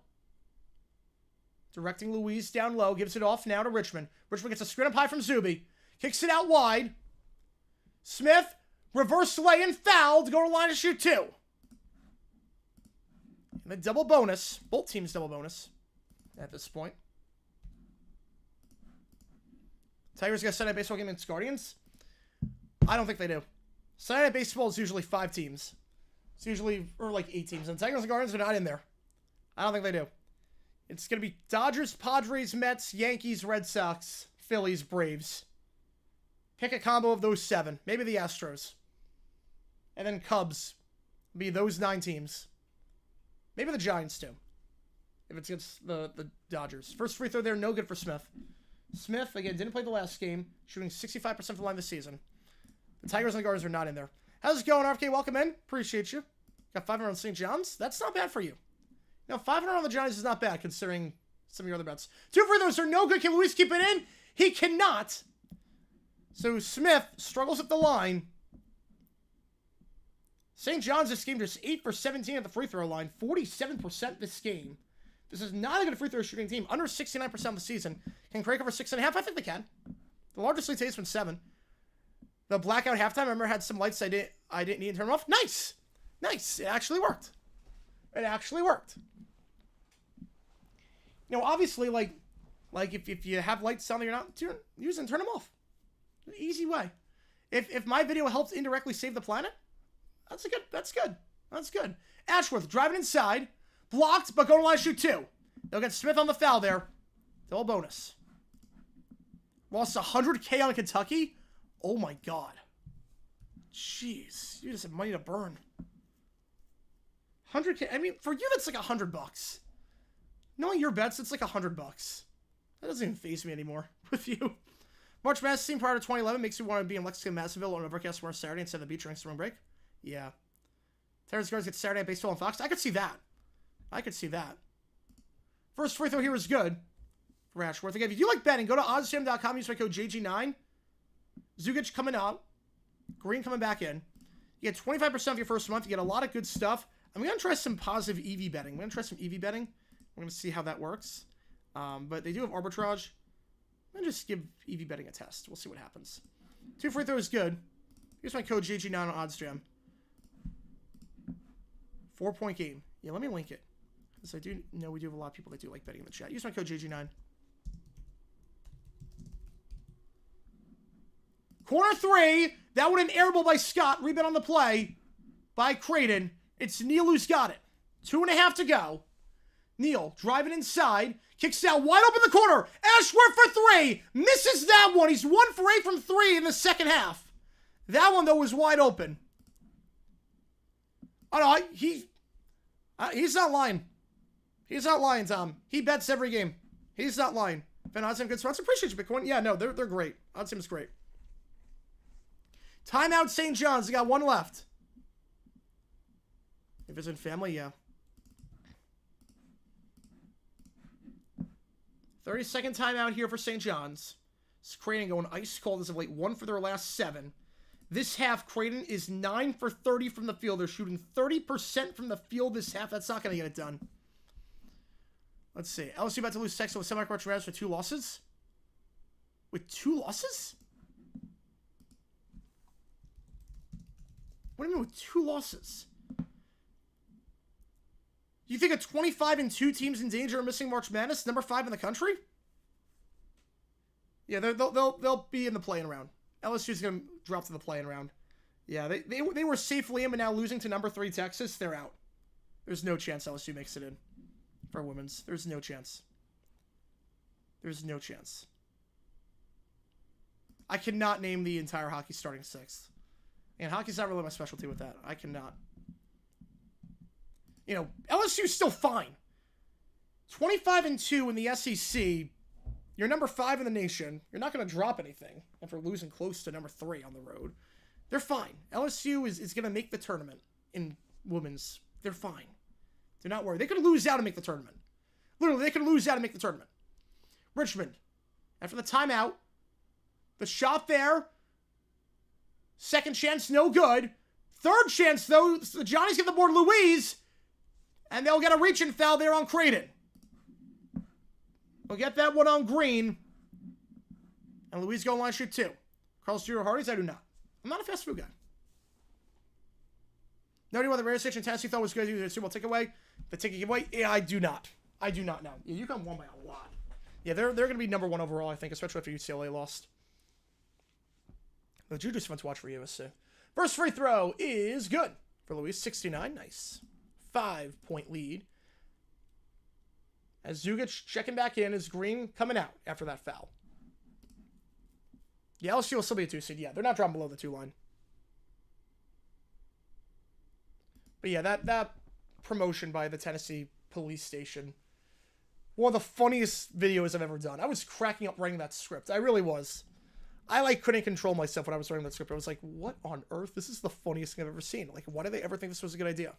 Directing Louise down low. Gives it off now to Richmond. Richmond gets a screen up high from Zuby. Kicks it out wide. Smith. Reverse lay-in foul to go to line to shoot 2. And a double bonus. Both teams double bonus at this point. Tigers got Sunday baseball game against Guardians? I don't think they do. Sunday night baseball is usually 5 teams. It's usually, or 8 teams. And Tigers and Guardians are not in there. I don't think they do. It's going to be Dodgers, Padres, Mets, Yankees, Red Sox, Phillies, Braves. Pick a combo of those 7. Maybe the Astros. And then Cubs. Be those 9 teams. Maybe the Giants too. If it's against the Dodgers. First free throw there, no good for Smith. Smith, again, didn't play the last game. Shooting 65% from the line this season. The Tigers and the Guardians are not in there. How's it going, RFK? Welcome in. Appreciate you. Got 500 on St. John's. That's not bad for you. 500 on the Giants is not bad, considering some of your other bets. 2 free throws are no good. Can Luis keep it in? He cannot. So Smith struggles at the line. St. John's this game just 8 for 17 at the free throw line. 47% this game. This is not a good free throw shooting team. Under 69% of the season. Can Creighton cover 6.5? I think they can. The largest lead today has been 7. The blackout halftime, I remember, had some lights I didn't need to turn off. Nice! Nice. It actually worked. It actually worked. You know, obviously, like if you have lights on that you're not using, turn them off. An easy way. If my video helps indirectly save the planet, that's good. That's good. Ashworth driving inside. Blocked, but going to line shoot 2. They'll get Smith on the foul there. Double bonus. Lost 100K on Kentucky? Oh my god. Jeez. You just have money to burn. 100K. I mean, for you, that's like $100. Knowing your bets, it's like $100. That doesn't even faze me anymore with you. March Madness team prior to 2011 makes you want to be in Lexington, Madisonville on overcast tomorrow Saturday instead of the beach during spring break. Yeah. Terrence Guards get Saturday at baseball on Fox. I could see that. First free throw here is good for Ashworth. Again, if you like betting, go to oddsjam.com. Use my code JG9. Zugic coming up. Green coming back in. You get 25% of your first month. You get a lot of good stuff. I'm going to try some positive EV betting. We're going to see how that works. But they do have arbitrage. I'm going to just give EV betting a test. We'll see what happens. 2 free throws good. Here's my code JG9 on oddsjam. 4-point game. Yeah, let me link it. Because I do know we do have a lot of people that do like betting in the chat. Use my code JG9. Corner 3. That one an air ball by Scott. Rebound on the play by Creighton. It's Neal who's got it. 2.5 to go. Neal driving inside. Kicks out wide open the corner. Ashworth for 3. Misses that one. He's 1 for 8 from 3 in the second half. That one, though, was wide open. Oh, no, he's not lying. He's not lying, Tom. He bets every game. He's not lying. Ben Odds good spots. Appreciate you, Bitcoin. Yeah, no, they're great. Odds is great. Timeout St. John's. They got 1 left. If it's in family, yeah. 30-second timeout here for St. John's. It's Creighton going ice cold as of late. 1 for their last 7. This half, Creighton is 9 for 30 from the field. They're shooting 30% from the field this half. That's not going to get it done. Let's see. LSU about to lose Texas with semi-crunch rounds for 2 losses? With 2 losses? What do you mean with 2 losses? You think a 25-2 team's in danger of missing March Madness, number 5 in the country? Yeah, they'll be in the play-in round. LSU's going to drop to the play-in round. Yeah, they were safely in, but now losing to number 3 Texas, they're out. There's no chance LSU makes it in for women's. There's no chance. There's no chance. I cannot name the entire hockey starting 6th. And hockey's not really my specialty with that. I cannot. You know, LSU's still fine. 25-2 in the SEC. You're number 5 in the nation. You're not going to drop anything after losing close to number 3 on the road. They're fine. LSU is going to make the tournament in women's. They're fine. Do not worry. They could lose out and make the tournament. Literally, they could lose out and make the tournament. Richmond, after the timeout, the shot there. Second chance, no good. Third chance, though, the Johnnies get the board. Louise, and they'll get a reach-in foul there on Creighton. We'll get that one on Green. And Louise go line shoot 2. Carl's Jr. Hardy's, I do not. I'm not a fast food guy. Nobody what the radio station test you thought was good. You Super Bowl takeaway. The ticket giveaway. Yeah, I do not. I do not know. Yeah, you got won by a lot. Yeah, they're going to be number 1 overall, I think, especially after UCLA lost. The Juju's fun to watch for USC. First free throw is good for Louise. 69. Nice. 5-point lead. As Zugic checking back in, is Green coming out after that foul. Yeah, LSU will still be a 2 seed. Yeah, they're not dropping below the 2 line. But yeah, that promotion by the Tennessee police station, one of the funniest videos I've ever done. I was cracking up writing that script. I really was. I couldn't control myself when I was writing that script. I was like, what on earth? This is the funniest thing I've ever seen. Like, why did they ever think this was a good idea?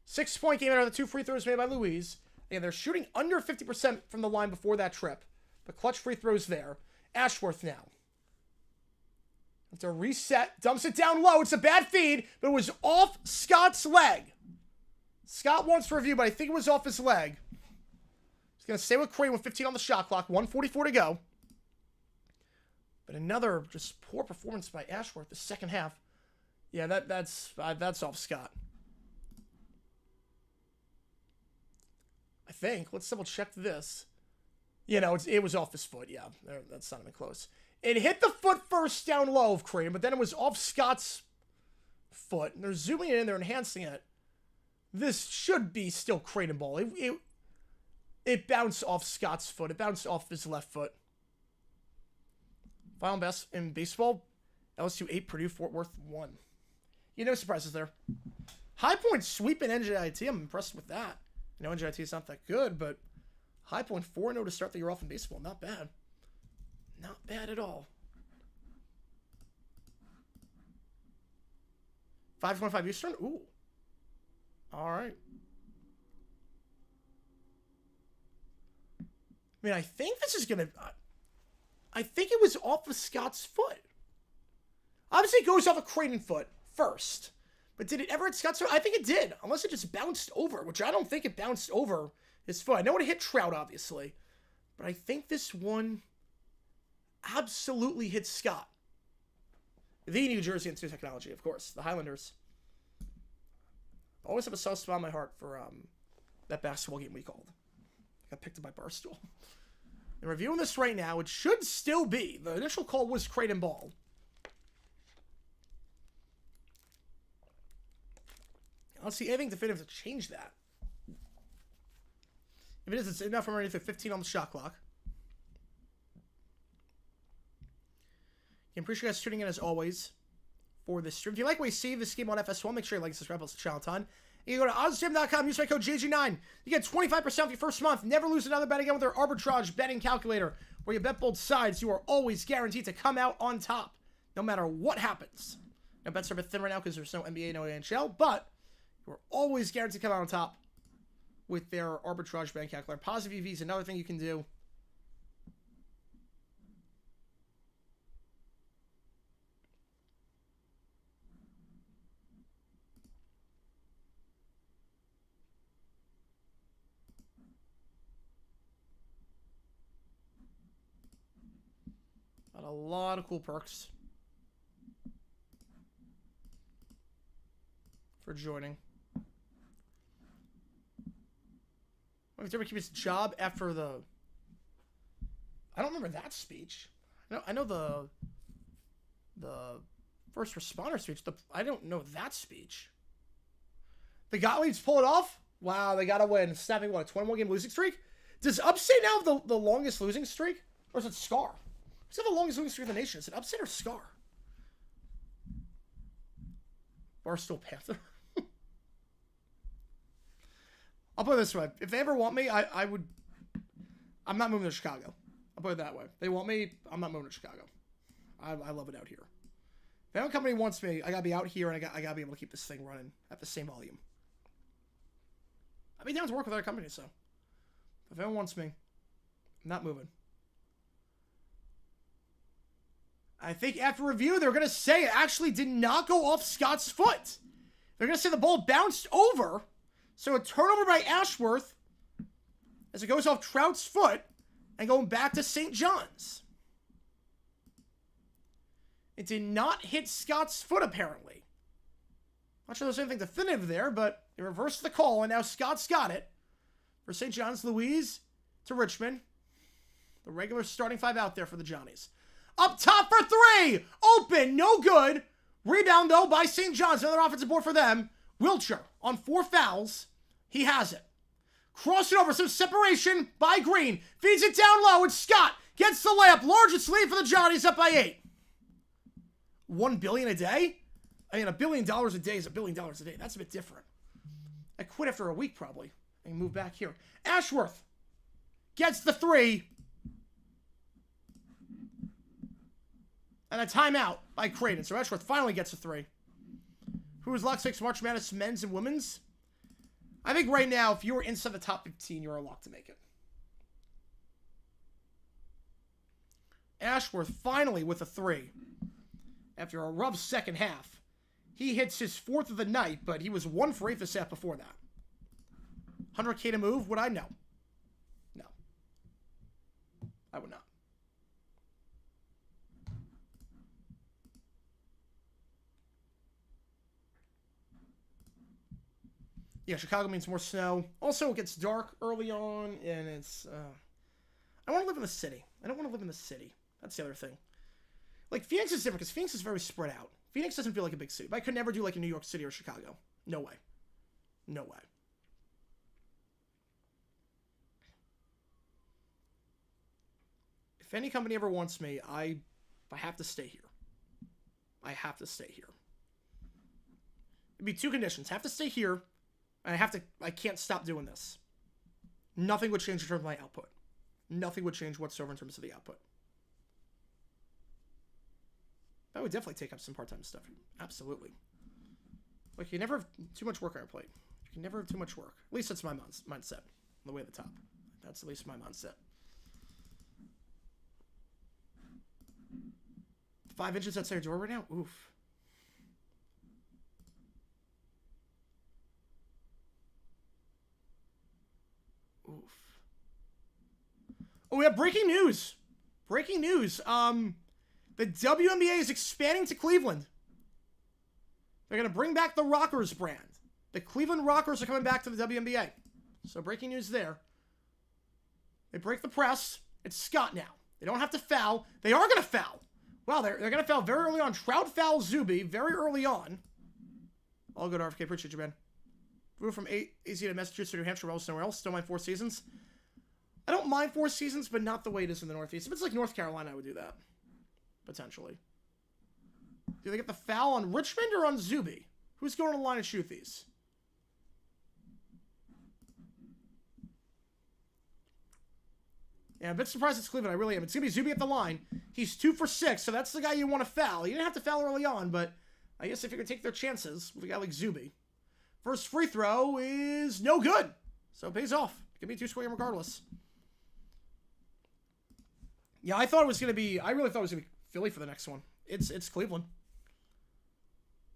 6-point game out of the 2 free throws made by Louise. Yeah, they're shooting under 50% from the line before that trip. The clutch free throws there. Ashworth now. It's a reset. Dumps it down low. It's a bad feed, but it was off Scott's leg. Scott wants to review, but I think it was off his leg. He's going to stay with Creighton with 15 on the shot clock. 1:44 to go. But another just poor performance by Ashworth the second half. Yeah, that's off Scott. I think. Let's double check this. It was off his foot. Yeah, that's not even close. It hit the foot first down low of Creighton, but then it was off Scott's foot. And they're zooming it in, they're enhancing it. This should be still Creighton ball. It bounced off Scott's foot. It bounced off his left foot. Final best in baseball, LSU 8, Purdue, Fort Worth 1. No surprises there. High Point sweeping NJIT. I'm impressed with that. NJIT is not that good, but High Point 4-0 to start the year off in baseball. Not bad. Not bad at all. 5:25 Eastern? Ooh. All right. I think this is going to... I think it was off of Scott's foot. Obviously, it goes off a Creighton foot first. But did it ever hit Scott's foot? I think it did. Unless it just bounced over, which I don't think it bounced over his foot. I know it hit Trout, obviously. But I think this one absolutely hit Scott. The New Jersey Institute of Technology, of course. The Highlanders. Always have a soft spot in my heart for that basketball game we called. Got picked up by Barstool. And reviewing this right now, it should still be. The initial call was Creighton ball. I don't see anything definitive to change that. If it is, it's enough. I'm ready for 15 on the shot clock. I appreciate you guys tuning in as always for this stream. If you like what you see this game on FS1, make sure you like and subscribe to the channel a ton. You can go to oddsjam.com, use my code JG9. You get 25% off your first month. Never lose another bet again with our arbitrage betting calculator, where you bet both sides. You are always guaranteed to come out on top, no matter what happens. Now, bets are a bit thin right now because there's no NBA, no NHL, but you are always guaranteed to come out on top with their arbitrage betting calculator. Positive EV is another thing you can do. Got a lot of cool perks for joining. When did keep his job after the... I don't remember that speech. I know the first responder speech. I don't know that speech. The Gottliebs pull it off? Wow, they gotta win. Snapping, what, a 21-game losing streak? Does Upstate now have the longest losing streak? Or is it Scar? Who's got the longest losing streak in the nation? Is it Upstate or Scar? Barstool Panther. I'll put it this way. If they ever want me, I would... I'm not moving to Chicago. I'll put it that way. If they want me, I'm not moving to Chicago. I love it out here. If any company wants me, I gotta be out here, and I gotta be able to keep this thing running at the same volume. I'd be down to work with other companies, so... If anyone wants me, I'm not moving. I think after review, they're going to say it actually did not go off Scott's foot. They're going to say the ball bounced over. So a turnover by Ashworth as it goes off Trout's foot and going back to St. John's. It did not hit Scott's foot, apparently. Not sure there's anything definitive there, but they reversed the call, and now Scott's got it. For St. John's, Louise to Richmond. The regular starting five out there for the Johnnies. Up top for three! Open, no good. Rebound, though, by St. John's. Another offensive board for them. Wiltshire on 4 fouls. He has it. Cross it over, some separation by Green. Feeds it down low, and Scott gets the layup. Largest lead for the Johnnies, up by 8. $1 billion a day? I mean, $1 billion a day is $1 billion a day. That's a bit different. I quit after a week, probably. And move back here. Ashworth gets the 3. And a timeout by Creighton. So Ashworth finally gets a 3. Who is Luck 6 March Madness men's and women's? I think right now, if you were inside the top 15, you're a lock to make it. Ashworth finally with a 3. After a rough second half. He hits his 4th of the night, but he was 1 for 8 this half before that. 100K to move? Would I? No. No. I would not. Yeah, Chicago means more snow. Also, it gets dark early on, and it's... I want to live in the city. I don't want to live in the city. That's the other thing. Like, Phoenix is different, because Phoenix is very spread out. Phoenix doesn't feel like a big city. But I could never do, like, a New York City or Chicago. No way. No way. If any company ever wants me, I have to stay here. I have to stay here. It'd be 2 conditions. I have to stay here, and I can't stop doing this. Nothing would change in terms of my output. Nothing would change whatsoever in terms of the output. That would definitely take up some part-time stuff. Absolutely. Like, you never have too much work on your plate. You can never have too much work. At least that's my mindset. On the way to the top. That's at least my mindset. 5 inches outside your door right now? Oof. Oof. Oh, we have breaking news. Breaking news. The WNBA is expanding to Cleveland. They're going to bring back the Rockers brand. The Cleveland Rockers are coming back to the WNBA. So breaking news there. They break the press. It's Scott now. They don't have to foul. They are going to foul. Wow, they're going to foul very early on. Trout fouls Zuby very early on. All good, RFK. Appreciate you, man. Grew from AZ to Massachusetts to New Hampshire, else nowhere else. Still mind 4 seasons. I don't mind 4 seasons, but not the way it is in the Northeast. If it's like North Carolina, I would do that. Potentially. Do they get the foul on Richmond or on Zuby? Who's going to the line and shoot these? Yeah, I'm a bit surprised it's Cleveland. I really am. It's going to be Zuby at the line. He's 2 for 6, so that's the guy you want to foul. You didn't have to foul early on, but I guess if you're going to take their chances with a guy like Zuby. First free throw is no good. So it pays off. It can be a 2-score game regardless. Yeah, I really thought it was going to be Philly for the next one. It's Cleveland.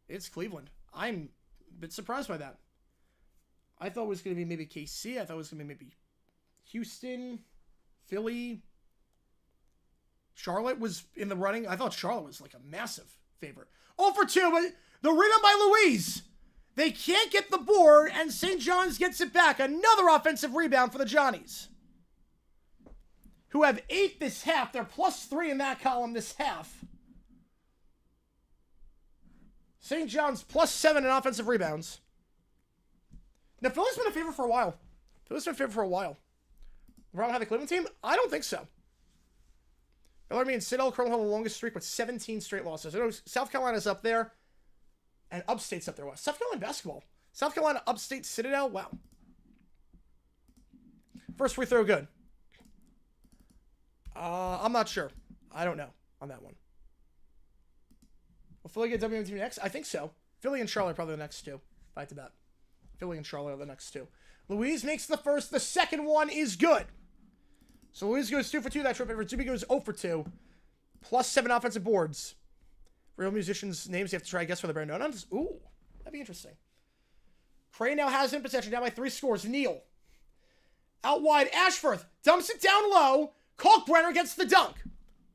It's Cleveland. I'm a bit surprised by that. I thought it was going to be maybe KC. I thought it was going to be maybe Houston, Philly. Charlotte was in the running. I thought Charlotte was like a massive favorite. 0 for 2, but the rebound by Louise. They can't get the board, and St. John's gets it back. Another offensive rebound for the Johnnies, who have 8 this half. They're +3 in that column this half. St. John's +7 in offensive rebounds. Now, Philly's been a favorite for a while. LeBron had the Cleveland team? I don't think so. Bellarmine and Citadel currently hold the longest streak with 17 straight losses. I know South Carolina's up there, and Upstate's up there. Wow. South Carolina basketball. South Carolina, Upstate, Citadel. Wow. First free throw, good. I'm not sure. I don't know on that one. Will Philly get WNBA team next? I think so. Philly and Charlotte are probably the next 2. If I had to bet. Philly and Charlotte are the next 2. Louise makes the first. The second one is good. So Louise goes 2 for 2 that trip. Zuby goes 0 for 2. +7 offensive boards. Real musicians' names you have to try, I guess, for the brand. No, ooh, that'd be interesting. Creighton now has it in possession, down by 3 scores. Neal. Out wide, Ashworth. Dumps it down low. Kalkbrenner gets the dunk.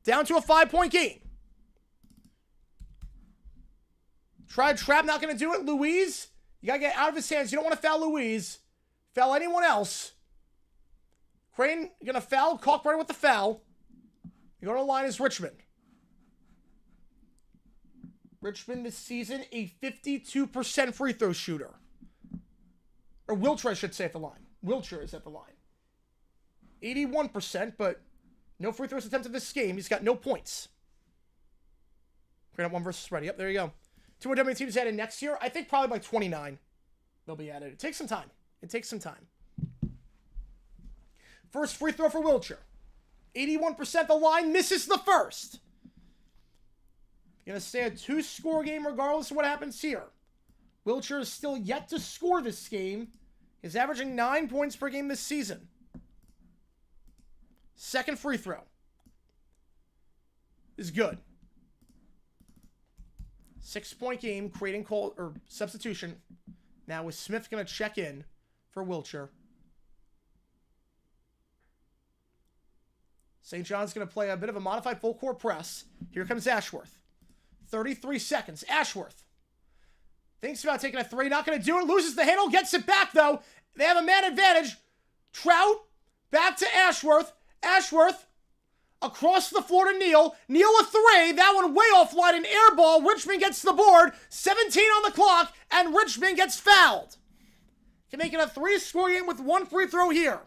Down to a 5-point game. Tried trap, not going to do it. Louise, you got to get out of his hands. You don't want to foul Louise. Foul anyone else. Creighton, you're going to foul. Kalkbrenner with the foul. You go to the line is Richmond. Richmond this season, a 52% free throw shooter. Or Wiltshire, I should say, at the line. Wiltshire is at the line. 81%, but no free throws attempted this game. He's got no points. Creighton up 1 versus ready. Yep, there you go. 2 more W teams added next year. I think probably by 29 they'll be added. It takes some time. First free throw for Wiltshire. 81% the line, misses the first. Going to stay a 2-score game regardless of what happens here. Wiltshire is still yet to score this game. He's averaging 9 points per game this season. Second free throw is good. 6-point game, Creighton call or substitution. Now with Smith going to check in for Wiltshire. St. John's going to play a bit of a modified full court press. Here comes Ashworth. 33 seconds. Ashworth thinks about taking a three. Not going to do it. Loses the handle. Gets it back, though. They have a man advantage. Trout back to Ashworth. Ashworth across the floor to Neal. Neal a three. That one way offline. An air ball. Richmond gets the board. 17 on the clock. And Richmond gets fouled. Can make it a 3-score game with 1 free throw here.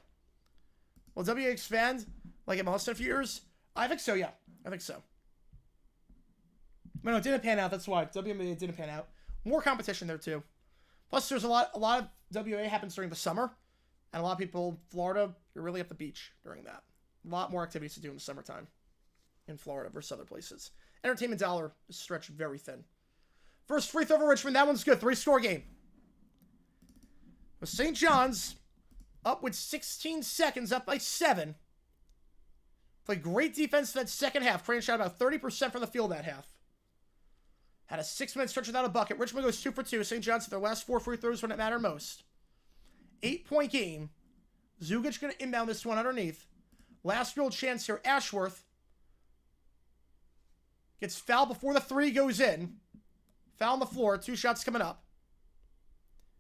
Will WA expand like it must in a few years? I think so, yeah. I think so. No, it didn't pan out. That's why. WNBA didn't pan out. More competition there, too. Plus, there's a lot of WA happens during the summer. And a lot of people, Florida, you're really at the beach during that. A lot more activities to do in the summertime in Florida versus other places. Entertainment dollar is stretched very thin. First free throw for Richmond. That one's good. 3-score game. With St. John's up with 16 seconds, up by 7. Played great defense that second half. Creighton shot about 30% from the field that half. Had a 6-minute stretch without a bucket. Richmond goes 2 for 2. St. John's at their last 4 free throws when it mattered most. 8-point game. Zugic going to inbound this one underneath. Last real chance here. Ashworth gets fouled before the 3 goes in. Foul on the floor. 2 shots coming up.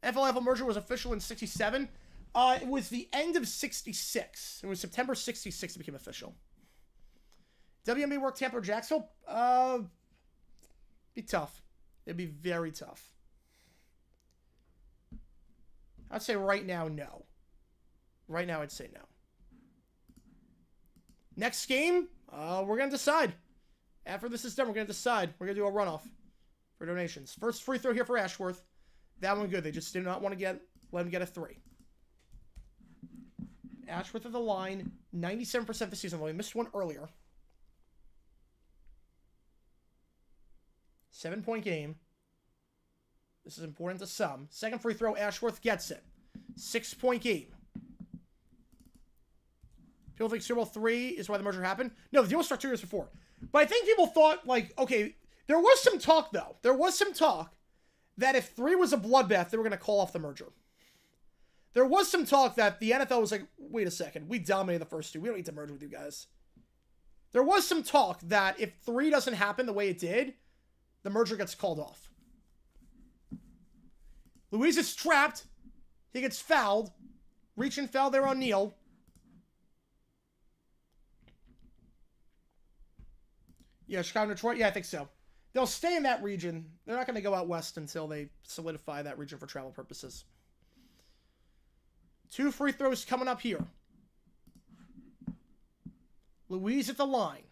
FLFL merger was official in 67. It was the end of 66. It was September 66 it became official. WNBA work Tampa or Jacksonville? Be tough. It'd be very tough. I'd say right now, no. Right now, I'd say no. Next game, we're going to decide. After this is done, we're going to decide. We're going to do a runoff for donations. First free throw here for Ashworth. That one good. They just did not want to let him get a 3. Ashworth at the line, 97% this season. Well, he missed one earlier. 7-point game. This is important to some. Second free throw, Ashworth gets it. 6-point game. People think Super Bowl 3 is why the merger happened. No, the deal was struck 2 years before. But I think people thought, like, okay, there was some talk, though. There was some talk that if 3 was a bloodbath, they were going to call off the merger. There was some talk that the NFL was like, wait a second, we dominated the first 2. We don't need to merge with you guys. There was some talk that if 3 doesn't happen the way it did, the merger gets called off. Louise is trapped. He gets fouled. Reach and foul there on Neal. Yeah, Chicago, Detroit. Yeah, I think so. They'll stay in that region. They're not going to go out west until they solidify that region for travel purposes. 2 free throws coming up here. Louise at the line.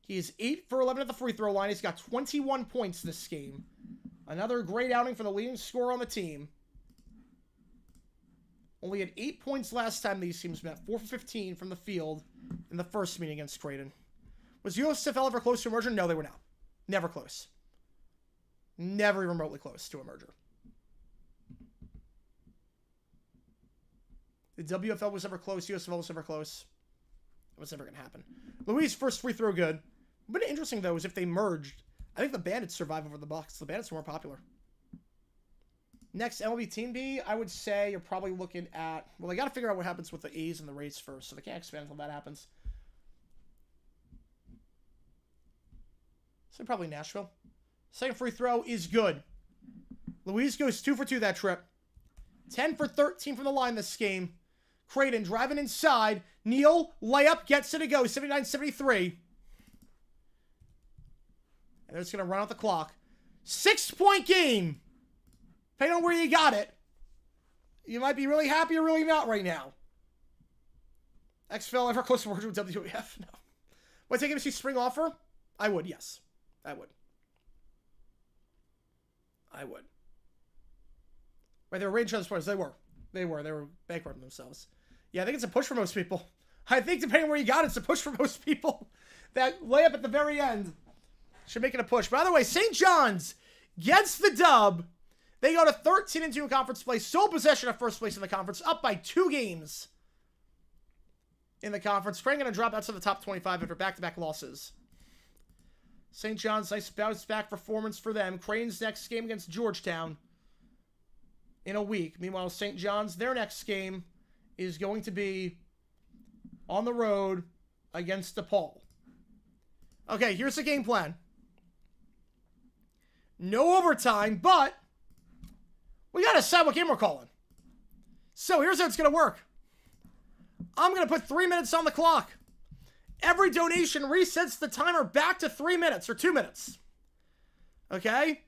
He is 8 for 11 at the free throw line. He's got 21 points this game. Another great outing for the leading scorer on the team. Only had 8 points last time these teams met. 4 for 15 from the field in the first meeting against Creighton. Was USFL ever close to a merger? No, they were not. Never close. Never even remotely close to a merger. The WFL was never close. USFL was never close. It was never going to happen. Louise' first free throw good. But interesting, though, is if they merged, I think the Bandits survive over the Bucks. The Bandits are more popular. Next, MLB Team B, I would say you're probably looking at... Well, they got to figure out what happens with the A's and the Rays first, so they can't expand until that happens. So probably Nashville. Second free throw is good. Louise goes 2 for 2 that trip. 10 for 13 from the line this game. Creighton driving inside. Neal, layup, gets it to go. 79-73. And they're just going to run out the clock. 6-point game. Depending on where you got it. You might be really happy or really not right now. XFL ever close to merger with WWF? No. Would I take him to see spring offer? I would, yes. I would. Right, they were range transporters. They were. They were bankrupting themselves. Yeah, I think it's a push for most people. I think depending on where you got it, it's a push for most people. That layup at the very end should make it a push. By the way, St. John's gets the dub. They go to 13-2 in conference play. Sole possession of first place in the conference. Up by 2 games in the conference. Creighton going to drop out to the top 25 after back-to-back losses. St. John's, nice bounce-back performance for them. Creighton's next game against Georgetown in a week. Meanwhile, St. John's, their next game is going to be on the road against DePaul. Okay, here's the game plan. No overtime, but we got to decide what game we're calling. So here's how it's going to work. I'm going to put 3 minutes on the clock. Every donation resets the timer back to 3 minutes or 2 minutes. Okay?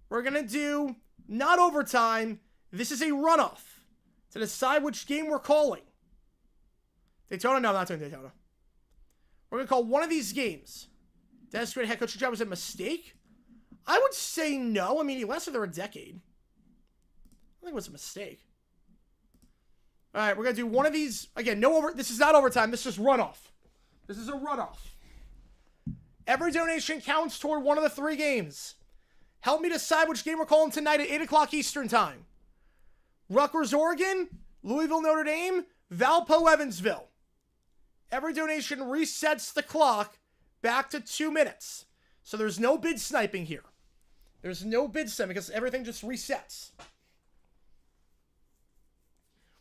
We're going to do not overtime. This is a runoff to decide which game we're calling. Daytona? No, I'm not doing Daytona. We're going to call one of these games. Dennis Green head coaching job was a mistake? I would say no. I mean, he lasted there a decade. I think it was a mistake. All right, we're going to do one of these. Again, this is not overtime. This is just runoff. This is a runoff. Every donation counts toward one of the 3 games. Help me decide which game we're calling tonight at 8 o'clock Eastern time. Rutgers, Oregon, Louisville, Notre Dame, Valpo, Evansville. Every donation resets the clock back to 2 minutes. So there's no bid sniping here. There's no bid sniping because everything just resets.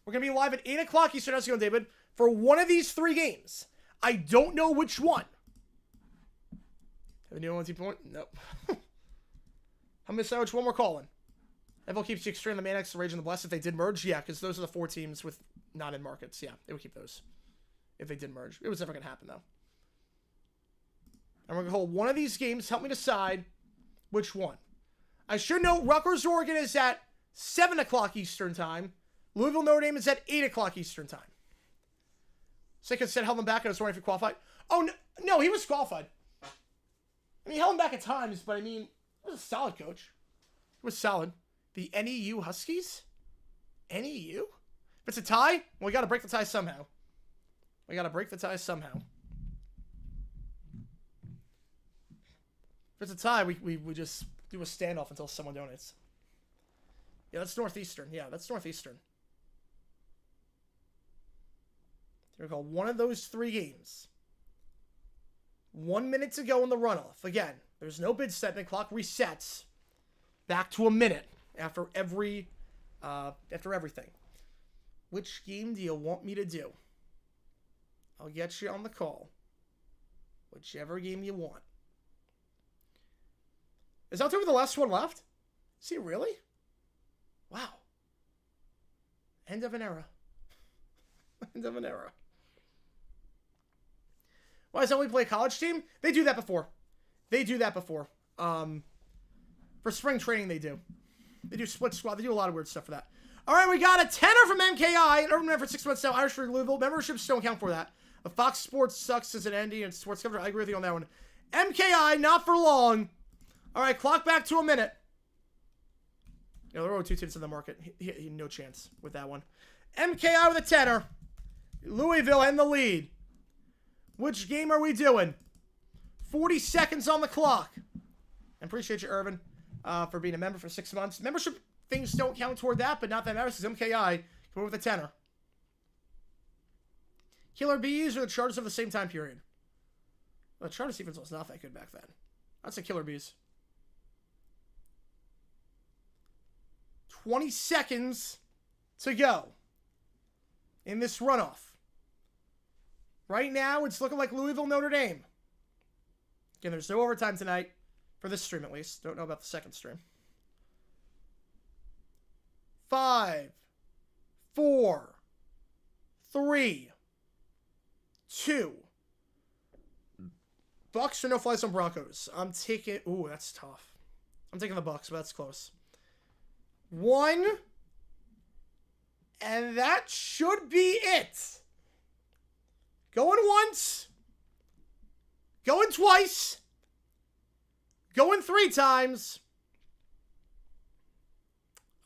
We're going to be live at 8 o'clock Eastern. How's it going, David? For one of these 3 games. I don't know which one. Have anyone want to point? Nope. I'm going to decide which one we're calling. Everyone keeps the Extreme, the Maniacs, the Rage, and the Blessed. If they did merge, yeah, because those are the 4 teams with not in markets. Yeah, they would keep those if they did merge. It was never going to happen, though. And we're going to hold one of these games. Help me decide which one. I should note Rutgers, Oregon is at 7 o'clock Eastern time. Louisville, Notre Dame is at 8 o'clock Eastern time. Sickett said held him back. I was wondering if he qualified. Oh, no, he was qualified. I mean, he held him back at times, but I mean, he was a solid coach. He was solid. The NEU Huskies? NEU? If it's a tie, well, we got to break the tie somehow. If it's a tie, we just do a standoff until someone donates. Yeah, that's Northeastern. We're going to call one of those 3 games. 1 minute to go in the runoff. Again, there's no bid set. The clock resets back to a minute after everything. Which game do you want me to do? I'll get you on the call. Whichever game you want. Is October the last one left? Is he really? Wow. End of an era. Why is that we play a college team? They do that before. For spring training, they do. They do split squad. They do a lot of weird stuff for that. All right, we got a tenner from MKI. An urban man for 6 months now. Irish League Louisville. Memberships don't count for that. The Fox Sports sucks as an ending and sports coverage. I agree with you on that one. MKI, not for long. All right, clock back to a minute. You know, there were 2 tickets in the market. He had no chance with that one. MKI with a tenner. Louisville in the lead. Which game are we doing? 40 seconds on the clock. I appreciate you, Irvin, for being a member for 6 months. Membership things don't count toward that, but not that matters because MKI come over with a tenner. Killer Bees or the Chargers of the same time period? Well, the Chargers defense was not that good back then. I'd say Killer Bees. 20 seconds to go in this runoff. Right now, it's looking like Louisville, Notre Dame. Again, there's no overtime tonight, for this stream at least. Don't know about the second stream. 5, 4, 3, 2. Bucks or no flies on Broncos? I'm taking... Ooh, that's tough. I'm taking the Bucks, but that's close. 1. And that should be it. Going once. Going twice. Going 3 times.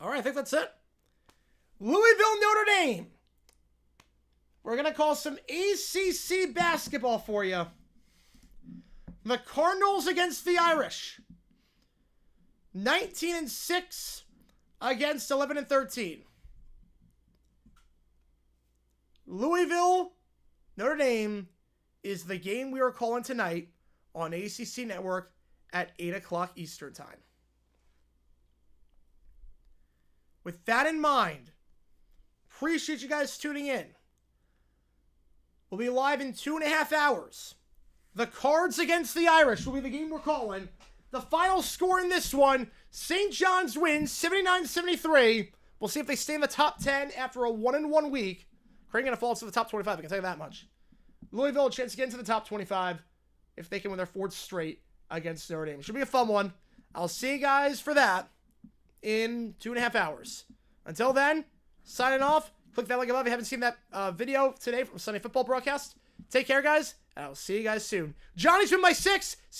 All right, I think that's it. Louisville, Notre Dame. We're going to call some ACC basketball for you. The Cardinals against the Irish. 19-6 against 11-13. Louisville, Notre Dame is the game we are calling tonight on ACC Network at 8 o'clock Eastern Time. With that in mind, appreciate you guys tuning in. We'll be live in 2.5 hours. The Cards against the Irish will be the game we're calling. The final score in this one, St. John's wins 79-73. We'll see if they stay in the top 10 after a 1-1 week. Creighton going to fall to the top 25, I can tell you that much. Louisville, a chance to get into the top 25 if they can win their fourth straight against Notre Dame. It should be a fun one. I'll see you guys for that in 2.5 hours. Until then, signing off. Click that link above if you haven't seen that video today from Sunday football broadcast. Take care, guys, and I'll see you guys soon. Johnny's been my 6. See